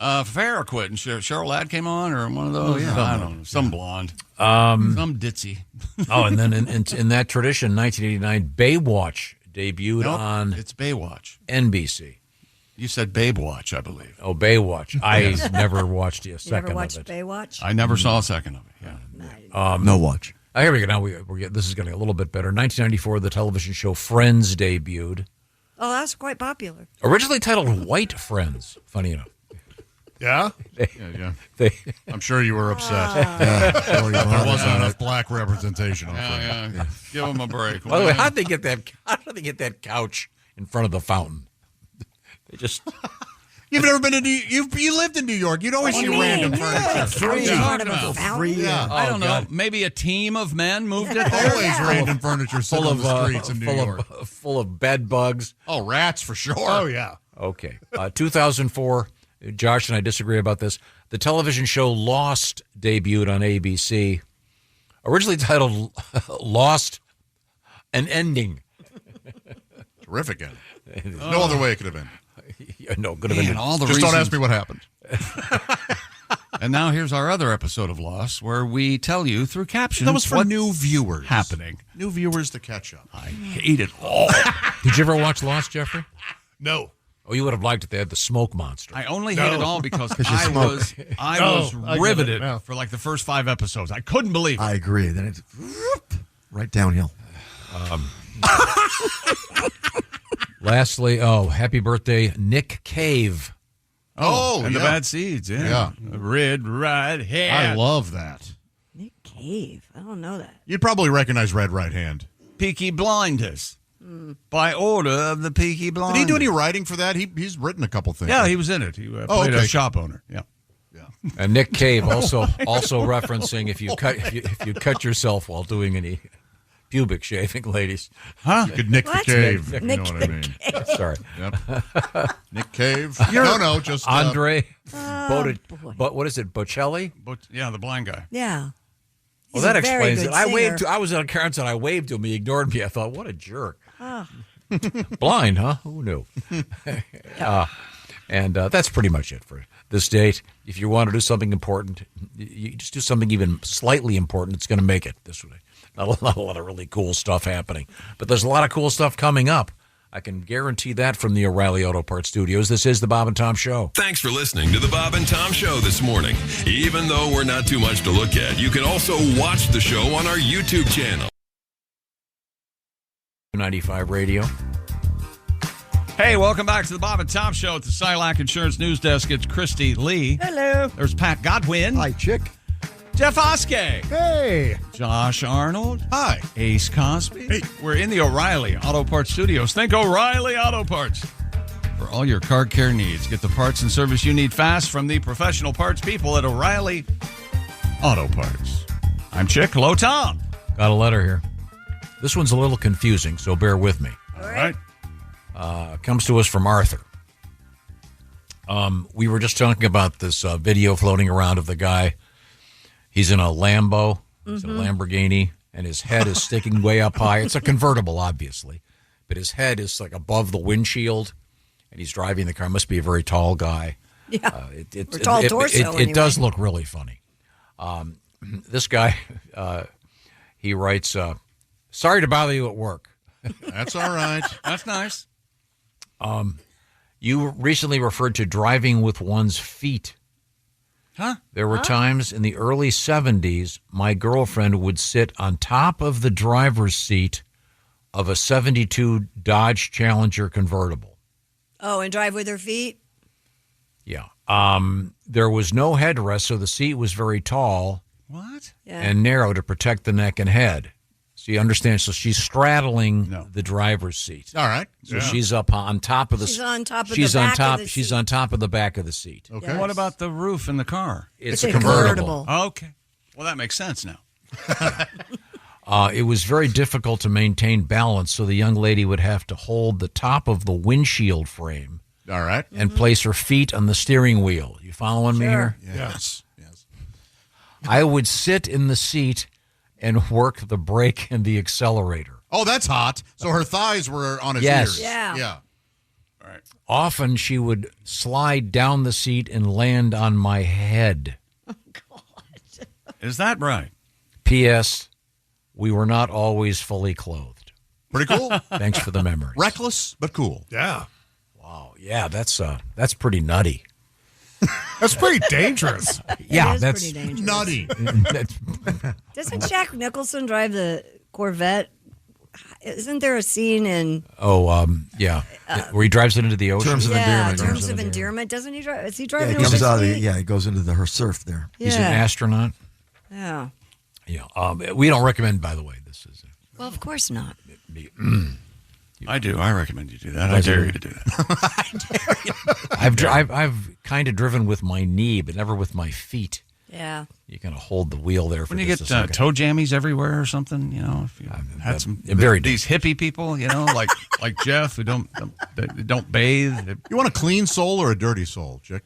Farrah quit, and Cheryl Ladd came on, or one of those. yeah. I don't know. Some blonde. Some ditzy. and then in that tradition, 1989, Baywatch debuted Nope, on it's Baywatch. NBC. You said Babe Watch, I believe. Oh, Baywatch. I never watched a You second ever watched of it. Baywatch? I never saw a second of it. Yeah. No watch. Here we go. Now this is getting a little bit better. 1994, the television show Friends debuted. Oh, that's quite popular. Originally titled White Friends. Funny enough. Yeah? Yeah. They, I'm sure you were upset. Yeah. There wasn't enough black representation on Friends. Yeah. Give him a break. by the way, how did they get that couch in front of the fountain? They just You've never been to you lived in New York. You'd always see random furniture. Free. Part of a fountain. Free. Yeah. I don't know. God. Maybe a team of men moved it there. Always random furniture sitting on the streets in New York. full of bed bugs. Oh, rats for sure. Oh, yeah. Okay. 2004, Josh and I disagree about this. The television show Lost debuted on ABC. Originally titled Lost An ending. Terrific ending. No other way it could have been. No, could have been. All the Just reasons. don't ask me what happened. And now here's our other episode of Lost, where we tell you through captions. That was for what's new viewers. happening. New viewers to catch up. I hate it all. Did you ever watch Lost, Jeffrey? No. Oh, you would have liked it. They had the smoke monster. I only hate it all because you I smoke. was I get it riveted now. for like the first 5 episodes. I couldn't believe it. I agree. Then it's right downhill. Lastly, happy birthday, Nick Cave. Oh, and the yeah. Bad Seeds. Yeah. Red right hand. I love that. Nick Cave. I don't know that. You'd probably recognize Red Right Hand. Peaky Blinders. By order of the Peaky Blinders. Did he do any writing for that? He's written a couple things. Yeah, he was in it. He played a shop owner. Yeah. And Nick Cave also referencing if you cut yourself while doing any pubic shaving, ladies. Huh? You could Nick the What? Cave. Nick you know what I mean? Sorry. Yep. Nick Cave. No, just Andre. boy. But what is it? Bocelli? Yeah, the blind guy. Yeah. Well, He's that a very explains good it. I singer. waved. I was at a Karen's and I waved to him. He ignored me. I thought, what a jerk. Oh. Blind, huh? Who knew? And that's pretty much it for this date. If you want to do something important, you just do something even slightly important. It's going to make it this way. Not a lot of really cool stuff happening, but there's a lot of cool stuff coming up. I can guarantee that from the O'Reilly Auto Parts Studios. This is the Bob and Tom Show. Thanks for listening to the Bob and Tom Show this morning. Even though we're not too much to look at, you can also watch the show on our YouTube channel. 95 Radio. Hey, welcome back to the Bob and Tom Show at the Silac Insurance News Desk. It's Christy Lee. Hello. There's Pat Godwin. Hi, chick. Jeff Oskey. Hey. Josh Arnold. Hi. Ace Cosby. Hey. We're in the O'Reilly Auto Parts Studios. Think O'Reilly Auto Parts. For all your car care needs, get the parts and service you need fast from the professional parts people at O'Reilly Auto Parts. I'm Chick. Hello, Tom. Got a letter here. This one's a little confusing, so bear with me. All right. Comes to us from Arthur. We were just talking about this video floating around of the guy. He's in a Lambo. He's in a Lamborghini, and his head is sticking way up high. It's a convertible, obviously, but his head is like above the windshield, and he's driving the car. Must be a very tall guy. Yeah. It, Or tall torso, It does anyway. look really funny. This guy, he writes, sorry to bother you at work. That's all right. That's nice. You recently referred to driving with one's feet. Huh? There were times in the early 70s, my girlfriend would sit on top of the driver's seat of a 72 Dodge Challenger convertible. Oh, and drive with her feet? Yeah. There was no headrest, so the seat was very tall What? Yeah. and narrow to protect the neck and head. So you understand? So she's straddling the driver's seat. All right. So she's up on top of the. She's on top of she's the on back top. of the She's seat. on top of the back of the seat. Okay. Yes. What about the roof in the car? It's a a convertible. Okay. Well, that makes sense now. It was very difficult to maintain balance, so the young lady would have to hold the top of the windshield frame. All right. And place her feet on the steering wheel. You following me here? Yes. I would sit in the seat and work the brake and the accelerator. Oh, that's hot. So her thighs were on his Yes. ears. Yeah. Yeah. Often she would slide down the seat and land on my head. Is that right? P.S. We were not always fully clothed. Pretty cool. Thanks for the memory. Reckless, but cool. Yeah. Wow. Yeah, that's pretty nutty. That's pretty dangerous. Yeah, It is that's pretty dangerous. Nutty. Doesn't Jack Nicholson drive the Corvette? Isn't there a scene in yeah, where he drives it into the ocean. Terms of endearment. Terms of Endearment? Doesn't he drive? Is he Yeah, driving he with comes his out of the, feet? yeah, he goes into her surf there. He's an Yeah. astronaut. Yeah. Yeah. We don't recommend, by the way. This is. Well, of course not. I do. I recommend you do that. I dare you to do that. I've kind of driven with my knee, but never with my feet. Yeah. You kind of hold the wheel there for When you just get a second. toe jammies everywhere or something, you know, if you had some very these hippie people, you know, like Jeff who don't bathe. You want a clean soul or a dirty soul, Chick?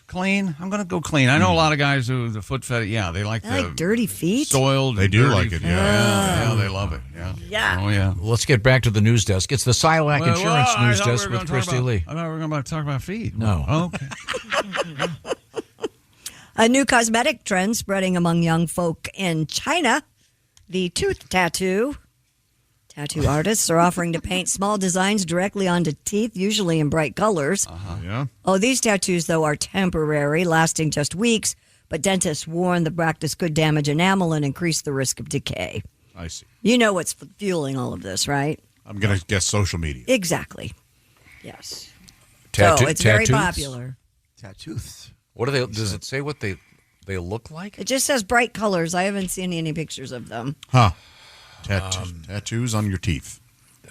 Clean. I'm going to go clean. I know a lot of guys who the foot fetish. Yeah, they like I like dirty feet. Soiled. They do dirty like it. feet. Yeah. Yeah, they love it. Yeah. Yeah. Oh yeah. Let's get back to the news desk. It's the Silac Insurance News Desk with Christy Lee. I thought we were going to talk about feet. No. Okay. A new cosmetic trend spreading among young folk in China. The tooth tattoo. Tattoo artists are offering to paint small designs directly onto teeth, usually in bright colors. Yeah. Oh, these tattoos, though, are temporary, lasting just weeks, but dentists warn the practice could damage enamel and increase the risk of decay. I see. You know what's fueling all of this, right? I'm going to guess social media. Exactly. Yes. So it's very popular. Tattoos. What do they? Does it say what they look like? It just says bright colors. I haven't seen any pictures of them. Huh. Tattoos on your teeth.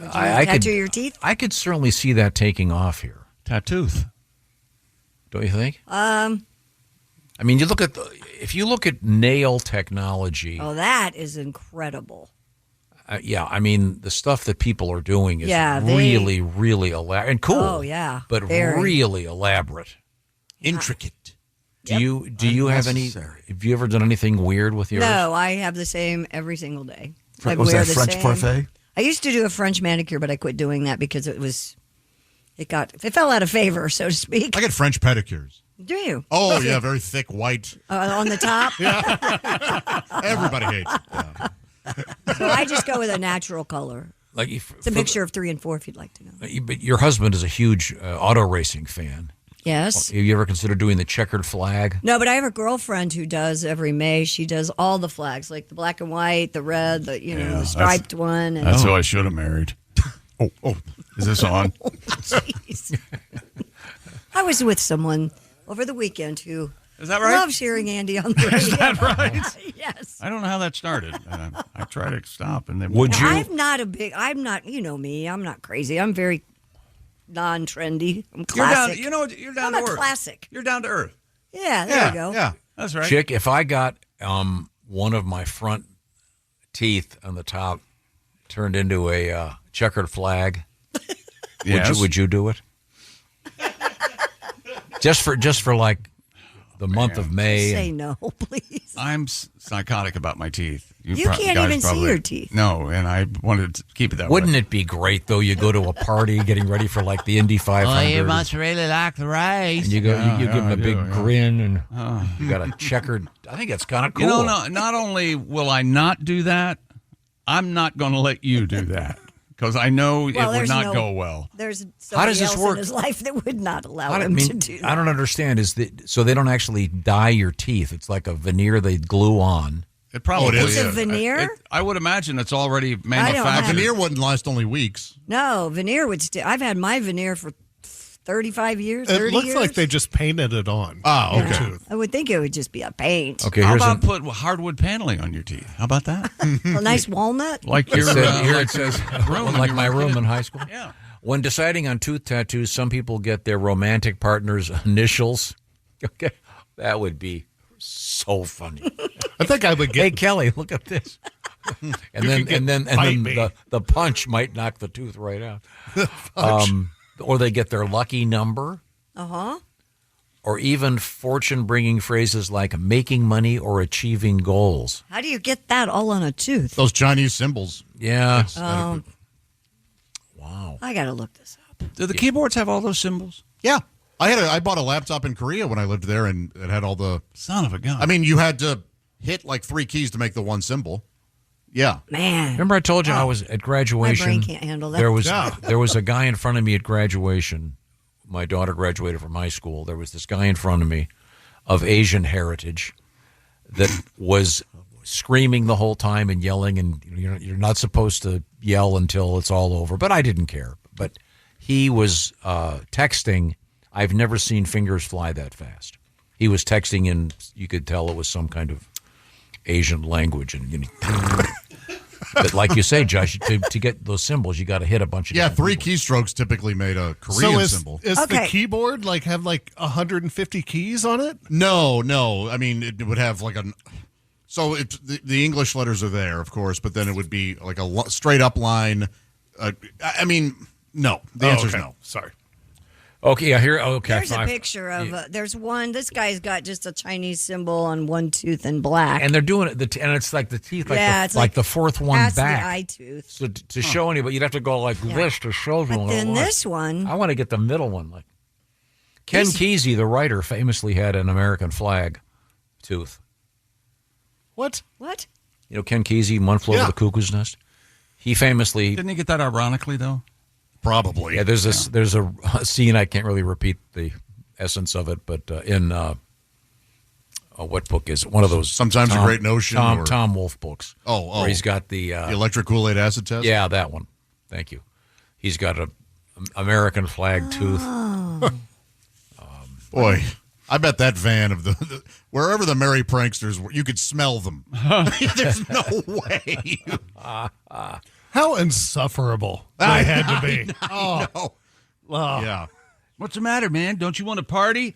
I tattoo could, your teeth? I could certainly see that taking off here. Tattooth. Don't you think? I mean, if you look at nail technology. Oh, that is incredible. Yeah, I mean, the stuff that people are doing is really, really elaborate and cool. Oh, yeah. But Very. really elaborate. Intricate. Do you have any? Have you ever done anything weird with yours? No, I have the same every single day. I Was wear that the French same. parfait? I used to do a French manicure, but I quit doing that because it fell out of favor, so to speak. I get French pedicures. Do you? Oh, yeah, very thick, white. On the top? Everybody hates it. Yeah. So I just go with a natural color. Like It's a mixture of 3 and 4 if you'd like to know. But your husband is a huge auto racing fan. Yes. Have you ever considered doing the checkered flag? No, but I have a girlfriend who does every May. She does all the flags, like the black and white, the red, the striped one. And That's who I should have married. Oh, is this on? Jeez. I was with someone over the weekend who Is that right? loves hearing Andy on the radio. Is that right? Yes. I don't know how that started. I try to stop, and then I'm not, you know me, I'm not crazy. I'm very non-trendy. I'm classic. You're down I'm to a earth. classic. You're down to earth. Yeah, there you go. Yeah, that's right. Chick, if I got one of my front teeth on the top turned into a checkered flag, Yes. would you do it? Just for like the month of May. Say no, please. I'm psychotic about my teeth. You can't even see your teeth. No, and I wanted to keep it that way. Wouldn't it be great though? You go to a party getting ready for like the Indy 500. Oh, you must really like the race. And you go, you give Yeah, them I a big do, yeah. grin, and you got a checkered. I think that's kind of cool. You know, not only will I not do that, I'm not going to let you do that because I know it would not go well. There's How does somebody this else work? in his life that would not allow I him mean, to do that. I don't understand. So they don't actually dye your teeth? It's like a veneer they glue on. It probably It's is. a veneer? I would imagine it's already have manufactured. Veneer wouldn't last only weeks. No, veneer would still. I've had my veneer for 35 years, 30 It looks years. like they just painted it on. Oh, your okay. tooth. I would think it would just be a paint. Okay, How here's about put hardwood paneling on your teeth? How about that? A nice walnut. Like your here like it says, room like in my your room in high school. Yeah. When deciding on tooth tattoos, some people get their romantic partner's initials. Okay, that would be so funny. I think I would get. Hey Kelly, look at this. And then the punch might knock the tooth right out. Or they get their lucky number. Uh-huh. Or even fortune-bringing phrases like making money or achieving goals. How do you get that all on a tooth? Those Chinese symbols. Yeah. Wow. I got to look this up. Do the keyboards have all those symbols? Yeah. I bought a laptop in Korea when I lived there, and it had all the... Son of a gun. I mean, you had to hit like 3 keys to make the one symbol. Yeah. Man. Remember I told you I was at graduation. My brain can't handle that. There was a guy in front of me at graduation. My daughter graduated from high school. There was this guy in front of me of Asian heritage that was screaming the whole time and yelling, and you're not supposed to yell until it's all over. But I didn't care. But he was texting. I've never seen fingers fly that fast. He was texting, and you could tell it was some kind of Asian language. And but like you say, Josh, to get those symbols, you got to hit a bunch of Yeah, different 3 keystrokes typically made a Korean symbol. Is the keyboard have like 150 keys on it? No. I mean, it would have like a... So the English letters are there, of course, but then it would be like a straight up line. I mean, no. The answer is no. Sorry. Okay, yeah, here. Okay, There's a picture of. There's one. This guy's got just a Chinese symbol on one tooth in black. and they're doing it. And it's like the teeth, like Yeah, the, it's like like the fourth one past the back. eye tooth. So to show anybody, you'd have to go like this to show them. But then this one, I want to get the middle one. Like Ken Kesey, the writer, famously had an American flag tooth. What? What? You know Ken Kesey, One Flew Over the Cuckoo's Nest. He famously Didn't he get that ironically though? Probably. Yeah, there's a scene, I can't really repeat the essence of it, but in what book is it? One of those Sometimes a Great Notion or- Tom Wolfe books. Oh. Where he's got the electric Kool-Aid acid test? Yeah, that one. Thank you. He's got a American flag tooth. Boy, I bet that van of the wherever the merry pranksters were, you could smell them. There's no way. How insufferable they had to be. I know. Yeah. What's the matter, man? Don't you want to party?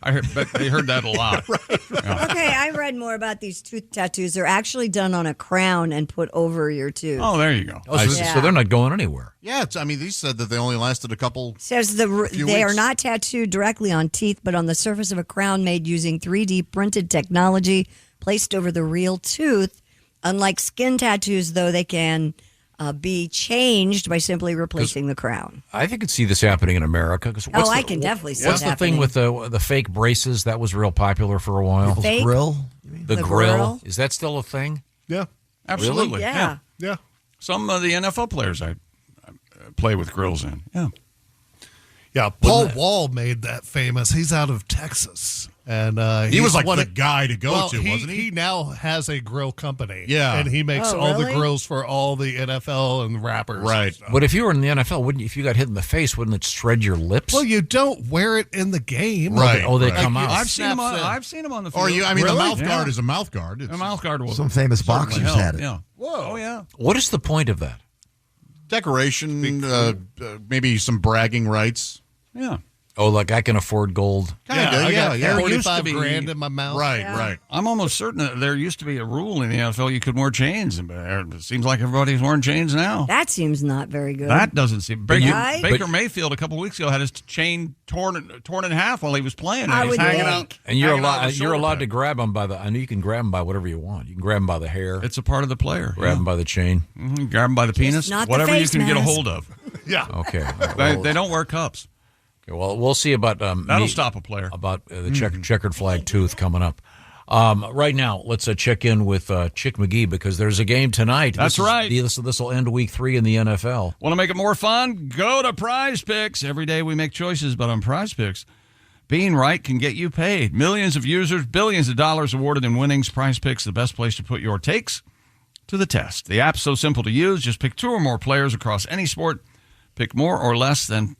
They heard that a lot. Yeah. Okay, I read more about these tooth tattoos. They're actually done on a crown and put over your tooth. Oh, there you go. So they're not going anywhere. Yeah, these said that they only lasted a couple. Says they are not tattooed directly on teeth, but on the surface of a crown made using 3D printed technology placed over the real tooth. Unlike skin tattoos, though, they can be changed by simply replacing the crown. I think I could see this happening in America. I can definitely see What's it the happening. thing with the fake braces? That was real popular for a while. The fake? grill? The The grill. grill? Is that still a thing? Yeah. Absolutely. Really? Yeah. Yeah. Some of the NFL players I play with grills in. Yeah. Yeah, Paul Wall made that famous. He's out of Texas. And He was like one the of- guy to go well, to, wasn't he? He now has a grill company. Yeah. And he makes Oh, all the really? grills for all the NFL and rappers. Right. But if you were in the NFL, wouldn't if you got hit in the face, wouldn't it shred your lips? Well, you don't wear it in the game. Right. They right. come out. I've seen them Snaps in. on the field. Or the Really? mouth guard is a mouth guard. A mouth guard will. Some famous certainly boxers help. had it. Yeah. Whoa. Oh, yeah. What is the point of that? Decoration, maybe some bragging rights. Yeah. Oh, like I can afford gold. Kinda, I got There used to 45 be- grand in my mouth. Right, right. I'm almost certain that there used to be a rule in the NFL you could wear chains. But it seems like everybody's wearing chains now. That seems not very good. That doesn't seem. Right? Baker Mayfield a couple weeks ago had his chain torn in half while he was playing. I He's would hanging think. out. And you're hanging out allowed. with a You're shoulder allowed pad. to grab them by the. I know you can grab them by whatever you want. You can grab them by the hair. It's a part of the player. Grab them by the chain. Grab them by the penis. not the Whatever you face can get a mask. hold of. Yeah. Okay. They don't wear cups. Okay, well, we'll see about That'll stop a player. about the checkered flag tooth coming up. Right now, let's check in with Chick McGee because there's a game tonight. That's right. This will end week 3 in the NFL. Want to make it more fun? Go to Prize Picks. Every day we make choices, but on Prize Picks, being right can get you paid. Millions of users, billions of dollars awarded in winnings. Prize Picks, the best place to put your takes to the test. The app's so simple to use. Just pick 2 or more players across any sport. Pick more or less than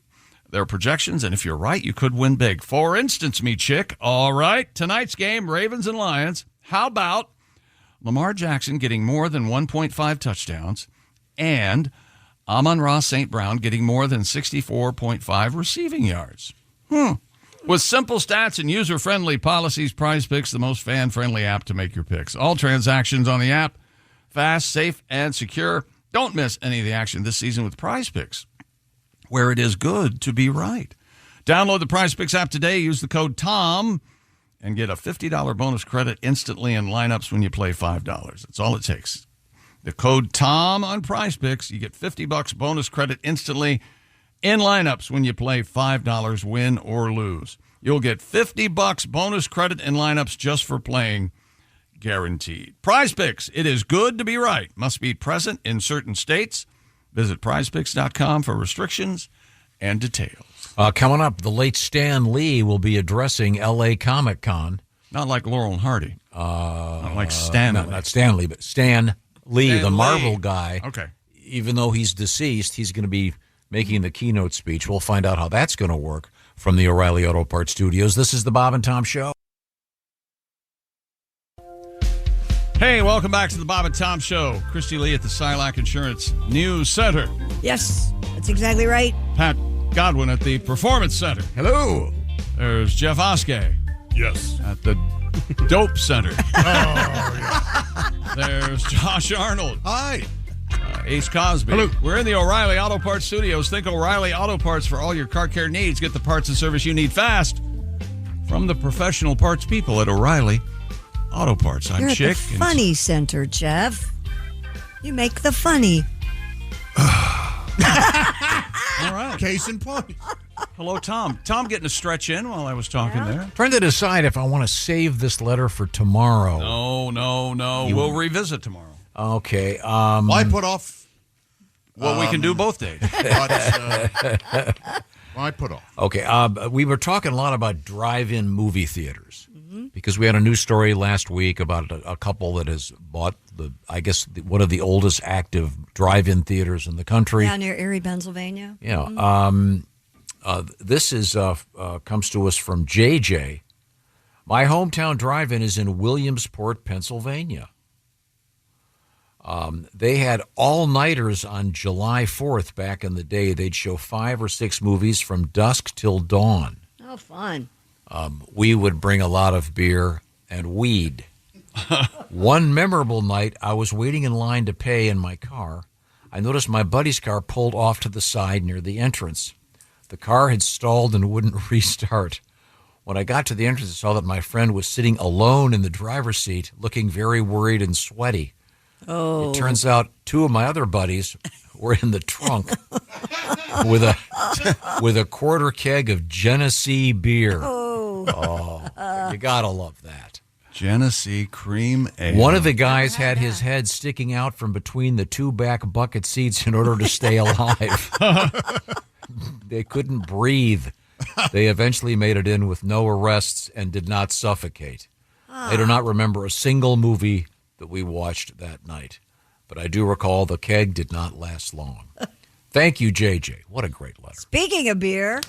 their projections, and if you're right, you could win big. For instance, me chick. All right, tonight's game, Ravens and Lions. How about Lamar Jackson getting more than 1.5 touchdowns and Amon-Ra St. Brown getting more than 64.5 receiving yards? With simple stats and user-friendly policies, Prize Picks, the most fan-friendly app to make your picks. All transactions on the app, fast, safe, and secure. Don't miss any of the action this season with Prize Picks, where it is good to be right. Download the Prize Picks app today. Use the code TOM and get a $50 bonus credit instantly in lineups when you play $5. That's all it takes. The code TOM on Prize Picks. You get $50 bonus credit instantly in lineups when you play $5, win or lose. You'll get $50 bonus credit in lineups just for playing, guaranteed. Prize Picks. It is good to be right. Must be present in certain states. Visit prizepicks.com for restrictions and details. Coming up, the late Stan Lee will be addressing L.A. Comic Con. Not like Laurel and Hardy. Not like Stan Lee. Not Stan Lee, but Stan Lee, Stan the Lee. Marvel guy. Okay. Even though he's deceased, he's going to be making the keynote speech. We'll find out how that's going to work from the O'Reilly Auto Parts Studios. This is the Bob and Tom Show. Hey, welcome back to the Bob and Tom Show. Christy Lee at the Silac Insurance News Center. Yes, that's exactly right. Pat Godwin at the Performance Center. Hello. There's Jeff Oskey Yes. at the Dope Center. There's Josh Arnold. Hi. Ace Cosby. Hello. We're in the O'Reilly Auto Parts Studios. Think O'Reilly Auto Parts for all your car care needs. Get the parts and service you need fast from the professional parts people at O'Reilly Auto Parts. I'm You're Chick. at the funny center, Jeff. You make the funny. All right. Case in point. Hello, Tom. Tom getting a stretch in while I was talking there. Trying to decide if I want to save this letter for tomorrow. No. We'll revisit tomorrow. Okay. Why put off? Well, we can do both days. Why put off? Okay. We were talking a lot about drive-in movie theaters because we had a news story last week about a couple that has bought one of the oldest active drive-in theaters in the country. Yeah, near Erie, Pennsylvania. Yeah. This is comes to us from JJ. My hometown drive-in is in Williamsport, Pennsylvania. They had all-nighters on July 4th back in the day. They'd show 5 or 6 movies from dusk till dawn. Oh, fun. We would bring a lot of beer and weed. One memorable night, I was waiting in line to pay in my car. I noticed my buddy's car pulled off to the side near the entrance. The car had stalled and wouldn't restart. When I got to the entrance, I saw that my friend was sitting alone in the driver's seat, looking very worried and sweaty. Oh. It turns out 2 of my other buddies were in the trunk with a quarter keg of Genesee beer. Oh, you gotta love that. Genesee cream ale. One of the guys had his head sticking out from between the 2 back bucket seats in order to stay alive. They couldn't breathe. They eventually made it in with no arrests and did not suffocate. I do not remember a single movie that we watched that night, but I do recall the keg did not last long. Thank you, JJ. What a great letter. Speaking of beer,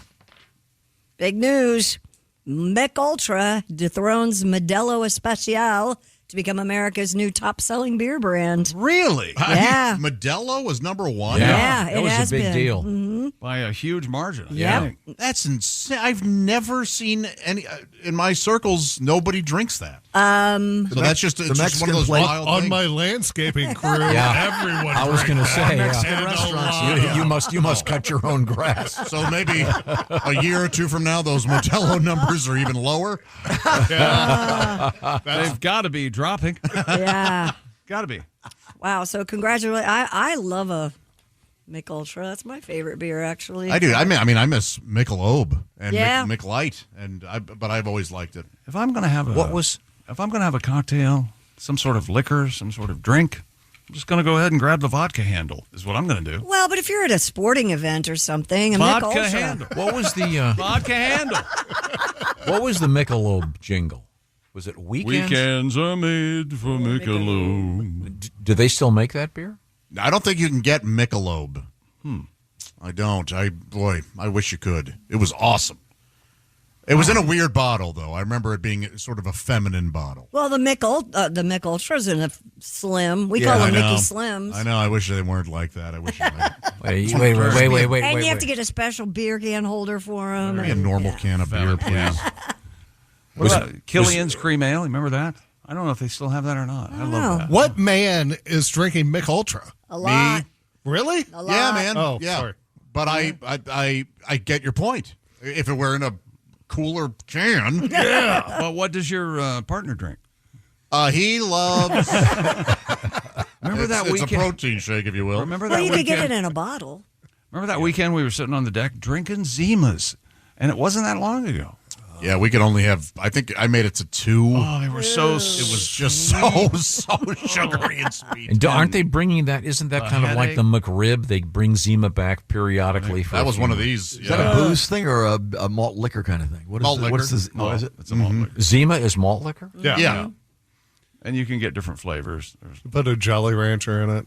big news. Mick Ultra dethrones Modelo Especial to become America's new top-selling beer brand. Really? Yeah. Modelo was number 1? Yeah, it was has a big been. deal. Mm-hmm. By a huge margin. Yeah. That's insane. I've never seen any in my circles. Nobody drinks that. So that's just, it's just one of those wild On things. my landscaping crew, Yeah. everyone. I was going to say, Mexican restaurants. you must cut your own grass. So maybe a year or 2 from now, those Modelo numbers are even lower. They've got to be dropping. Yeah. Got to be. Wow. So congratulations. I love a Mick Ultra. That's my favorite beer, actually. I do. I miss Michelob and Yeah. Mick Light, but I've always liked it. If I'm going to have a cocktail, some sort of liquor, some sort of drink, I'm just going to go ahead and grab the vodka handle. Is what I'm going to do. Well, but if you're at a sporting event or something, a Mick Vodka Ultra. handle. What was the Vodka handle. what was the Michelob jingle? Was it Weekends? Weekends are made for Michelob. Do they still make that beer? I don't think you can get Michelob. I don't. I wish you could. It was awesome. It was in a weird bottle, though. I remember it being sort of a feminine bottle. Well, the Mick Ultra's in a slim. We call them Mickey Slims. I know. I wish they weren't like that. I wish. Wait. And you have to get a special beer can holder for them. Give me a normal can of beer, please. What about Killian's Cream Ale? Remember that? I don't know if they still have that or not. I love that. What man is drinking Mick Ultra? A lot. Really? A lot. Yeah, man. Oh, yeah. sorry. But I get your point. If it were in a cooler can. Yeah. Well, what does your partner drink? He loves. Remember that It's weekend? a protein shake, if you will. Remember Well, that you weekend? could get it in a bottle. Remember that weekend we were sitting on the deck drinking Zimas, and it wasn't that long ago. Yeah, we could only have. I think I made it to 2. Oh, they were so. It was just so sugary and sweet. And aren't they bringing that? Isn't that kind of like headache. the McRib? They bring Zima back periodically. That was one of these. Is that a booze thing or a malt liquor kind of thing? What is Malt liquor. What's the, oh, is it? It's a malt liquor. Zima is malt liquor? Yeah. And you can get different flavors. Put a Jolly Rancher in it.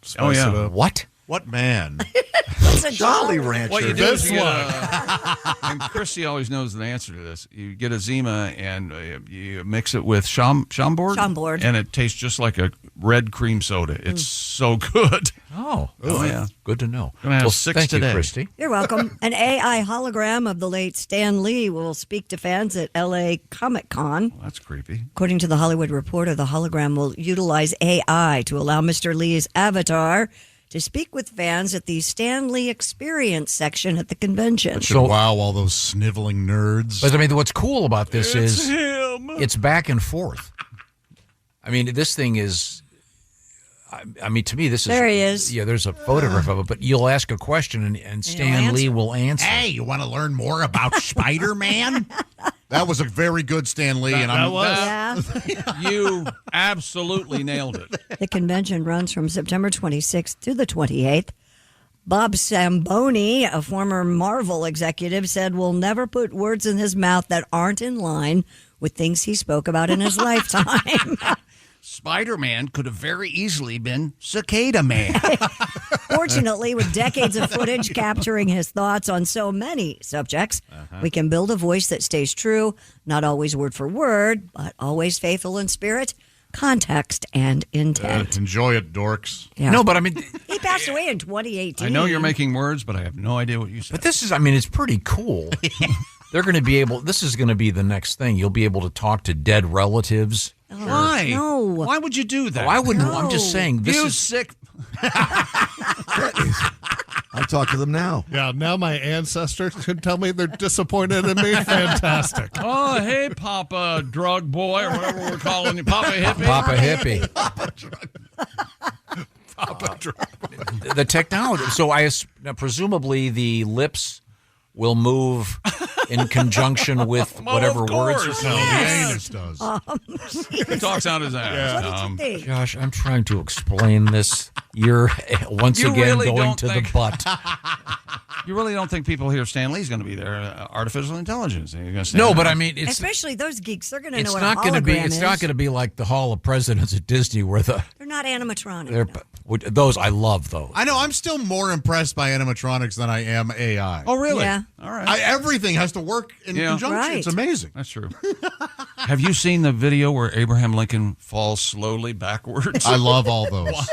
Spice yeah. it up. What? What man? It's a Jolly Rancher. What you do This is you get and Christy always knows the answer to this. You get a Zima and you mix it with Chambord. Chambord. And it tastes just like a red cream soda. It's so good. Oh, yeah. Good to know. Gonna have 6 thank today. you, Christy. You're welcome. An AI hologram of the late Stan Lee will speak to fans at LA Comic Con. Well, that's creepy. According to the Hollywood Reporter, the hologram will utilize AI to allow Mr. Lee's avatar to speak with fans at the Stan Lee Experience section at the convention. Wow, all those sniveling nerds. But I mean, what's cool about this is him. it's back and forth. I mean, this thing is. I mean, to me, this is. There he is. Yeah, there's a photograph of it, but you'll ask a question and Stan Lee will answer. Hey, you want to learn more about Spider-Man? That was a very good Stan Lee, You absolutely nailed it. The convention runs from September 26th to the 28th. Bob Samboni, a former Marvel executive, said we'll never put words in his mouth that aren't in line with things he spoke about in his lifetime. Spider-Man could have very easily been Cicada Man. Fortunately, with decades of footage capturing his thoughts on so many subjects, we can build a voice that stays true, not always word for word, but always faithful in spirit, context, and intent. Enjoy it, dorks. Yeah. No, but I mean, He passed away in 2018. I know you're making words, but I have no idea what you said. but this is, I mean, it's pretty cool. They're going to be able, this is going to be the next thing. You'll be able to talk to dead relatives. Why? No. Why would you do that? Oh, I wouldn't, No. I'm just saying, this You is sick. I'll talk to them now. Yeah, now my ancestors can tell me they're disappointed in me. Fantastic. Oh, hey, Papa Drug Boy, or whatever we're calling you. Papa Hippie. Papa Hippie. Papa Drug. The technology. So now, presumably the lips will move in conjunction with whatever of words course. are No, the coming. anus does. He talks out his ass. What did you think? Gosh, I'm trying to explain this. You're once You again really going don't to think- the butt. You really don't think people hear Stan Lee's going to be there? Artificial intelligence. You're gonna stand No, there. but I mean, it's Especially those geeks. They're going to know it's what not a going to be. hologram It's is. not going to be like the Hall of Presidents at Disney, where They're not animatronic. those I love those. I know. I'm still more impressed by animatronics than I am AI. Oh, really? Yeah. All right. Everything has to work in conjunction. Right. It's amazing. That's true. Have you seen the video where Abraham Lincoln falls slowly backwards? I love all those.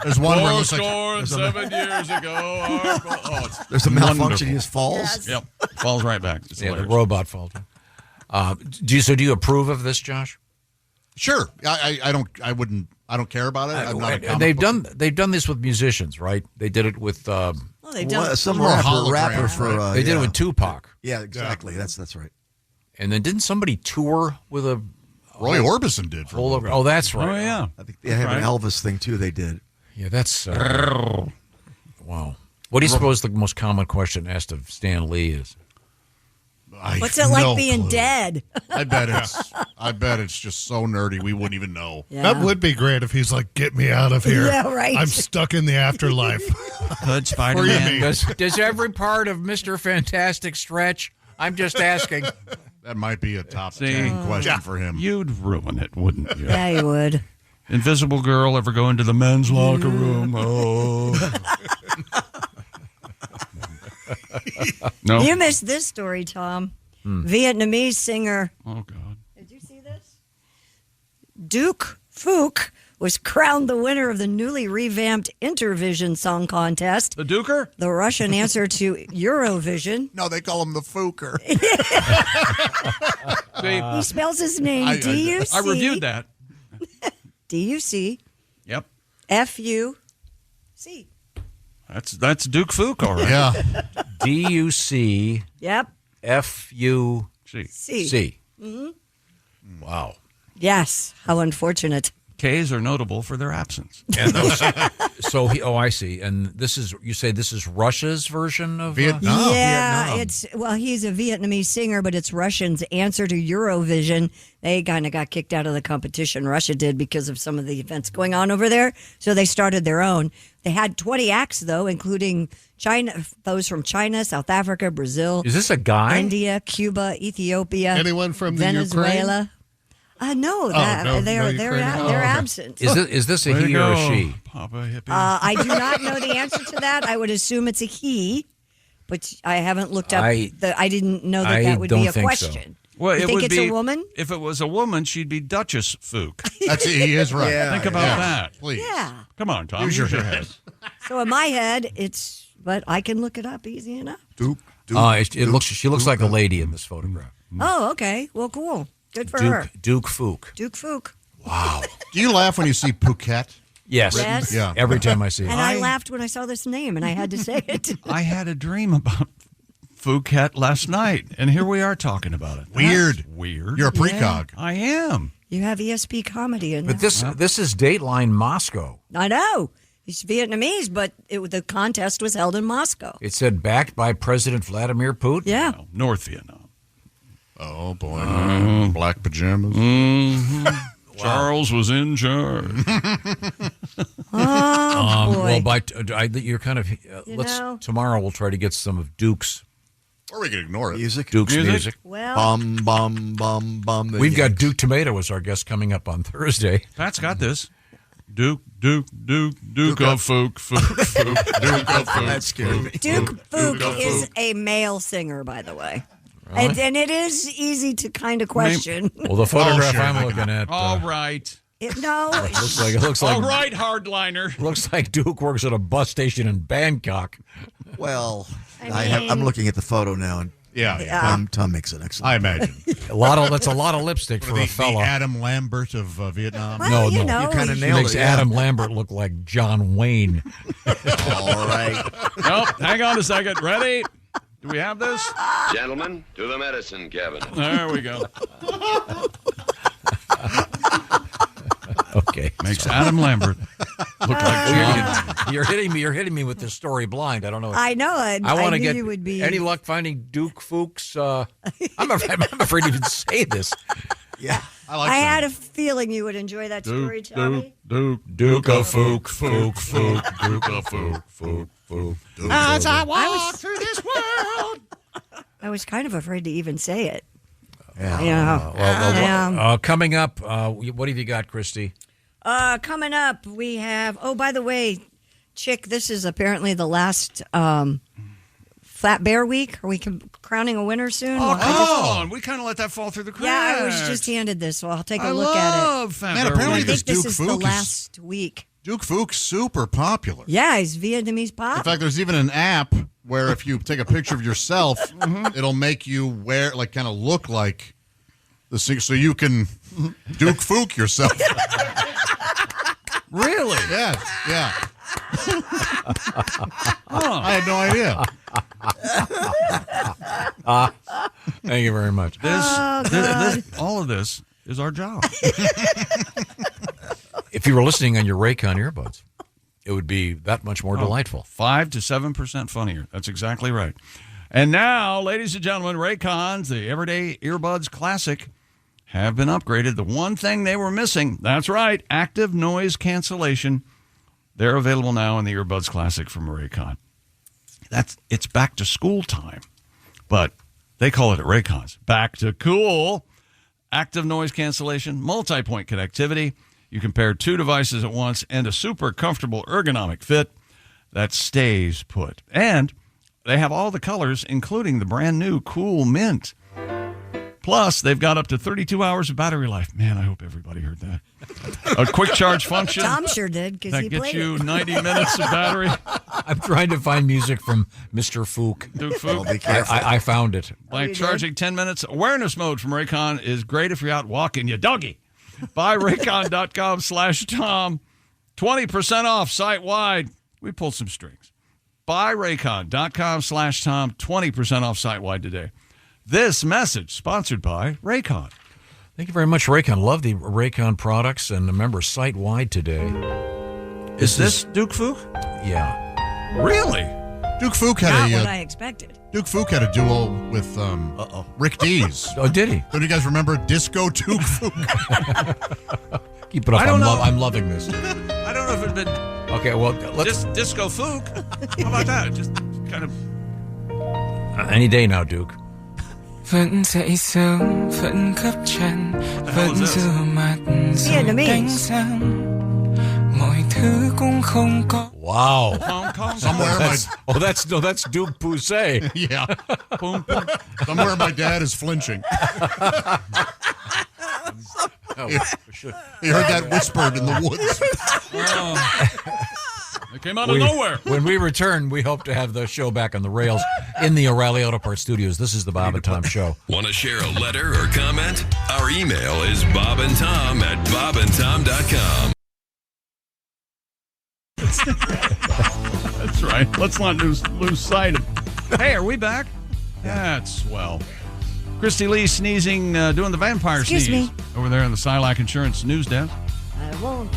There's one where it looks like 7 years ago. There's a malfunction. He just falls. Yes. Yep. Falls right back. It's Yeah, the hilarious. robot fault. Do you approve of this, Josh? Sure. I don't care about it. I'm not a And comic book- they've done this with musicians, right? They did it with Oh, they've done Well, some More rapper hologram, for right? they did it yeah. with Tupac, Yeah, exactly. That's right. and then didn't somebody tour with a Roy Orbison did for a whole little over? bit. Oh, that's right. Oh, yeah. I think they have an Elvis thing too. They did. Yeah, that's wow. What do you suppose the most common question asked of Stan Lee is? What's it like being dead? I bet it's just so nerdy we wouldn't even know. Yeah. That would be great if he's like, get me out of here. Yeah, right. I'm stuck in the afterlife. Good Spider-Man. Does every part of Mr. Fantastic stretch? I'm just asking. That might be a top See? 10 question for him. You'd ruin it, wouldn't you? Yeah, you would. Invisible Girl ever go into the men's locker room? Oh. No. You missed this story, Tom. Vietnamese singer. Oh, God. Did you see this? Duke Phuc was crowned the winner of the newly revamped Intervision Song Contest. The Duker? The Russian answer to Eurovision. No, they call him the Fooker. He spells his name D-U-C. I reviewed that. D-U-C. Yep. F-U-C. That's Duke Phuc, all right. Yeah. D-U-C Yep. F-U-C. C. Wow. Yes. How unfortunate. K's are notable for their absence. And those, I see. And you say this is Russia's version of Vietnam. Yeah, Vietnam. he's a Vietnamese singer, but it's Russian's answer to Eurovision. They kind of got kicked out of the competition. Russia did because of some of the events going on over there. So they started their own. They had 20 acts, though, including those from China, South Africa, Brazil. Is this a guy? India, Cuba, Ethiopia. Anyone from the Venezuela. No, they're absent. Is this a Way to he or a go, she? Papa Hippie. I do not know the answer to that. I would assume it's a he, but I haven't looked up. I didn't know that would be a question. Well, you it think would it's be, a woman? If it was a woman, she'd be Duchess Phuc. He is right. Yeah, Think about that. Please. Yeah. Come on, Tom. Use your head. So in my head, but I can look it up easy enough. She looks like a lady in this photograph. Oh, okay. Well, cool. Good for her. Duke Phuc. Duke Phuc. Wow. Do you laugh when you see Phuket? Yes. Yes. Yeah. Every time I see it. And I laughed when I saw this name, and I had to say it. I had a dream about Phuket last night, and here we are talking about it. Weird. That's weird. You're a precog. I am. You have ESP comedy in But there. this is Dateline Moscow. I know. He's Vietnamese, but the contest was held in Moscow. It said backed by President Vladimir Putin. Yeah. No, North Vietnam. Oh, boy. Black pajamas. Charles was in charge. Oh, boy. Well, you're kind of. Tomorrow we'll try to get some of Duke's. Or we can ignore it. Music. Duke's music. Well, Bum, bum, bum, bum. We've got Duke Tomato as our guest coming up on Thursday. Pat's got this. Duke of Fook. Duke of Fook. That scared me. Duke Fook is a male singer, by the way. Really? And it is easy to kind of question. Well, the photograph sure. I'm looking at. All right. It looks like All right, hardliner. Looks like Duke works at a bus station in Bangkok. Well, I I'm looking at the photo now, and Tom makes an excellent. I imagine. That's a lot of lipstick for a The fella. Adam Lambert of Vietnam. Well, No. you know, You kind of He nailed makes it. Yeah. Adam Lambert look like John Wayne. All right. Nope, hang on a second. Ready? Do we have this? Gentlemen, to the medicine cabinet. There we go. Okay. Makes Adam Lambert look like John. You're hitting me with this story blind. I don't know. I know. I I want to knew get you would be. any luck finding Duke Fuchs. I'm afraid to even say this. Yeah. I had a feeling you would enjoy that story, Tommy. Duke of Fook. Duke of Fook. As I walk through this world. I was kind of afraid to even say it. Yeah. Coming up, what have you got, Christy? Coming up, we have. Oh, by the way, Chick, this is apparently the last Flat Bear Week. Are we crowning a winner soon? We kind of let that fall through the cracks. Yeah, I was just handed this, so I'll take a look at it. Man, apparently I think this this Duke is the Fook last week. Duke Fook's super popular. Yeah, he's Vietnamese pop. In fact, there's even an app where if you take a picture of yourself, it'll make you kind of look like the singer, so you can Duke Fook yourself. Really? Yes. Yeah. I had no idea. Thank you very much. All of this is our job. If you were listening on your Raycon earbuds, it would be that much more delightful. 5 to 7% funnier. That's exactly right. And now, ladies and gentlemen, Raycons, the Everyday Earbuds Classic, have been upgraded. The one thing they were missing, that's right, active noise cancellation. They're available now in the Earbuds Classic from Raycon. It's back to school time, but they call it at Raycons. Back to cool. Active noise cancellation, multi-point connectivity. You can pair two devices at once and a super comfortable ergonomic fit that stays put. And they have all the colors, including the brand new Cool Mint. Plus, they've got up to 32 hours of battery life. Man, I hope everybody heard that. A quick charge function. Tom sure did, because he that played gets you it. 90 minutes of battery. I'm trying to find music from Mr. Fook. Duke Fook. Well, be careful. I found it. Like charging 10 minutes. Awareness mode from Raycon is great if you're out walking your doggy. Buy Raycon.com/Tom. 20% off site-wide. We pulled some strings. Buy Raycon.com/Tom. 20% off site-wide today. This message sponsored by Raycon. Thank you very much, Raycon. Love the Raycon products, and remember, site-wide today. Is this Duke Fook? Yeah. Really? Duke Fook Not had what a I expected. Duke Fook had a duo with Rick Dees. Oh, did he? Don't you guys remember Disco Duke Fook? Keep it up. I don't know. I'm loving this. I don't know if it'd been Okay, well, let's Disco Fook. How about that? Just kind of. Any day now, Duke. Vẫn dậy sớm, vẫn khắp trần, vẫn rửa mặt rồi đánh răng. Mọi thứ cũng không có. Wow. Somewhere that's Duke Poussey. Yeah. Somewhere my dad is flinching. He heard that whispered in the woods. It came out of nowhere. When we return, we hope to have the show back on the rails in the O'Reilly Auto Parts studios. This is the Bob and Tom Show. Want to share a letter or comment? Our email is bobandtom@bobandtom.com. Let's not lose sight of. Hey, are we back? That's swell. Christy Lee sneezing, doing the vampire Excuse sneeze me. over there in the Silac Insurance news desk. I won't.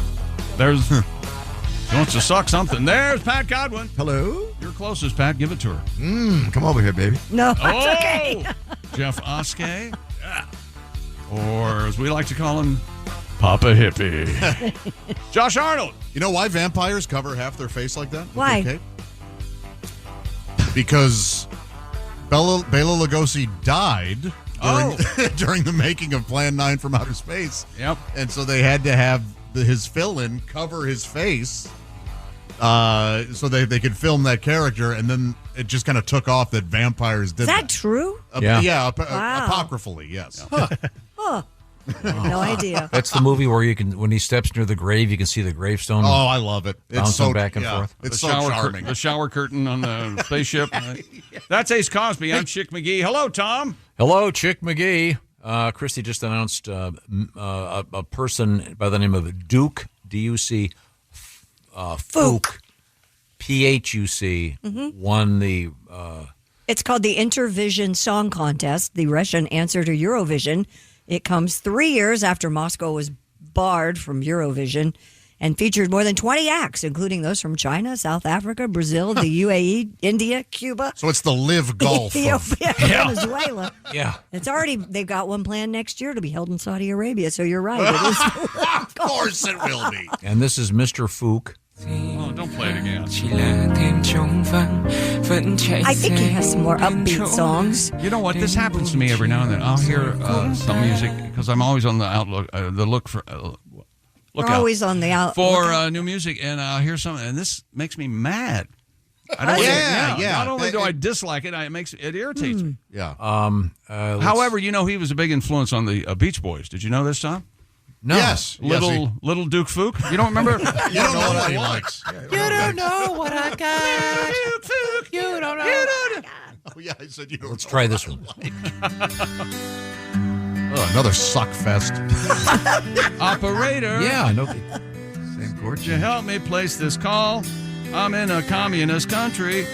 There's. She wants to suck something. There's Pat Godwin. Hello. You're closest, Pat. Give it to her. Come over here, baby. No, Oh! it's okay. Jeff Oskey. Yeah. Or, as we like to call him, Papa Hippie. Josh Arnold. You know why vampires cover half their face like that? with Why? their cape? Because Bela Lugosi died during the making of Plan 9 from Outer Space. Yep. And so they had to have his fill-in cover his face so they could film that character, and then it just kind of took off that vampires did Is that true? Yeah, Wow. apocryphally, yes. Huh. I had no idea. That's the movie where you can, when he steps near the grave, you can see the gravestone. Oh, I love it. It's bouncing so back and yeah, forth. It's The so shower charming. The shower curtain on the spaceship. That's Ace Cosby. I'm Chick McGee. Hello, Tom. Hello, Chick McGee. Christy just announced a person by the name of Duke, D-U-C, Fook, P-H-U-C, won the... It's called the Intervision Song Contest, the Russian answer to Eurovision. It comes 3 years after Moscow was barred from Eurovision and featured more than 20 acts, including those from China, South Africa, Brazil, the UAE, India, Cuba. So it's the Live Golf. Ethiopia, Venezuela. Yeah. They've got one planned next year to be held in Saudi Arabia, so you're right. It is Of course it will be. And this is Mr. Fook. Oh, don't play it again. I think he has some more upbeat songs. You know what? This happens to me every now and then. I'll hear some music because I'm always on the look for. We're always on the out for new music, and I'll hear something, and this makes me mad. I don't Yeah. Not only do I dislike it, it irritates me. Yeah. However, you know he was a big influence on the Beach Boys. Did you know this, Tom? No. Yes. Little Duke Fook. You don't remember? You don't know what he likes. You don't know what I got. You don't know. Oh, yeah, I said you don't Let's know try what this I one. like. Another suck fest. Operator. Yeah, no. Same chord. Would you help me place this call? I'm in a communist country.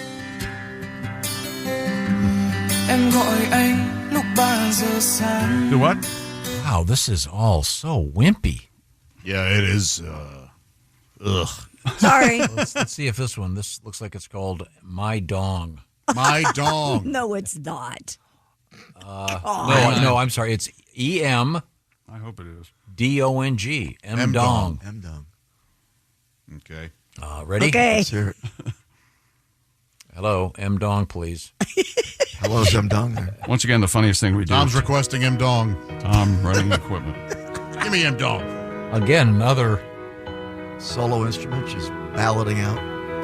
Em gọi anh lúc 3 giờ sáng. Do what? Wow, this is all so wimpy. Yeah, it is. Ugh. Sorry. Let's see if this looks like it's called My Dong. My Dong. No, it's not. No, I'm sorry. It's E-M. I hope it is. D-O-N-G. M-Dong. M-Dong. Okay. Ready? Okay. Let's hear it. Hello, M-Dong, please. Hello, M-Dong there. Once again, the funniest thing we do. Tom's requesting M Dong. Tom running the equipment. Give me M Dong. Again, another Solo instrument, just balloting out.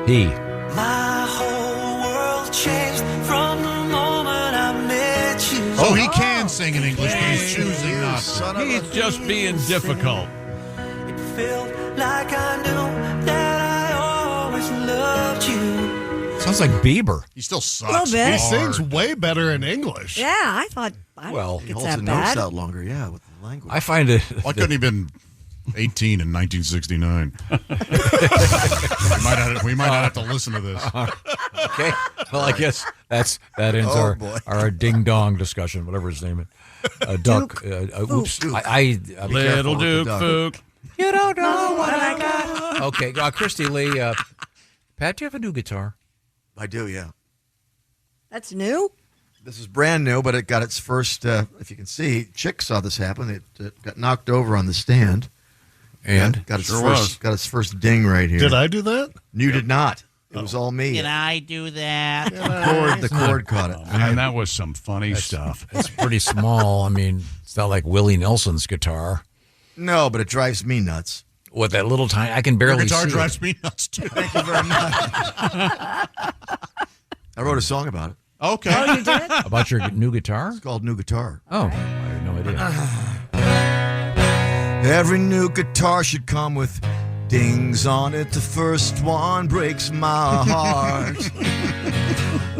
he. My whole world changed from the moment I met you. Oh, he can sing in English, but he's choosing not to. He's just being difficult. It felt like I knew that I always loved you. Sounds like Bieber. He still sucks. Little bit. He sings way better in English. Yeah, I thought. I Well, don't He think holds it's the that notes bad. out longer, yeah, with the language. I find it. Why couldn't he have been 18 in 1969? we might not have to listen to this. Okay. Well, I guess that ends Oh, boy. our ding dong discussion, whatever his name is. Duck. Oops. Duke. Little with the Duke duck. Fook. You don't know what I got. Okay. Christy Lee. Pat, do you have a new guitar? I do, yeah. That's new? This is brand new, but it got its first, if you can see, Chick saw this happen. It got knocked over on the stand. And? Got its Sure first ding right here. Did I do that? You did not. It was all me. Did I do that? The cord caught it. And that was some funny stuff. It's pretty small. I mean, it's not like Willie Nelson's guitar. No, but it drives me nuts. With that little tiny, I can barely Your guitar see drives it. me nuts, too. Thank you very much. I wrote a song about it. Okay. Oh, you did? About your new guitar? It's called New Guitar. Oh, I had no idea. Every new guitar should come with dings on it. The first one breaks my heart.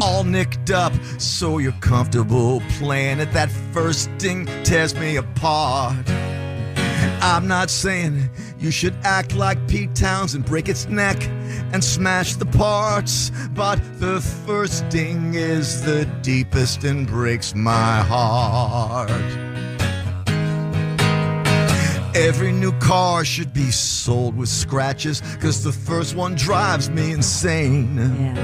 All nicked up so you're comfortable playing it. That first ding tears me apart. I'm not saying You should act like Pete Townsend, break its neck and smash the parts. But the first ding is the deepest and breaks my heart. Every new car should be sold with scratches, 'cause the first one drives me insane.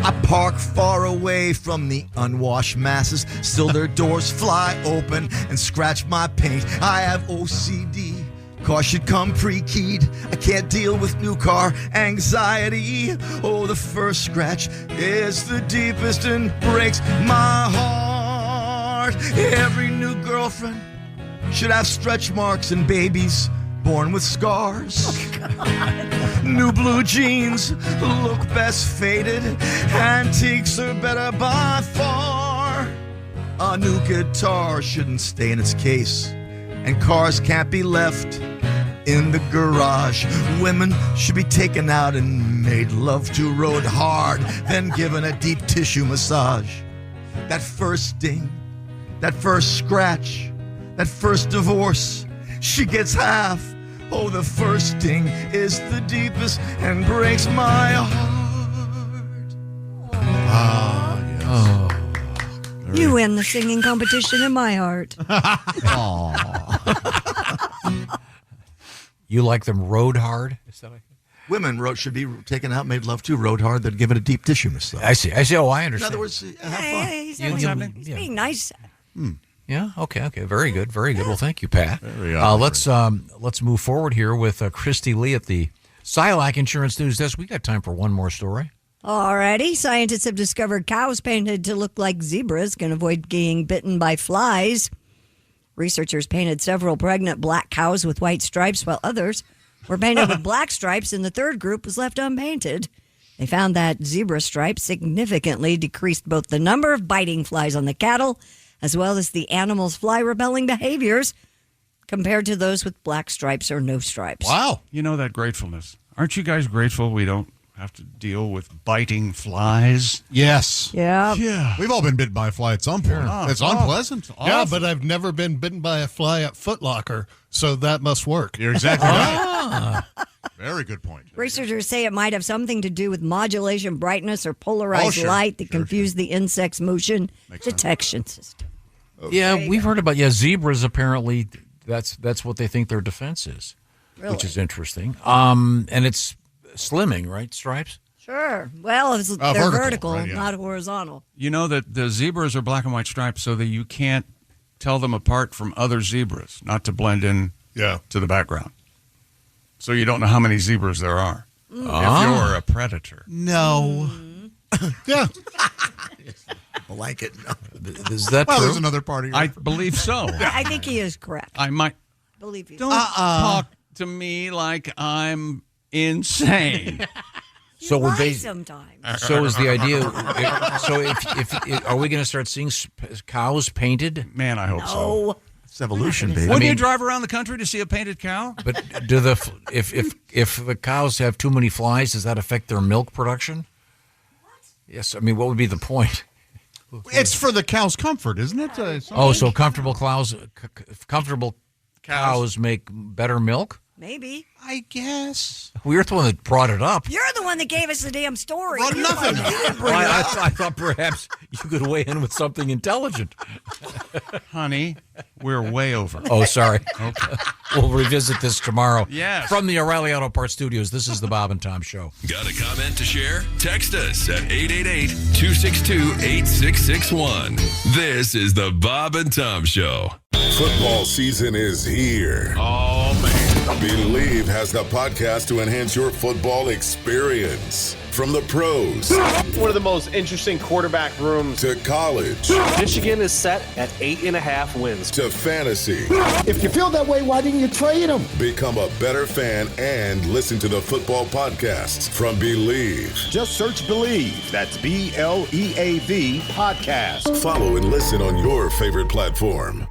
I park far away from the unwashed masses, still their doors fly open and scratch my paint. I have OCD. Cars should come pre-keyed. I can't deal with new car anxiety. Oh, the first scratch is the deepest and breaks my heart. Every new girlfriend should have stretch marks and babies born with scars. New blue jeans look best faded. Antiques are better by far. A new guitar shouldn't stay in its case, and cars can't be left in the garage. Women should be taken out and made love to rode hard, then given a deep tissue massage. That first ding, that first scratch, that first divorce, she gets half. Oh, the first ding is the deepest and breaks my heart. Ah, yes. Oh. You win the singing competition in my heart. You like them road hard? Women should be taken out, made love to, rode hard, then given a deep tissue massage. I see. Oh, I understand. In other words, have fun. He's being nice. Yeah. Okay. Very good. Well, thank you, Pat. Let's move forward here with Christy Lee at the Silac Insurance News Desk. We got time for one more story. Alrighty, scientists have discovered cows painted to look like zebras can avoid being bitten by flies. Researchers painted several pregnant black cows with white stripes, while others were painted with black stripes, and the third group was left unpainted. They found that zebra stripes significantly decreased both the number of biting flies on the cattle as well as the animal's fly-repelling behaviors compared to those with black stripes or no stripes. Wow. You know that gratefulness. Aren't you guys grateful we don't have to deal with biting flies? Yes. Yeah. We've all been bitten by a fly at some point. It's unpleasant. Yeah, Awful. but I've never been bitten by a fly at Foot Locker, so that must work. You're exactly right. Very good point. Researchers say it might have something to do with modulation, brightness, or polarized light that confuse the insect's motion detection system. Yeah, we've heard about zebras. Apparently, that's what they think their defense is, which is interesting. And it's slimming, right? Stripes. Sure. Well, they're vertical, right, not horizontal. You know that the zebras are black and white stripes so that you can't tell them apart from other zebras, not to blend in to the background. So you don't know how many zebras there are if you're a predator. No. Yeah. I like it. Is that true? There's another party. I believe so. I think he is correct. I might. Believe you. Don't talk to me like I'm insane. So we're sometimes. So is the idea? So if are we going to start seeing cows painted? Man, I hope so. It's evolution, baby. Wouldn't you drive around the country to see a painted cow? But if the cows have too many flies, does that affect their milk production? Yes. I mean, what would be the point? It's for the cow's comfort, isn't it? So comfortable cows make better milk? Maybe. I guess. We're the one that brought it up. You're the one that gave us the damn story. Well, nothing. I thought perhaps you could weigh in with something intelligent. Honey, we're way over. Oh, sorry. Okay. We'll revisit this tomorrow. Yes. From the O'Reilly Auto Parts Studios, this is the Bob and Tom Show. Got a comment to share? Text us at 888-262-8661. This is the Bob and Tom Show. Football season is here. Oh, man. Believe has the podcast to enhance your football experience. From the pros. One of the most interesting quarterback rooms. To college. Michigan is set at 8.5 wins. To fantasy. If you feel that way, why didn't you trade him? Become a better fan and listen to the football podcasts from Believe. Just search Believe. That's BLEAV podcast. Follow and listen on your favorite platform.